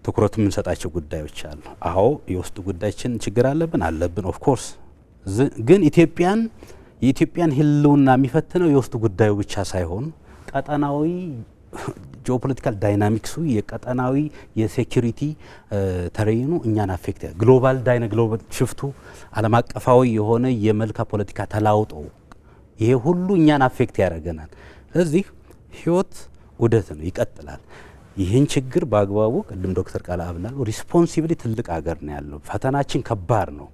ትኩረት የምንሰጣቸው ጉዳዮች አሉ። አዎ የውስጥ ጉዳያችን ችግር አለብን ኦፍ ኮርስ። ግን የኢትዮጵያን ህልውና የሚፈትነው የውስጥ ጉዳዩ ብቻ ሳይሆን ቀጠናዊ ጂኦፖለቲካል ዳይናሚክሱ የቀጠናዊ የሴኩሪቲ ተሬኑ እኛን አፌክት ግሎባል ሽፍቱ ዓለም አቀፋዊ የሆነ የመልካ ፖለቲካ ተላውጦ ይሄ ሁሉ እኛን አፌክት ያደርገናል። ስለዚህ ህይወት ውደት ነው፣ ይቀጥላል። ይህን ችግር በአግባቡ ቅድም ዶክተር ቃል አብናል ሪስፖንሲብሊ ትልቅ ሀገር ነው ያለው። ፈተናችን ከባድ ነው።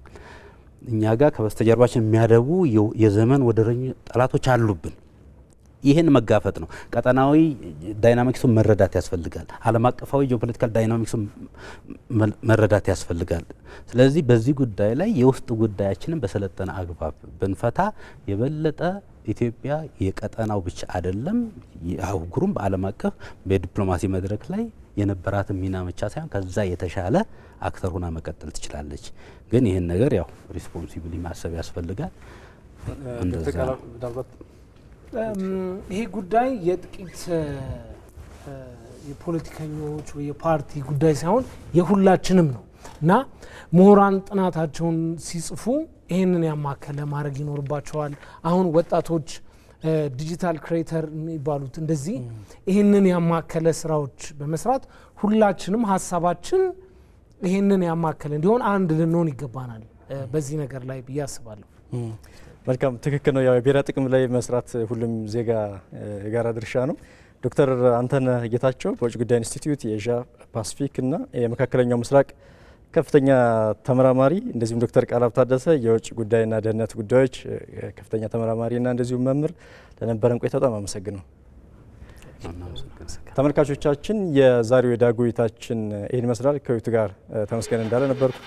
እኛ ጋር ከበስተጀርባችን የሚያደቡ የዘመን ወደረኝ ጠላቶች አሉብን። ይህን መጋፈጥ ነው። ቀጠናዊ ዳይናሚክሱን መረዳት ያስፈልጋል። ዓለም አቀፋዊ ጂኦፖለቲካል ዳይናሚክሱን መረዳት ያስፈልጋል። ስለዚህ በዚህ ጉዳይ ላይ የውስጥ ጉዳያችንን በሰለጠነ አግባብ ብንፈታ የበለጠ ኢትዮጵያ የቀጠናው ብቻ አይደለም አህጉሩም በዓለም አቀፍ በዲፕሎማሲ መድረክ ላይ የነበራትን ሚና ብቻ ሳይሆን ከዛ የተሻለ አክተር ሆና መቀጠል ትችላለች። ግን ይህን ነገር ያው ሪስፖንሲብሊ ማሰብ ያስፈልጋል። ይሄ ጉዳይ የጥቂት የፖለቲከኞች ወይ የፓርቲ ጉዳይ ሳይሆን የሁላችንም ነው እና ምሁራን ጥናታቸውን ሲጽፉ ይህንን ያማከለ ማድረግ ይኖርባቸዋል። አሁን ወጣቶች ዲጂታል ክሬተር የሚባሉት እንደዚህ ይህንን ያማከለ ስራዎች በመስራት ሁላችንም ሀሳባችን ይህንን ያማከለ እንዲሆን አንድ ልንሆን ይገባናል በዚህ ነገር ላይ ብዬ አስባለሁ። መልካም፣ ትክክል ነው። ያው የብሔራዊ ጥቅም ላይ መስራት ሁሉም ዜጋ የጋራ ድርሻ ነው። ዶክተር አንተነህ ጌታቸው በውጭ ጉዳይ ኢንስቲትዩት የኤዥያ ፓሲፊክ እና የመካከለኛው ምስራቅ ከፍተኛ ተመራማሪ፣ እንደዚሁም ዶክተር ቃላብ ታደሰ የውጭ ጉዳይና ደህንነት ጉዳዮች ከፍተኛ ተመራማሪና እንደዚሁም መምህር ለነበረን ቆይታ በጣም አመሰግናለሁ። ተመልካቾቻችን የዛሬው የዳጉ ውይይታችን ይህን ይመስላል። ከውይይቱ ጋር ተመስገን እንዳለ ነበርኩ።